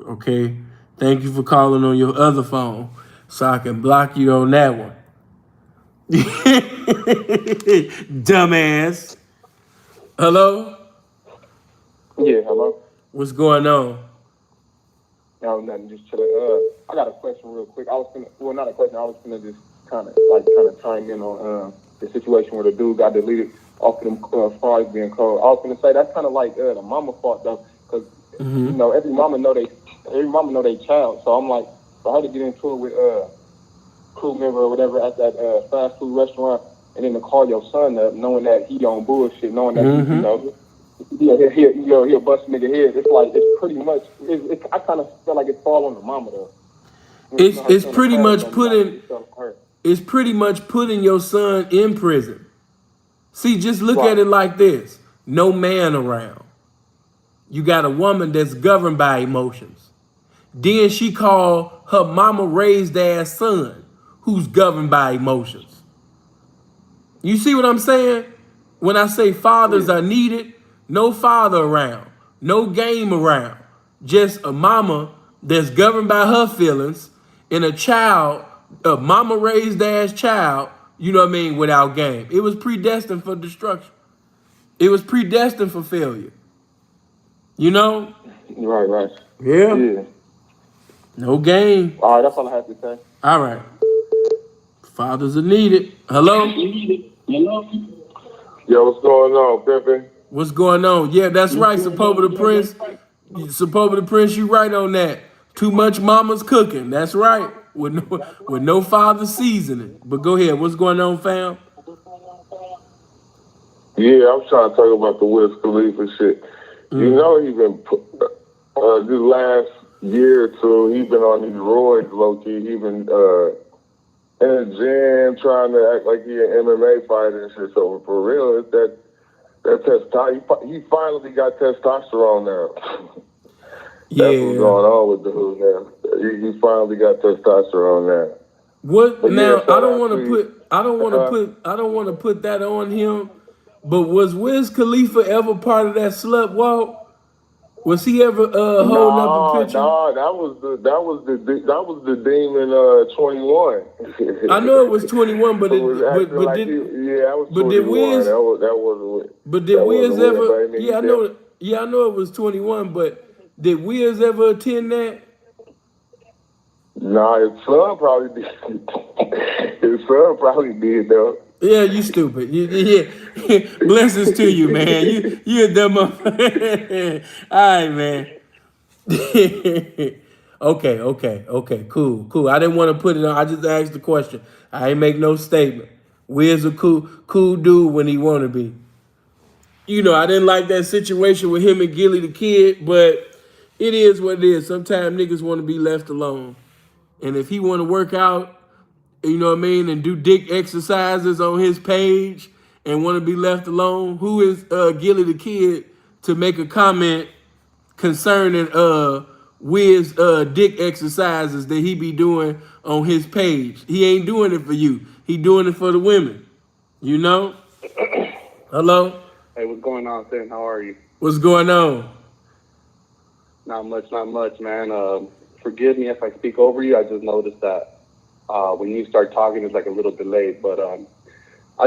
Okay. Thank you for calling on your other phone so I can block you on that one. Dumbass. Hello? Yeah, hello. What's going on? No, nothing. Just chilling. I got a question real quick. Not a question. I was gonna just kind of chime in on the situation where the dude got deleted off of them fries being cold. I was gonna say that's kind of like the mama fault though, because you know every mama know they child. So I'm like, for her to get into it with crew member or whatever at that fast food restaurant, and then to call your son up, knowing that he on bullshit, knowing that he, you know. He'll bust nigga head. It's like it's pretty much. I kind of feel like it's all on the mama though. It's pretty much putting your son in prison. See, just look at it like this: no man around. You got a woman that's governed by emotions. Then she called her mama raised ass son, who's governed by emotions. You see what I'm saying? When I say fathers are needed. No father around, no game around, just a mama that's governed by her feelings and a child, a mama raised ass child, you know what I mean, without game. It was predestined for destruction. It was predestined for failure. You know? Right. Yeah. No game. All right, that's all I have to say. All right. Fathers are needed. Hello? Yo, what's going on, pimping? What's going on? Yeah, that's right, Suppoba the Prince. Suppoba the Prince, you right on that. Too much mama's cooking. That's right. With no father seasoning. But go ahead. What's going on, fam? Yeah, I'm trying to talk about the Wiz Khalifa shit. You know he been this last year or two, he been on these roids, low-key. He been in the gym trying to act like he an MMA fighter and shit. So for real, it's that he finally got testosterone now. Yeah. That's what's going on with the dude now. He finally got testosterone now. What But now? yeah, I don't want to put that on him. But was Wiz Khalifa ever part of that slut walk? Was he ever holding up a picture? No, that was the demon 21. I know it was 21, but that was 21. Did Wiz? That wasn't. But did Wiz ever? Yeah, I know. Yeah, I know it was 21, but did Wiz ever attend that? Nah, his son probably did though. Yeah, you stupid. Yeah. Blessings to you, man. You a dumb motherfucker. All right, man. Okay. Cool. I didn't want to put it on. I just asked the question. I ain't make no statement. Wiz a cool dude when he want to be. You know, I didn't like that situation with him and Gilly the Kid, but it is what it is. Sometimes niggas want to be left alone. And if he want to work out, you know what I mean, and do dick exercises on his page and want to be left alone, who is Gilly the Kid to make a comment concerning Wiz dick exercises that he be doing on his page? He ain't doing it for you. He doing it for the women. You know? Hello? Hey, what's going on, Sam? How are you? What's going on? Not much, man. Forgive me if I speak over you. I just noticed that when you start talking, it's like a little delayed. But I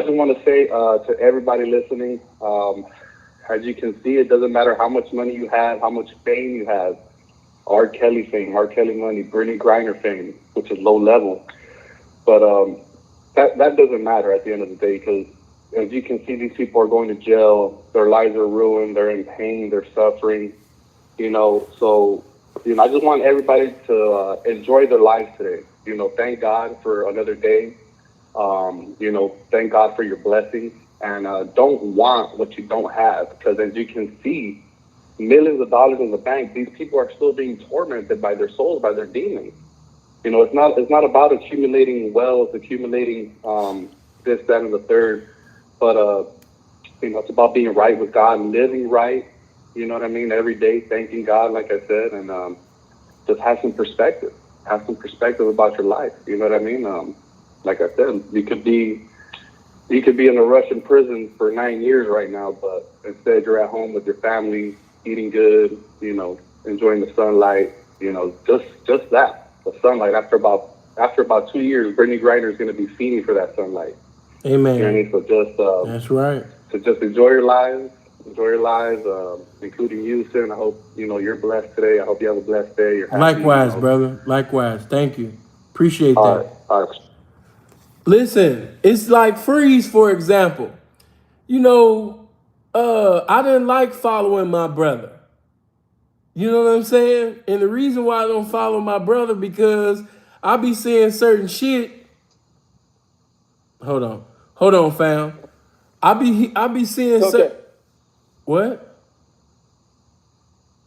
just want to say to everybody listening, as you can see, it doesn't matter how much money you have, how much fame you have. R. Kelly fame, R. Kelly money, Brittney Griner fame, which is low level. But that doesn't matter at the end of the day, because as you can see, these people are going to jail. Their lives are ruined. They're in pain. They're suffering. You know, so, you know, I just want everybody to enjoy their lives today. You know, thank God for another day. You know, thank God for your blessings. And don't want what you don't have. Because as you can see, millions of dollars in the bank, these people are still being tormented by their souls, by their demons. You know, it's not about accumulating wealth, accumulating this, that, and the third. But, you know, it's about being right with God and living right. You know what I mean? Every day, thanking God, like I said, and just have some perspective. have some perspective about your life. You know what I mean? Like I said, you could be in a Russian prison for 9 years right now, but instead you're at home with your family, eating good, you know, enjoying the sunlight, you know, just that, the sunlight. After about 2 years, Brittney Griner is going to be fiending for that sunlight. Amen. You know what I mean? So just that's right. So just enjoy your lives, including you, Sin. I hope you know you're blessed today. I hope you have a blessed day. You're happy, Likewise, you know. brother. Likewise. Thank you. Appreciate All that. right, all right. Listen, it's like Freeze, for example. You know, I didn't like following my brother. You know what I'm saying? And the reason why I don't follow my brother because I be seeing certain shit. Hold on, fam. I be seeing Okay. What?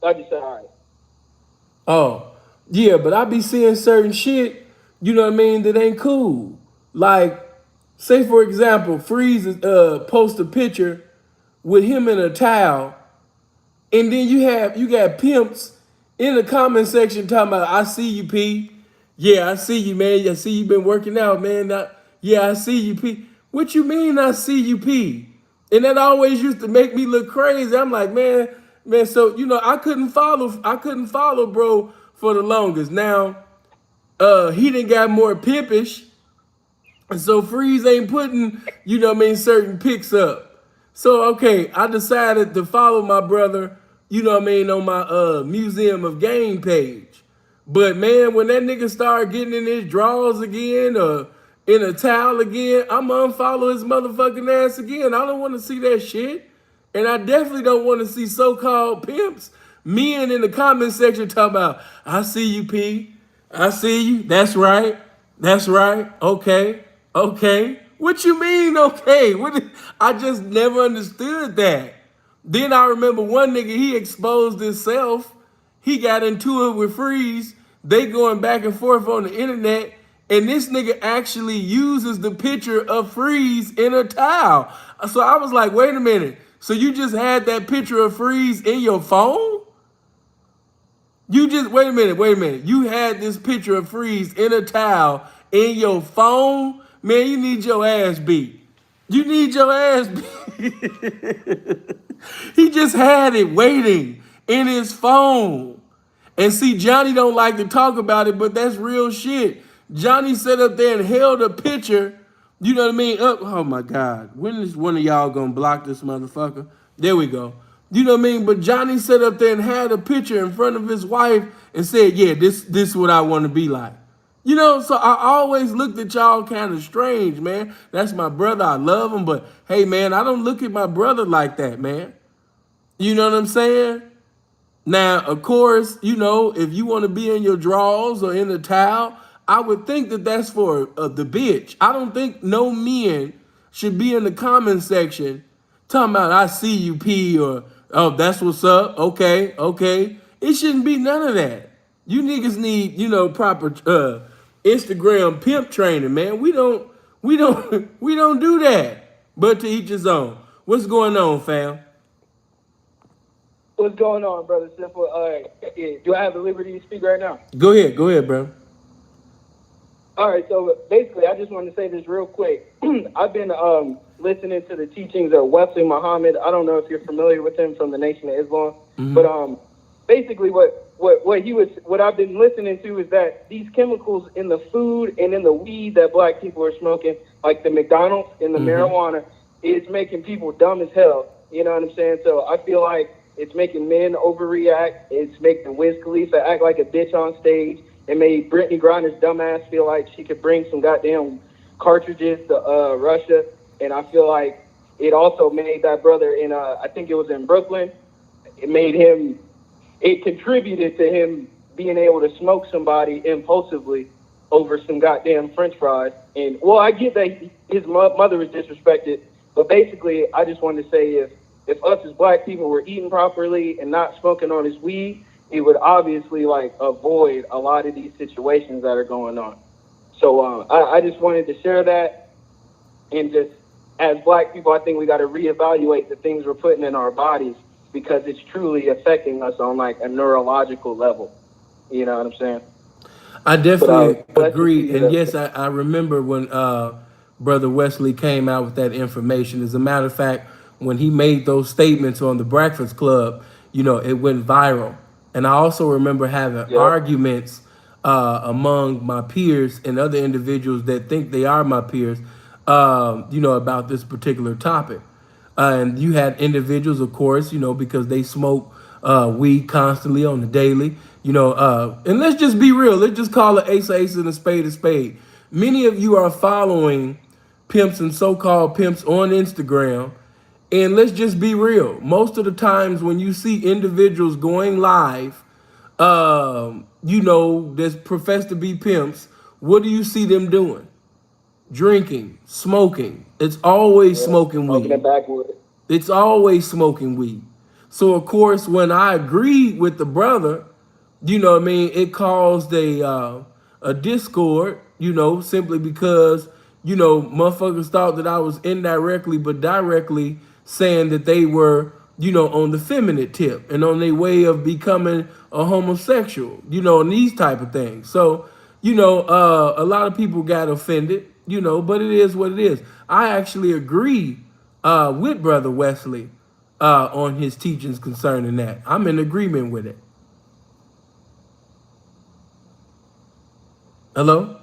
I just said all right. Oh, yeah, but I be seeing certain shit, you know what I mean, that ain't cool. Like, say for example, Freeze post a picture with him in a towel, and then you got pimps in the comment section talking about, I see you, P. Yeah, I see you, man. I see you been working out, man. Yeah, I see you, P. What you mean I see you, P? And that always used to make me look crazy. I'm like, man, so you know, I couldn't follow bro for the longest. Now, he done got more pimpish. And so Freeze ain't putting, you know what I mean, certain pics up. So, okay, I decided to follow my brother, you know what I mean, on my Museum of Game page. But, man, when that nigga started getting in his drawers again or in a towel again, I'm going to unfollow his motherfucking ass again. I don't want to see that shit. And I definitely don't want to see so-called pimps men in the comment section talking about, I see you, P. I see you. That's right. That's right. Okay. Okay. What you mean, okay? I just never understood that. Then I remember one nigga, he exposed himself. He got into it with Freeze. They going back and forth on the internet. And this nigga actually uses the picture of Freeze in a towel. So I was like, wait a minute. So you just had that picture of Freeze in your phone? Wait a minute. You had this picture of Freeze in a towel in your phone? Man, you need your ass beat. You need your ass beat. He just had it waiting in his phone. And see, Johnny don't like to talk about it, but that's real shit. Johnny sat up there and held a picture, you know what I mean? Oh my God. When is one of y'all gonna block this motherfucker? There we go. You know what I mean? But Johnny sat up there and had a picture in front of his wife and said, yeah, this is what I want to be like. You know, so I always looked at y'all kind of strange, man. That's my brother. I love him. But, hey, man, I don't look at my brother like that, man. You know what I'm saying? Now, of course, you know, if you want to be in your drawers or in a towel, I would think that that's for the bitch. I don't think no men should be in the comment section talking about, I see you, P, or, oh, that's what's up. Okay. It shouldn't be none of that. You niggas need, you know, proper Instagram pimp training, man. We don't do that. But to each his own. What's going on, fam? What's going on, brother? Simple. Do I have the liberty to speak right now? Go ahead, bro. All right. So basically, I just wanted to say this real quick. I've been listening to the teachings of Wesley Muhammad. I don't know if you're familiar with him from the Nation of Islam, but basically, what I've been listening to is that these chemicals in the food and in the weed that black people are smoking, like the McDonald's and the marijuana, is making people dumb as hell. You know what I'm saying? So I feel like it's making men overreact. It's making Wiz Khalifa act like a bitch on stage. It made Brittney Griner's dumbass feel like she could bring some goddamn cartridges to Russia. And I feel like it also made that brother in, I think it was in Brooklyn, it contributed to him being able to smoke somebody impulsively over some goddamn French fries. And, well, I get that his mother was disrespected, but basically I just wanted to say if us as black people were eating properly and not smoking on his weed, it would obviously, like, avoid a lot of these situations that are going on. So I just wanted to share that. And just, as black people, I think we got to reevaluate the things we're putting in our bodies because it's truly affecting us on, like, a neurological level. You know what I'm saying? I definitely Glad to agree. see And that. yes, I remember when Brother Wesley came out with that information. As a matter of fact, when he made those statements on the Breakfast Club, it went viral. And I also remember having Yep. arguments among my peers and other individuals that think they are my peers, about this particular topic. And you had individuals, of course, because they smoke weed constantly on the daily, and let's just be real. Let's just call it ace and a spade a spade. Many of you are following pimps and so-called pimps on Instagram. And let's just be real. Most of the times when you see individuals going live, that's professed to be pimps, what do you see them doing? Drinking, smoking. It's always smoking Smoking weed. it backwards. It's always smoking weed. So of course, when I agreed with the brother, it caused a discord, simply because, motherfuckers thought that I was indirectly but directly saying that they were, on the feminine tip and on their way of becoming a homosexual, and these type of things. So, a lot of people got offended, but it is what it is. I actually agree with Brother Wesley on his teachings concerning that. I'm in agreement with it. Hello?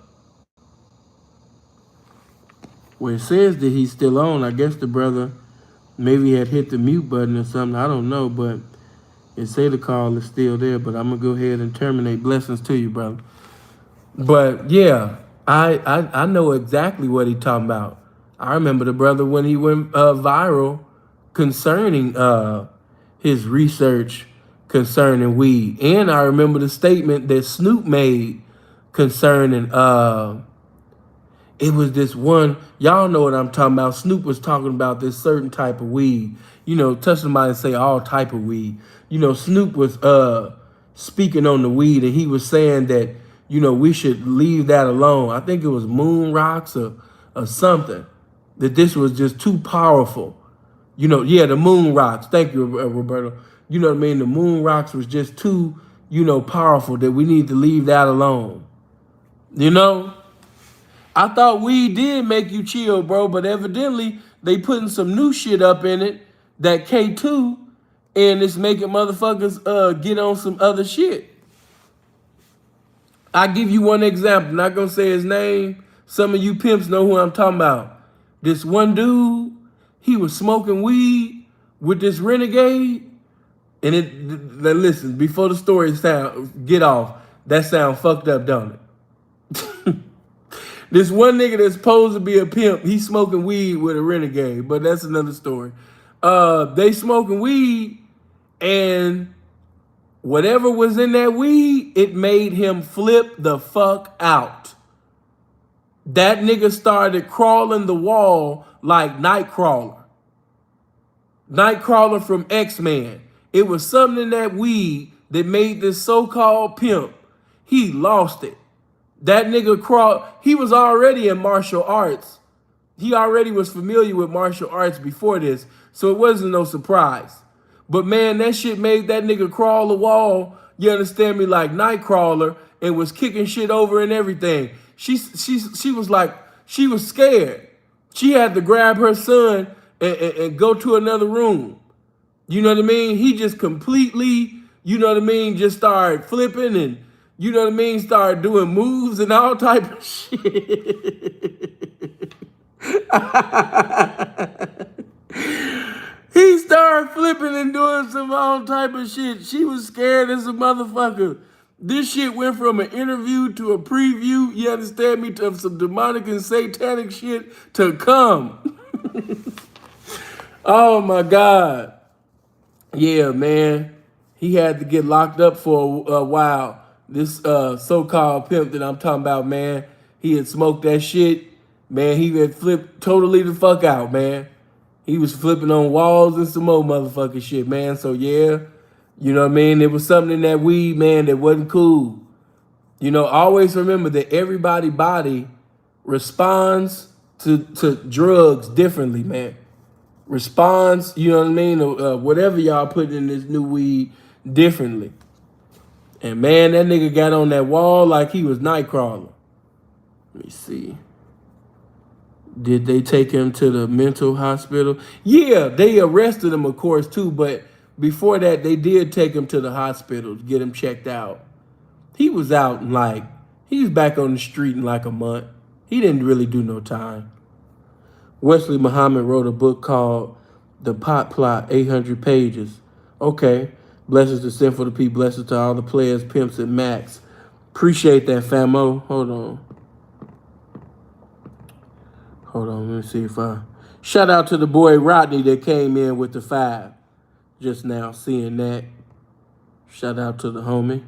Well, it says that he's still on. I guess the brother maybe had hit the mute button or something. I don't know, but it say the call is still there. But I'm gonna go ahead and terminate. Blessings to you, brother. But yeah, I know exactly what he talking about. I remember the brother when he went viral concerning his research concerning weed, and I remember the statement that Snoop made concerning it was this one, y'all know what I'm talking about. Snoop was talking about this certain type of weed. Touch somebody and say all type of weed. Snoop was speaking on the weed, and he was saying that, we should leave that alone. I think it was moon rocks or something. That this was just too powerful. The moon rocks. Thank you, Roberto. You know what I mean? The moon rocks was just too, powerful, that we need to leave that alone. I thought weed did make you chill, bro, but evidently they putting some new shit up in it, that K2, and it's making motherfuckers get on some other shit. I give you one example, not gonna say his name. Some of you pimps know who I'm talking about. This one dude, he was smoking weed with this renegade, and listen, before the story get off, that sound fucked up, don't it? This one nigga that's supposed to be a pimp, he's smoking weed with a renegade, but that's another story. They smoking weed, and whatever was in that weed, it made him flip the fuck out. That nigga started crawling the wall like Nightcrawler. Nightcrawler from X-Men. It was something in that weed that made this so-called pimp. He lost it. That nigga crawled. He was already in martial arts. He already was familiar with martial arts before this, so it wasn't no surprise. But man, that shit made that nigga crawl the wall, you understand me, like Nightcrawler, and was kicking shit over and everything. She was like, she was scared. She had to grab her son and go to another room. You know what I mean? He just completely, just started flipping and, started doing moves and all type of shit. He started flipping and doing some all type of shit. She was scared as a motherfucker. This shit went from an interview to a preview, you understand me, to some demonic and satanic shit to come. Oh my God. Yeah, man. He had to get locked up for a while. This so-called pimp that I'm talking about, man, he had smoked that shit. Man, he had flipped totally the fuck out, man. He was flipping on walls and some more motherfucking shit, man. So yeah, you know what I mean? There was something in that weed, man, that wasn't cool. Always remember that everybody's body responds to drugs differently, man. Responds, you know what I mean? Whatever y'all put in this new weed differently. And man, that nigga got on that wall like he was Nightcrawler. Let me see. Did they take him to the mental hospital? Yeah, they arrested him, of course, too. But before that, they did take him to the hospital to get him checked out. He was out in he was back on the street in like a month. He didn't really do no time. Wesley Muhammad wrote a book called The Pot Plot, 800 pages. Okay. Blessings to Sinful to P. Blessings to all the players, pimps, and Max. Appreciate that, famo. Hold on, let me see if I... Shout out to the boy Rodney that came in with the 5. Just now seeing that. Shout out to the homie.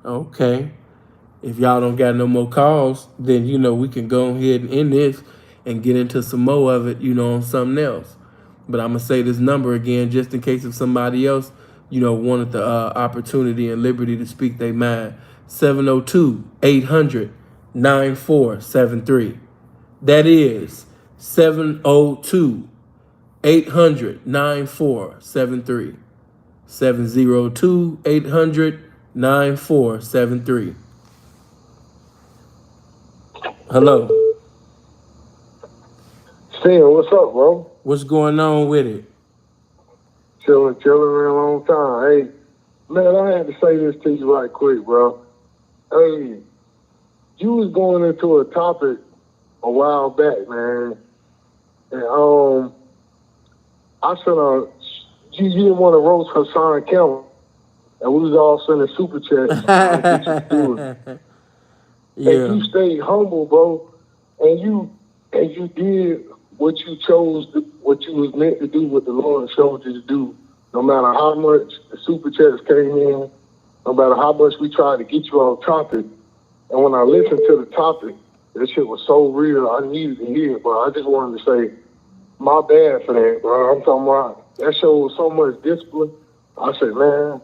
Okay. If y'all don't got no more calls, then, we can go ahead and end this and get into some more of it, on something else. But I'm going to say this number again just in case if somebody else, wanted the opportunity and liberty to speak their mind. 702-800-9473. That is 702-800-9473. 702-800-9473. Hello. Sam, what's up, bro? What's going on with it? Chilling a long time. Hey, man, I had to say this to you right quick, bro. Hey, you was going into a topic a while back, man. And I said you didn't want to roast Hassan Campbell, and we was all sending super chats. Yeah. And you stayed humble, bro, and you did what you chose, what you was meant to do, what the Lord showed you to do. No matter how much the super chats came in, no matter how much we tried to get you on topic. And when I listened to the topic, this shit was so real, I needed to hear it, bro. I just wanted to say, my bad for that, bro. I'm talking about that showed so much discipline. I said, man.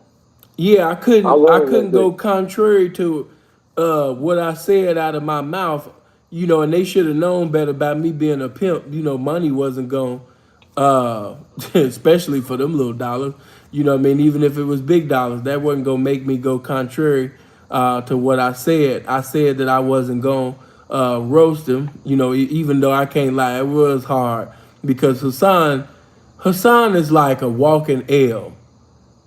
Yeah, I couldn't go contrary to what I said out of my mouth, and they should have known better about me being a pimp. Money wasn't going, especially for them little dollars. Even if it was big dollars, that wasn't going to make me go contrary to what I said. I said that I wasn't going to roast him, even though I can't lie. It was hard because Hassan is like a walking L.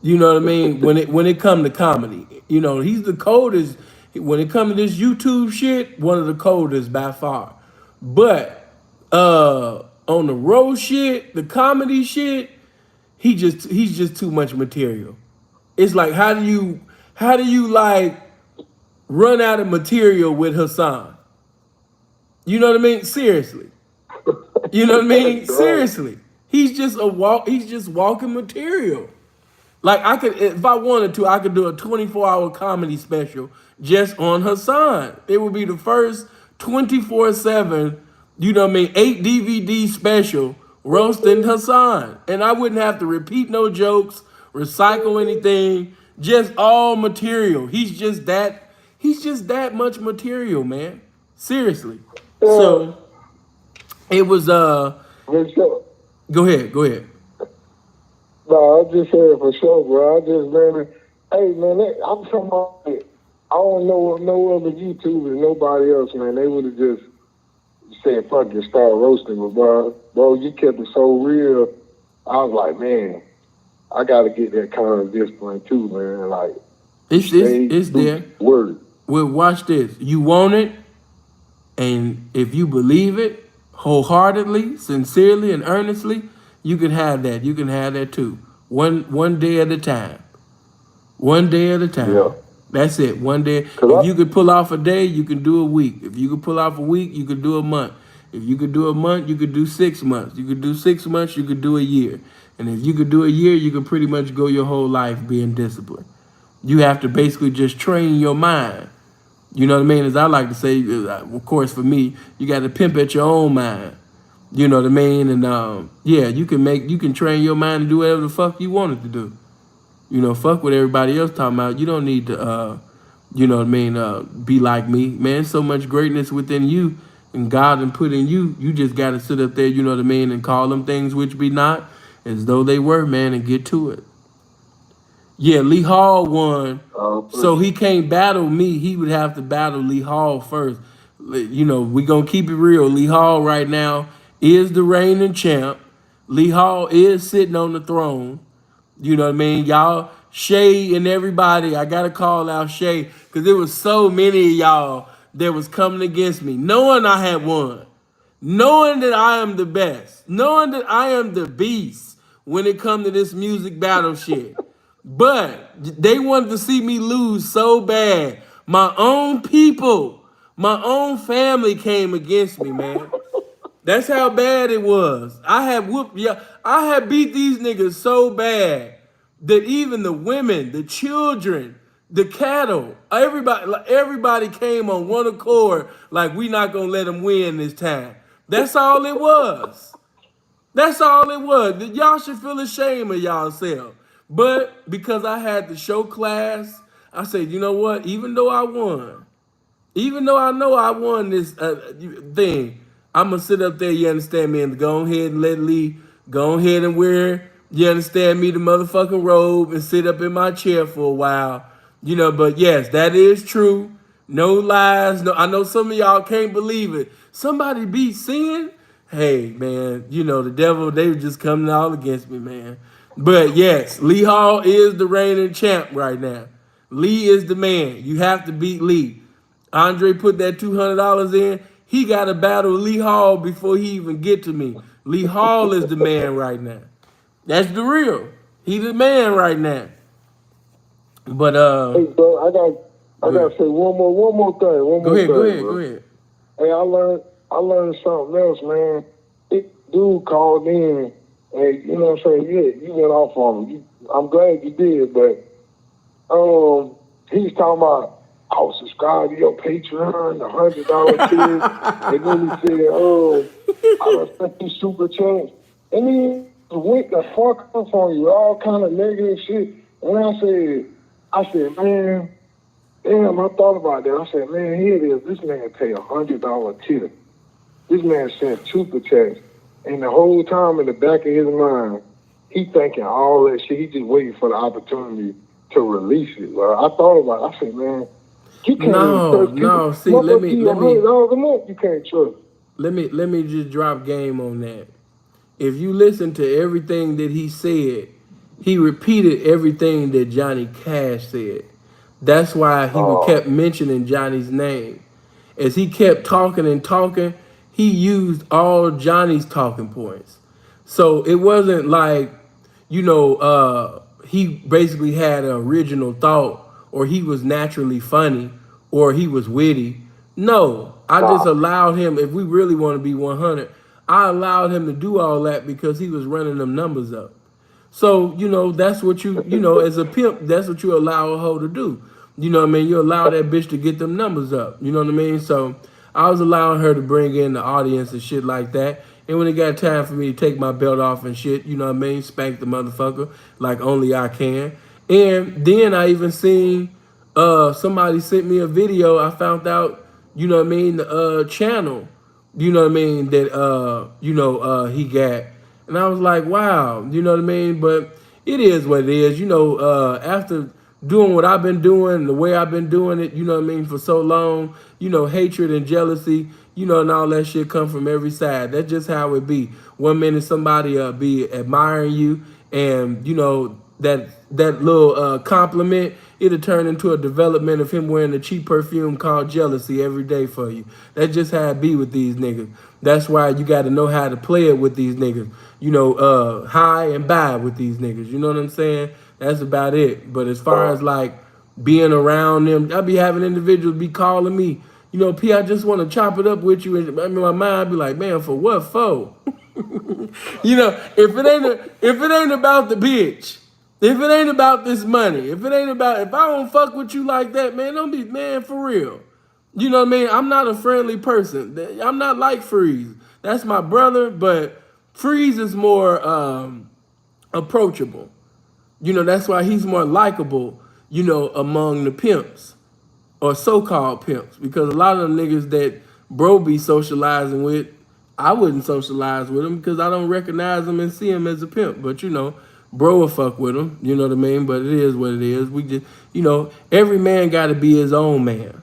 You know what I mean? When it come to comedy, he's the coldest. When it comes to this YouTube shit, one of the coldest by far. But on the roast shit, the comedy shit, he's just too much material. It's like how do you like run out of material with Hassan? You know what I mean? Seriously. You know what I mean? Seriously. He's just walking material. Like if I wanted to, I could do a 24-hour comedy special just on Hassan. It would be the first 24/7, 8 DVD special roasting Hassan. And I wouldn't have to repeat no jokes, recycle anything, just all material. He's just that much material, man. Seriously. So it was Go ahead. No, I just said for sure, bro. I'm talking about it. I don't know no other YouTubers, nobody else, man. They would have just said, fuck it, start roasting. But, bro, you kept it so real. I was like, man, I got to get that kind of discipline too, man. Like, it's there. Word. Well, watch this. You want it, and if you believe it wholeheartedly, sincerely, and earnestly, you can have that. You can have that too. One day at a time. One day at a time. Yeah. That's it. One day. If you could pull off a day, you can do a week. If you could pull off a week, you could do a month. If you could do a month, you could do 6 months. You could do 6 months, you could do a year. And if you could do a year, you could pretty much go your whole life being disciplined. You have to basically just train your mind. You know what I mean? As I like to say, of course, for me, you got to pimp at your own mind. You know what I mean? And you can train your mind to do whatever the fuck you want it to do. Fuck what everybody else talking about. You don't need to, be like me. Man, so much greatness within you and God and put in you. You just got to sit up there, and call them things which be not as though they were, man, and get to it. Yeah, Lee Hall won. Oh, So he can't battle me. He would have to battle Lee Hall first. You know, we gonna keep it real. Lee Hall right now is the reigning champ. Lee Hall is sitting on the throne. You know what I mean? Y'all, Shay and everybody, I gotta call out Shay, because there was so many of y'all that was coming against me, knowing I had won, knowing that I am the best, knowing that I am the beast when it comes to this music battle shit. But they wanted to see me lose so bad. My own people, my own family came against me, man. That's how bad it was. I had whooped, yeah, I had beat these niggas so bad that even the women, the children, the cattle, everybody came on one accord, like we not gonna let them win this time. That's all it was. That's all it was. Y'all should feel ashamed of y'allself. But because I had to show class, I said, you know what? Even though I won, even though I know I won this thing, I'm gonna sit up there, you understand me, and go ahead and let Lee go ahead and wear, you understand me, the motherfucking robe and sit up in my chair for a while. You know, but yes, that is true. No lies. No, I know some of y'all can't believe it. Somebody beat sin. Hey, man, you know, the devil, they were just coming all against me, man. But yes, Lee Hall is the reigning champ right now. Lee is the man. You have to beat Lee. Andre put that $200 in. He got to battle Lee Hall before he even get to me. Lee Hall is the man right now. That's the real. He the man right now. But hey, bro, I gotta say one more thing. Go ahead. Hey, I learned something else, man. This dude called in, and you know what I'm saying? Yeah, you went off on him. I'm glad you did, but he's talking about, I'll subscribe to your Patreon, the $100 tier, and then he said, I respect you super chance. And then he went the fuck up on you, all kind of negative shit. And I said, man, damn, I thought about that. I said, man, here it is. This man pay $100 tip. This man sent super chats. And the whole time in the back of his mind, he thinking all that shit. He just waiting for the opportunity to release it. I thought about it. I said, man, you can't trust people. See, let me $100 a month, you can't trust. Let me just drop game on that. If you listen to everything that he said, he repeated everything that Johnny Cash said. That's why he kept mentioning Johnny's name. As he kept talking and talking, he used all Johnny's talking points. So it wasn't like, you know, he basically had an original thought, or he was naturally funny, or he was witty. No, I just allowed him, if we really want to be 100, I allowed him to do all that because he was running them numbers up. So, you know, that's what you know, as a pimp, that's what you allow a hoe to do. You know what I mean? You allow that bitch to get them numbers up. You know what I mean? So I was allowing her to bring in the audience and shit like that. And when it got time for me to take my belt off and shit, you know what I mean? Spank the motherfucker like only I can. And then I even seen somebody sent me a video. I found out, you know what I mean, the channel, you know what I mean, that he got. And I was like, wow, you know what I mean? But it is what it is. You know, after doing what I've been doing, the way I've been doing it, you know what I mean, for so long, you know, hatred and jealousy, you know, and all that shit come from every side. That's just how it be. One minute somebody be admiring you, and, you know, that little compliment, it'll turn into a development of him wearing a cheap perfume called jealousy every day for you. That's just how it be with these niggas. That's why you got to know how to play it with these niggas. You know, high and buy with these niggas. You know what I'm saying? That's about it. But as far as like being around them, I be having individuals be calling me, you know, P, I just want to chop it up with you. And I mean, my mind be like, man, for what for? You know, if it ain't about the bitch, if it ain't about this money, if I don't fuck with you like that, man, don't be, man, for real. You know what I mean? I'm not a friendly person. I'm not like Freeze. That's my brother, but Freeze is more approachable. You know, that's why he's more likable, you know, among the pimps or so-called pimps. Because a lot of them niggas that bro be socializing with, I wouldn't socialize with them because I don't recognize them and see them as a pimp. But, you know, bro will fuck with him. You know what I mean? But it is what it is. We just, every man got to be his own man.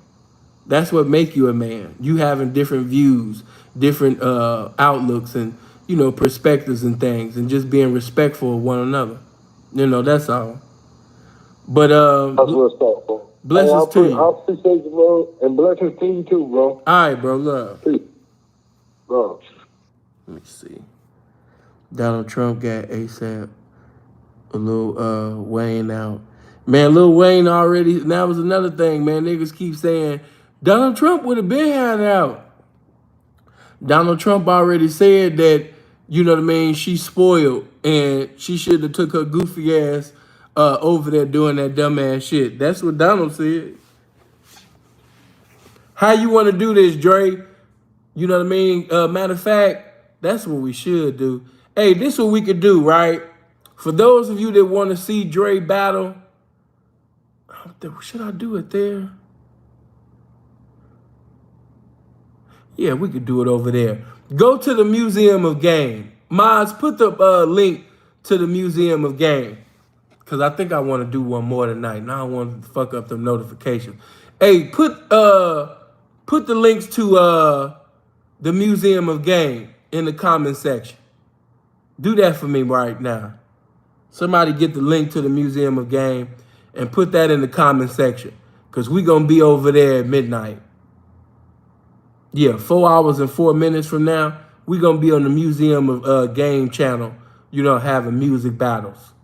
That's what make you a man. You having different views, different outlooks, and perspectives and things, and just being respectful of one another. That's all. But That's what's up, bro. blessings to you. I appreciate you, bro, and blessings to you too, bro. All right, bro. Love. Peace. Bro. Let me see. Donald Trump got ASAP a little Wayne out. Man, Lil Wayne already, and that was another thing, man. Niggas keep saying Donald Trump would have been had out. Donald Trump already said that, she's spoiled and she should have took her goofy ass over there doing that dumbass shit. That's what Donald said. How you want to do this, Dre? You know what I mean? Matter of fact, that's what we should do. Hey, this is what we could do, right? For those of you that want to see Dre battle, should I do it there? Yeah, we could do it over there. Go to the Museum of Game. Mods, put the link to the Museum of Game. Because I think I want to do one more tonight. And I don't want to fuck up the notifications. Hey, put the links to the Museum of Game in the comment section. Do that for me right now. Somebody get the link to the Museum of Game and put that in the comment section. Because we're going to be over there at midnight. Yeah, 4 hours and 4 minutes from now, we're going to be on the Museum of Game channel, having music battles.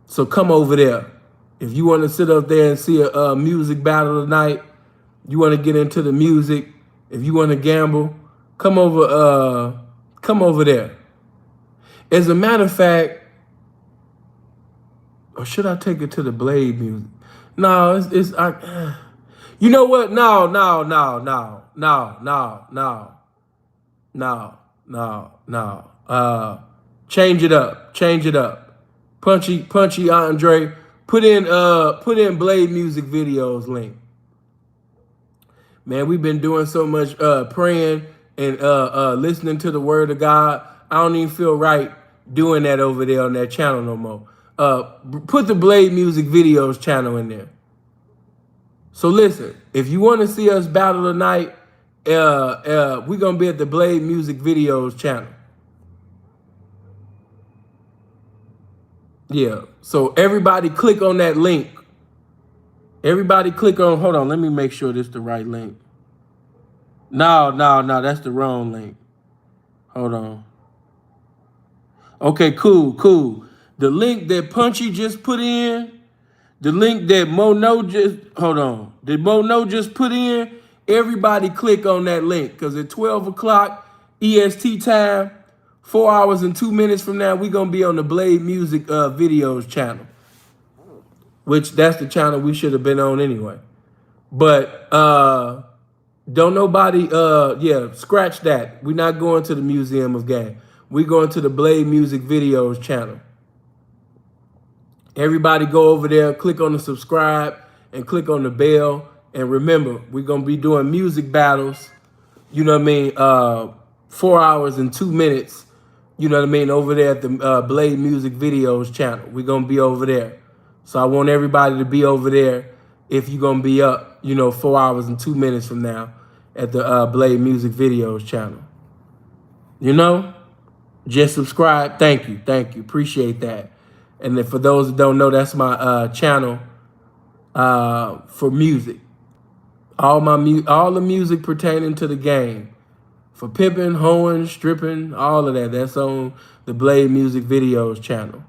So come over there. If you want to sit up there and see a music battle tonight, you want to get into the music, if you want to gamble, come over there. As a matter of fact, or should I take it to the Blade music? No, you know what? No. Change it up. Punchy Andre, put in Blade music videos link. Man, we've been doing so much praying and listening to the word of God. I don't even feel right doing that over there on that channel no more. Put the Blade Music Videos channel in there. So listen, if you want to see us battle tonight, we're going to be at the Blade Music Videos channel. Yeah, so everybody click on that link. Everybody click on, hold on, let me make sure this is the right link. No, that's the wrong link. Hold on. Okay, cool. The link that Punchy just put in, the link that Mono just put in, everybody click on that link because at 12 o'clock EST time, 4 hours and 2 minutes from now, we're going to be on the Blade Music Videos channel, which that's the channel we should have been on anyway. But don't nobody, scratch that. We're not going to the Museum of Game. We're going to the Blade Music Videos channel. Everybody go over there, click on the subscribe, and click on the bell. And remember, we're going to be doing music battles, 4 hours and 2 minutes, over there at the Blade Music Videos channel. We're going to be over there. So I want everybody to be over there if you're going to be up, 4 hours and 2 minutes from now at the Blade Music Videos channel. Just subscribe. Thank you. Appreciate that. And then for those that don't know, that's my channel for music. All the music pertaining to the game. For pimping, hoeing, stripping, all of that. That's on the Blade Music Videos channel.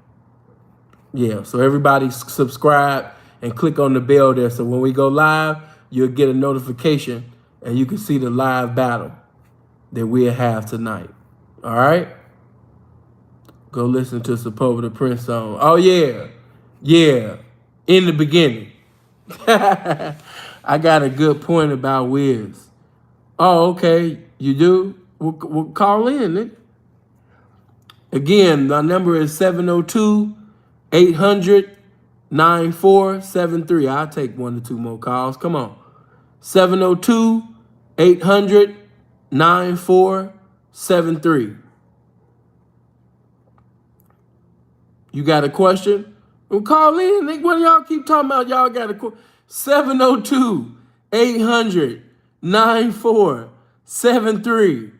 Yeah, so everybody subscribe and click on the bell there. So when we go live, you'll get a notification and you can see the live battle that we'll have tonight. All right? Go listen to Sepulveda the Prince song. Oh, yeah. In the beginning. I got a good point about Wiz. Oh, okay. You do? We'll call in, nigga. Again, my number is 702-800-9473. I'll take 1 to 2 more calls. Come on. 702-800-9473. You got a question? Well, call in. Nigga, what y'all keep talking about? Y'all got a question. 702-800-9473.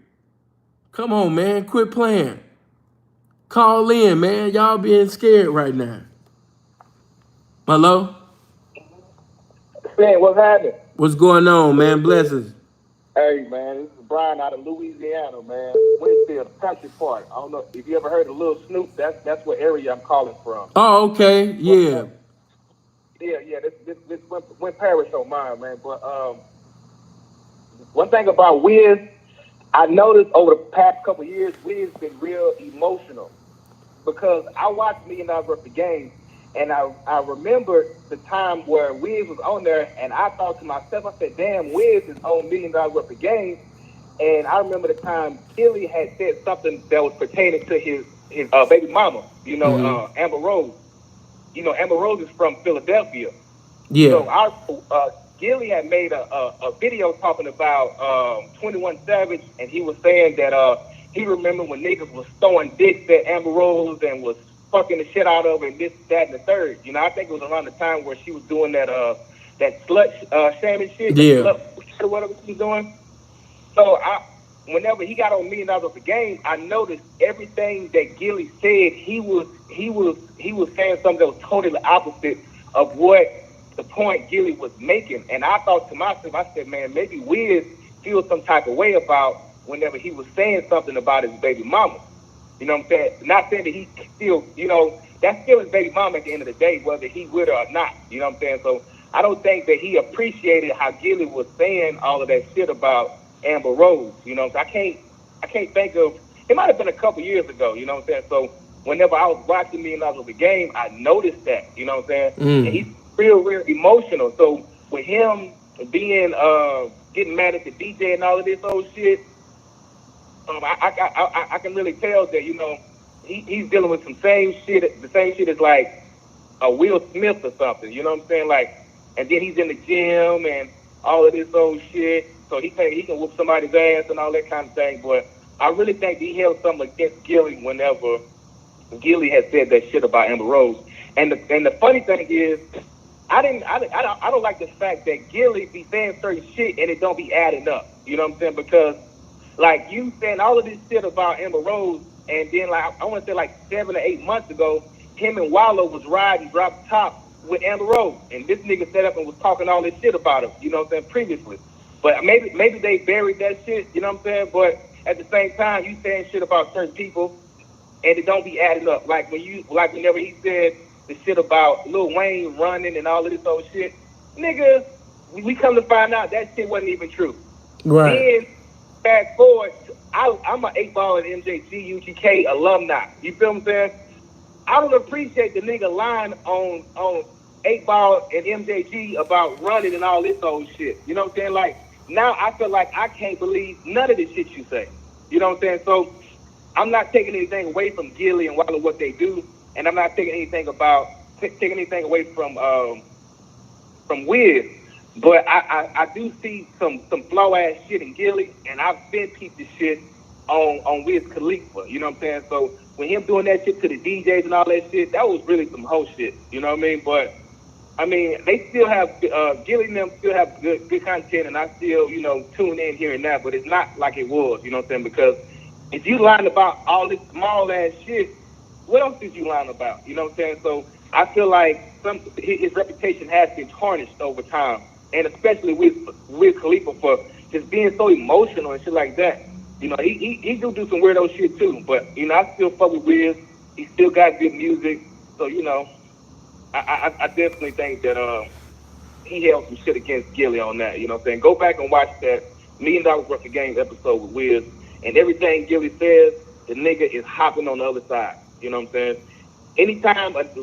Come on, man. Quit playing. Call in, man. Y'all being scared right now. Hello? Man, what's happening? What's going on, man? Blessings. Hey, man, this is Brian out of Louisiana, man. Winsfield, the country part. I don't know if you ever heard of Lil Snoop. That's what area I'm calling from. Oh, okay. Yeah. Yeah. This went Paris on mine, man. But one thing about Wiz, I noticed over the past couple of years, Wiz been real emotional because I watched $1 Million Worth of Game, and I remember the time where Wiz was on there, and I thought to myself, I said, damn, Wiz is on $1 Million Worth of Game. And I remember the time Gilly had said something that was pertaining to his baby mama, Amber Rose. Amber Rose is from Philadelphia. Yeah. So Gilly had made a video talking about 21 Savage, and he was saying that he remembered when niggas was throwing dicks at Amber Rose and was fucking the shit out of her and this, that, and the third. I think it was around the time where she was doing that slut shaming shit. Yeah. Slut, whatever she was doing. So whenever he got on $1 Million Worth of Game, I noticed everything that Gilly said. He was saying something that was totally opposite of what the point Gilly was making. And I thought to myself, I said, man, maybe Wiz feels some type of way about whenever he was saying something about his baby mama. You know what I'm saying? Not saying that he still, that's still his baby mama at the end of the day, whether he with her or not. You know what I'm saying? So I don't think that he appreciated how Gilly was saying all of that shit about Amber Rose. So I can't think of, it might have been a couple years ago, you know what I'm saying? So whenever I was watching $1 Million Worth of Game, I noticed that, you know what I'm saying? And he's real emotional. So with him being getting mad at the DJ and all of this old shit, I can really tell that, he's dealing with some same shit. The same shit as like a Will Smith or something, you know what I'm saying? Like, and then he's in the gym and all of this old shit. So he can whoop somebody's ass and all that kind of thing. But I really think he held something against Gilly whenever Gilly had said that shit about Amber Rose. And the funny thing is, I don't like the fact that Gilly be saying certain shit and it don't be adding up. You know what I'm saying? Because like you saying all of this shit about Amber Rose, and then like I want to say like 7 or 8 months ago, him and Wallow was riding drop top with Amber Rose, and this nigga set up and was talking all this shit about him. You know what I'm saying? Previously. But maybe they buried that shit, you know what I'm saying? But at the same time, you saying shit about certain people, and it don't be adding up. Like whenever he said the shit about Lil Wayne running and all of this old shit, nigga, we come to find out that shit wasn't even true. Right. Then fast forward, I'm an 8-ball and MJG UGK alumni. You feel what I'm saying? I don't appreciate the nigga lying on 8-ball and MJG about running and all this old shit. You know what I'm saying? Like, now I feel like I can't believe none of the shit you say. You know what I'm saying? So I'm not taking anything away from Gilly and Wallow what they do, and I'm not taking anything away from Wiz. But I do see some flaw ass shit in Gilly, and I've been peeped this shit on Wiz Khalifa. You know what I'm saying? So when him doing that shit to the DJs and all that shit, that was really some whole shit. You know what I mean? But I mean, they still have Gilly and them still have good content, and I still tune in here and there. But it's not like it was. You know what I'm saying? Because if you lying about all this small ass shit, what else did you lying about? You know what I'm saying? So I feel like his reputation has been tarnished over time, and especially with Wiz Khalifa for just being so emotional and shit like that. He do some weirdo shit too, but I still fuck with Wiz. He still got good music, so I definitely think that he held some shit against Gilly on that. You know what I'm saying? Go back and watch that $1 Million Worth of Game episode with Wiz, and everything Gilly says, the nigga is hopping on the other side. You know what I'm saying? Anytime, like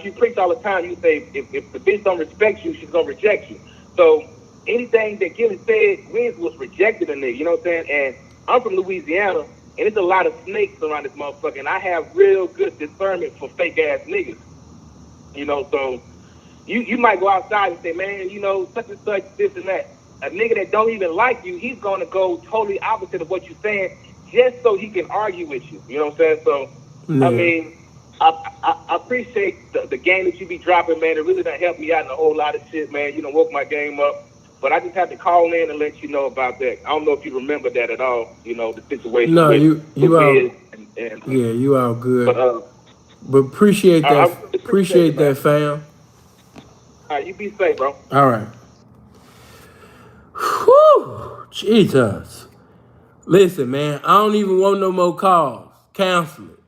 you preach all the time, you say if the bitch don't respect you, she's gonna reject you. So anything that Gilly said, Wiz was rejected in there. You know what I'm saying? And I'm from Louisiana, and it's a lot of snakes around this motherfucker, and I have real good discernment for fake ass niggas. So you might go outside and say, man, such and such, this and that. A nigga that don't even like you, he's gonna go totally opposite of what you're saying just so he can argue with you. You know what I'm saying? So I mean, I appreciate the game that you be dropping, man. It really done helped me out in a whole lot of shit, man. You done woke my game up. But I just had to call in and let you know about that. I don't know if you remember that at all, you know, the situation No, with you out. Wiz Yeah, you out good. But appreciate I that. really Appreciate it, that, fam. All right, you be safe, bro. All right. Whew, Jesus. Listen, man, I don't even want no more calls. Cancel it.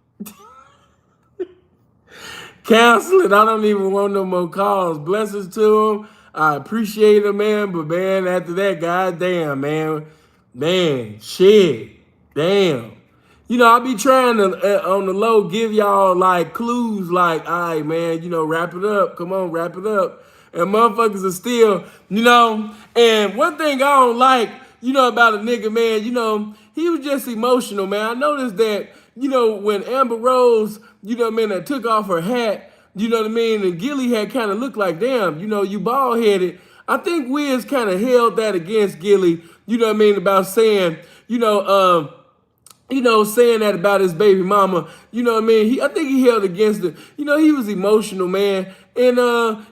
Cancel it. I don't even want no more calls. Blessings to him. I appreciate him, man. But, man, after that, goddamn, man. Man, shit. Damn. You know, I be trying to, on the low, give y'all, like, clues, like, all right, man, you know, wrap it up. Come on, wrap it up. And motherfuckers are still, you know, and one thing I don't like, you know, about a nigga, man, you know, he was just emotional, man. I noticed that, you know, when Amber Rose, you know what I mean, that took off her hat, you know what I mean, and Gilly had kind of looked like, damn, you know, you bald-headed. I think Wiz kind of held that against Gilly, you know what I mean, about saying, saying that about his baby mama, you know what I mean? I think he held against it. You know, he was emotional, man. And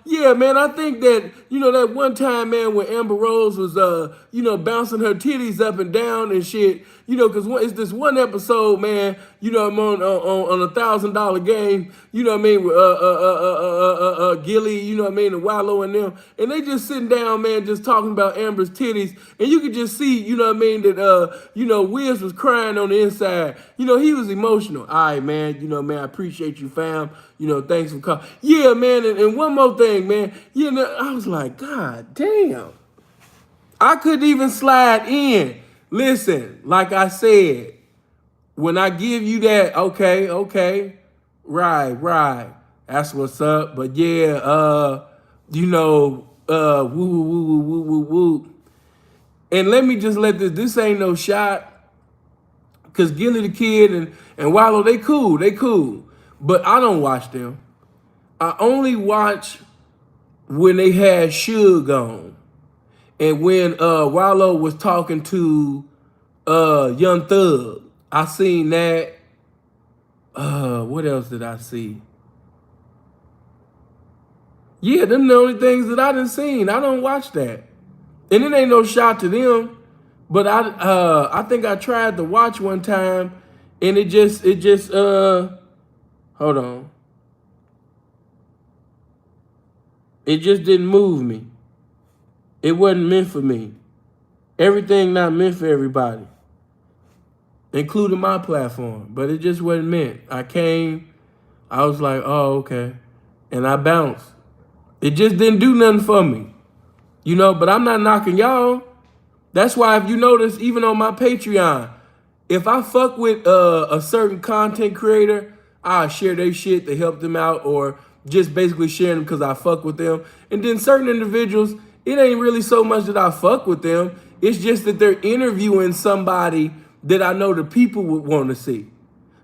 yeah, man, I think that, you know, that one time, man, when Amber Rose was, bouncing her titties up and down and shit, you know, because it's this one episode, man, you know, I'm on $1,000 game, you know what I mean, with Gilly, you know what I mean, and Wallow and them, and they just sitting down, man, just talking about Amber's titties, and you could just see, you know what I mean, that, Wiz was crying on the inside. You know, he was emotional. All right, man, you know, man, I appreciate you, fam. You know, thanks for calling. Yeah, man, and one more thing, man. You know, I was like, God damn. I couldn't even slide in. Listen, like I said, when I give you that, okay, right, that's what's up. But yeah, woo. And let me just let this ain't no shot. Cause Gilly the Kid and Wallow, they cool. But I don't watch them. I only watch when they had Suge on. And when Wallow was talking to Young Thug, I seen that. What else did I see? Yeah, them the only things that I done seen. I don't watch that. And it ain't no shot to them. But I think I tried to watch one time and it just hold on. It just didn't move me. It wasn't meant for me. Everything not meant for everybody, including my platform, but it just wasn't meant. I was like, oh, okay. And I bounced. It just didn't do nothing for me. You know, but I'm not knocking y'all. That's why if you notice, even on my Patreon, if I fuck with a certain content creator, I share their shit to help them out or just basically share them because I fuck with them. And then certain individuals, it ain't really so much that I fuck with them. It's just that they're interviewing somebody that I know the people would want to see.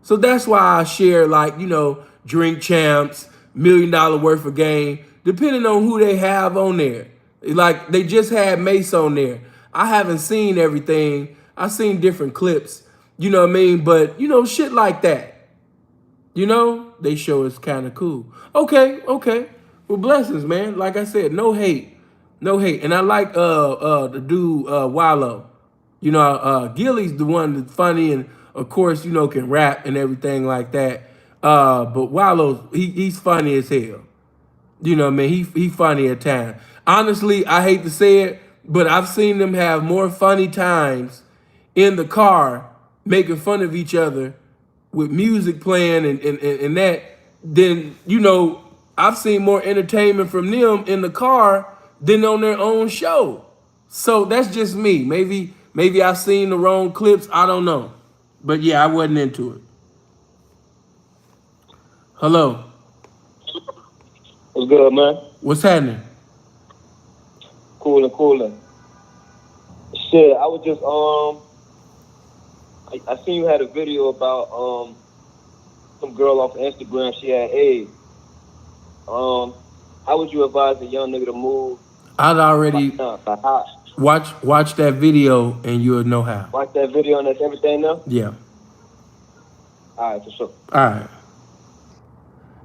So that's why I share, like, you know, Drink Champs, $1 million worth of game, depending on who they have on there. Like, they just had Mace on there. I haven't seen everything. I've seen different clips, you know what I mean? But, you know, shit like that. You know, they show it's kind of cool. Okay. Well, blessings, man. Like I said, no hate. And I like the dude Wallow. You know, Gilly's the one that's funny and, of course, you know, can rap and everything like that. But Wallow, he's funny as hell. You know what I mean? He funny at times. Honestly, I hate to say it, but I've seen them have more funny times in the car making fun of each other with music playing and that than, you know, I've seen more entertainment from them in the car than on their own show. So that's just me. Maybe I've seen the wrong clips. I don't know. But yeah, I wasn't into it. Hello. What's good, man? What's happening? Coolin'. Shit, I was just I seen you had a video about some girl off Instagram. She had AIDS. How would you advise a young nigga to move? I'd already watch that video and you'll know how. Watch that video and that's everything now? Yeah. All right, for sure. All right.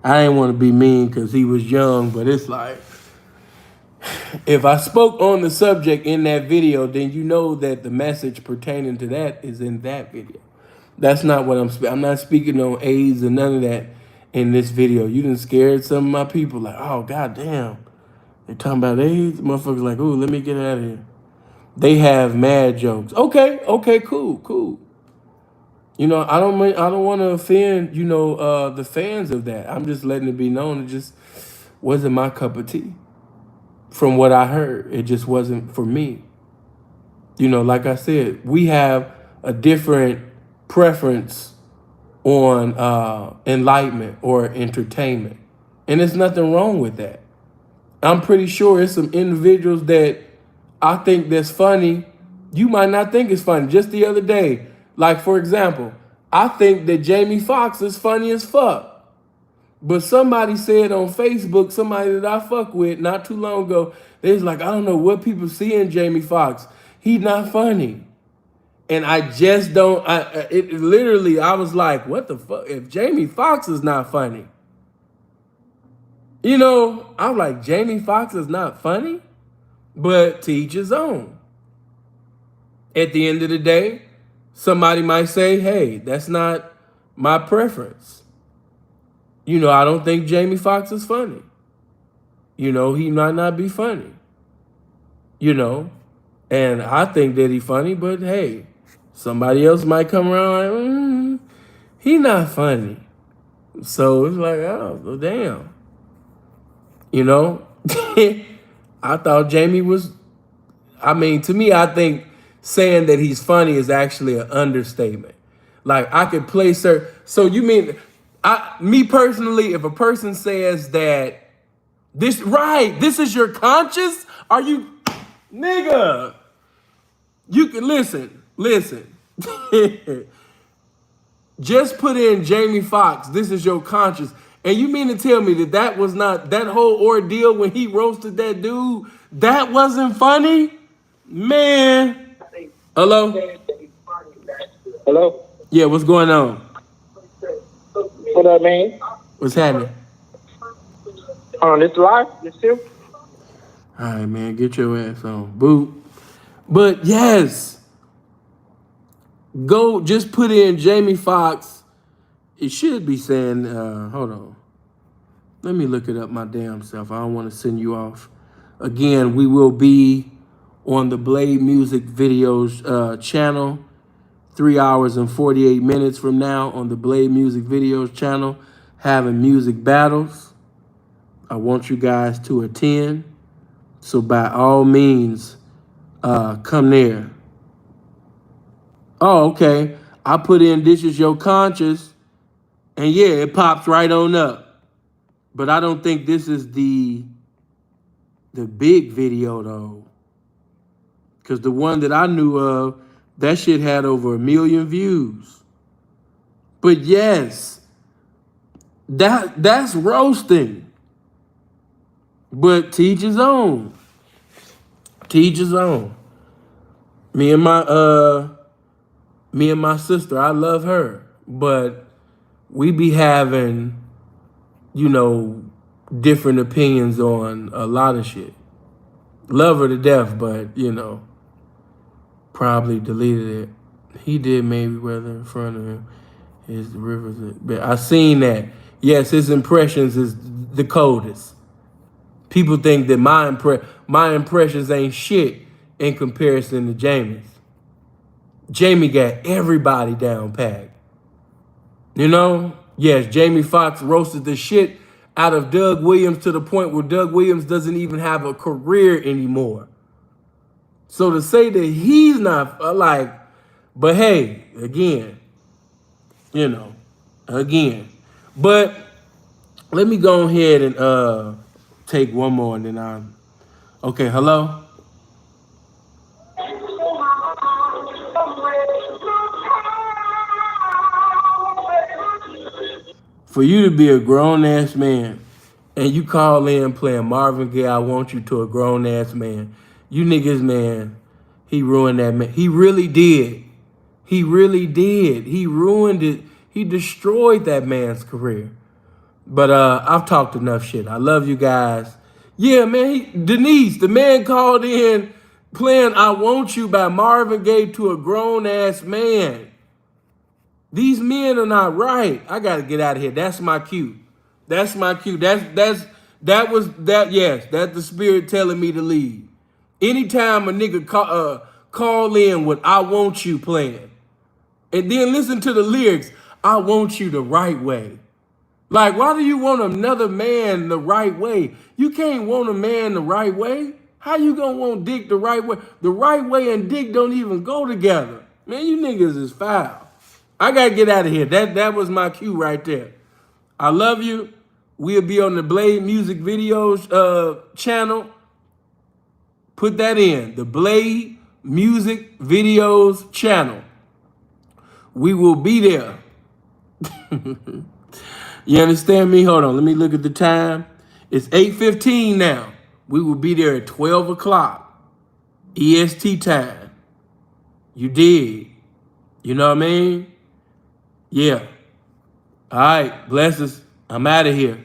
I ain't want to be mean because he was young, but it's like, if I spoke on the subject in that video, then you know that the message pertaining to that is in that video. That's not what I'm not speaking on AIDS and none of that in this video. You done scared some of my people like, oh, goddamn. They talking about AIDS? Motherfuckers like, ooh, let me get out of here. They have mad jokes. Okay, cool. You know, I don't want to offend, the fans of that. I'm just letting it be known it just wasn't my cup of tea. From what I heard, it just wasn't for me. You know, like I said, we have a different preference on enlightenment or entertainment. And there's nothing wrong with that. I'm pretty sure there's some individuals that I think that's funny. You might not think it's funny. Just the other day, like for example, I think that Jamie Foxx is funny as fuck. But somebody said on Facebook, somebody that I fuck with not too long ago, they was like, I don't know what people see in Jamie Foxx. He's not funny. And I just don't, literally, I was like, what the fuck? If Jamie Foxx is not funny, I'm like, Jamie Foxx is not funny? But to each his own. At the end of the day, somebody might say, hey, that's not my preference. I don't think Jamie Foxx is funny. He might not be funny. And I think that he's funny, but hey, somebody else might come around like, he not funny. So it's like, oh, well, damn. I thought Jamie was, to me, I think saying that he's funny is actually an understatement. Like, I could play, sir. So you mean, me personally, if a person says that this is your conscience, are you, nigga, you can listen. Just put in Jamie Foxx, this is your conscience. And you mean to tell me that was not, that whole ordeal when he roasted that dude, that wasn't funny? Man. Hello? Hello? Yeah, what's going on? What up, man? What's happening? This live? This too? All right, man, get your ass on. Boo. But yes, go just put in Jamie Foxx. It should be saying, hold on. Let me look it up my damn self. I don't want to send you off. Again, we will be on the Blade Music Videos channel 3 hours and 48 minutes from now on the Blade Music Videos channel, having music battles. I want you guys to attend. So by all means, come there. Oh, okay. I put in This Is Your Conscience, and yeah, it pops right on up. But I don't think this is the big video though. Because the one that I knew of, that shit had over 1 million views. But yes, that's roasting. But to each his own. To each his own. Me and my sister, I love her. But we be having, different opinions on a lot of shit. Love her to death, but, probably deleted it. He did maybe weather in front of him. Is the rivers. But I seen that. Yes, his impressions is the coldest. People think that my impressions ain't shit in comparison to Jamie's. Jamie got everybody down packed. Yes, Jamie Foxx roasted the shit out of Doug Williams to the point where Doug Williams doesn't even have a career anymore. So to say that he's not but hey, again. But let me go ahead and take one more and then okay, hello? For you to be a grown-ass man and you call in playing Marvin Gaye, I Want You to a grown-ass man. You niggas, man, he ruined that man. He really did. He really did. He ruined it. He destroyed that man's career. But I've talked enough shit. I love you guys. Yeah, man. Denise, the man called in playing I Want You by Marvin Gaye to a grown-ass man. These men are not right. I gotta get out of here. That's my cue. That's my cue. Yes, that's the spirit telling me to leave. Anytime a nigga call in with I Want You playing, and then listen to the lyrics, I want you the right way. Like, why do you want another man the right way? You can't want a man the right way. How you gonna want dick the right way? The right way and dick don't even go together. Man, you niggas is foul. I gotta get out of here. That was my cue right there. I love you. We'll be on the Blade Music Videos channel. Put that in, the Blade Music Videos channel. We will be there. You understand me? Hold on, let me look at the time. It's 8:15 now. We will be there at 12 o'clock EST time. You dig? You know what I mean? Yeah. All right, blessings. I'm out of here.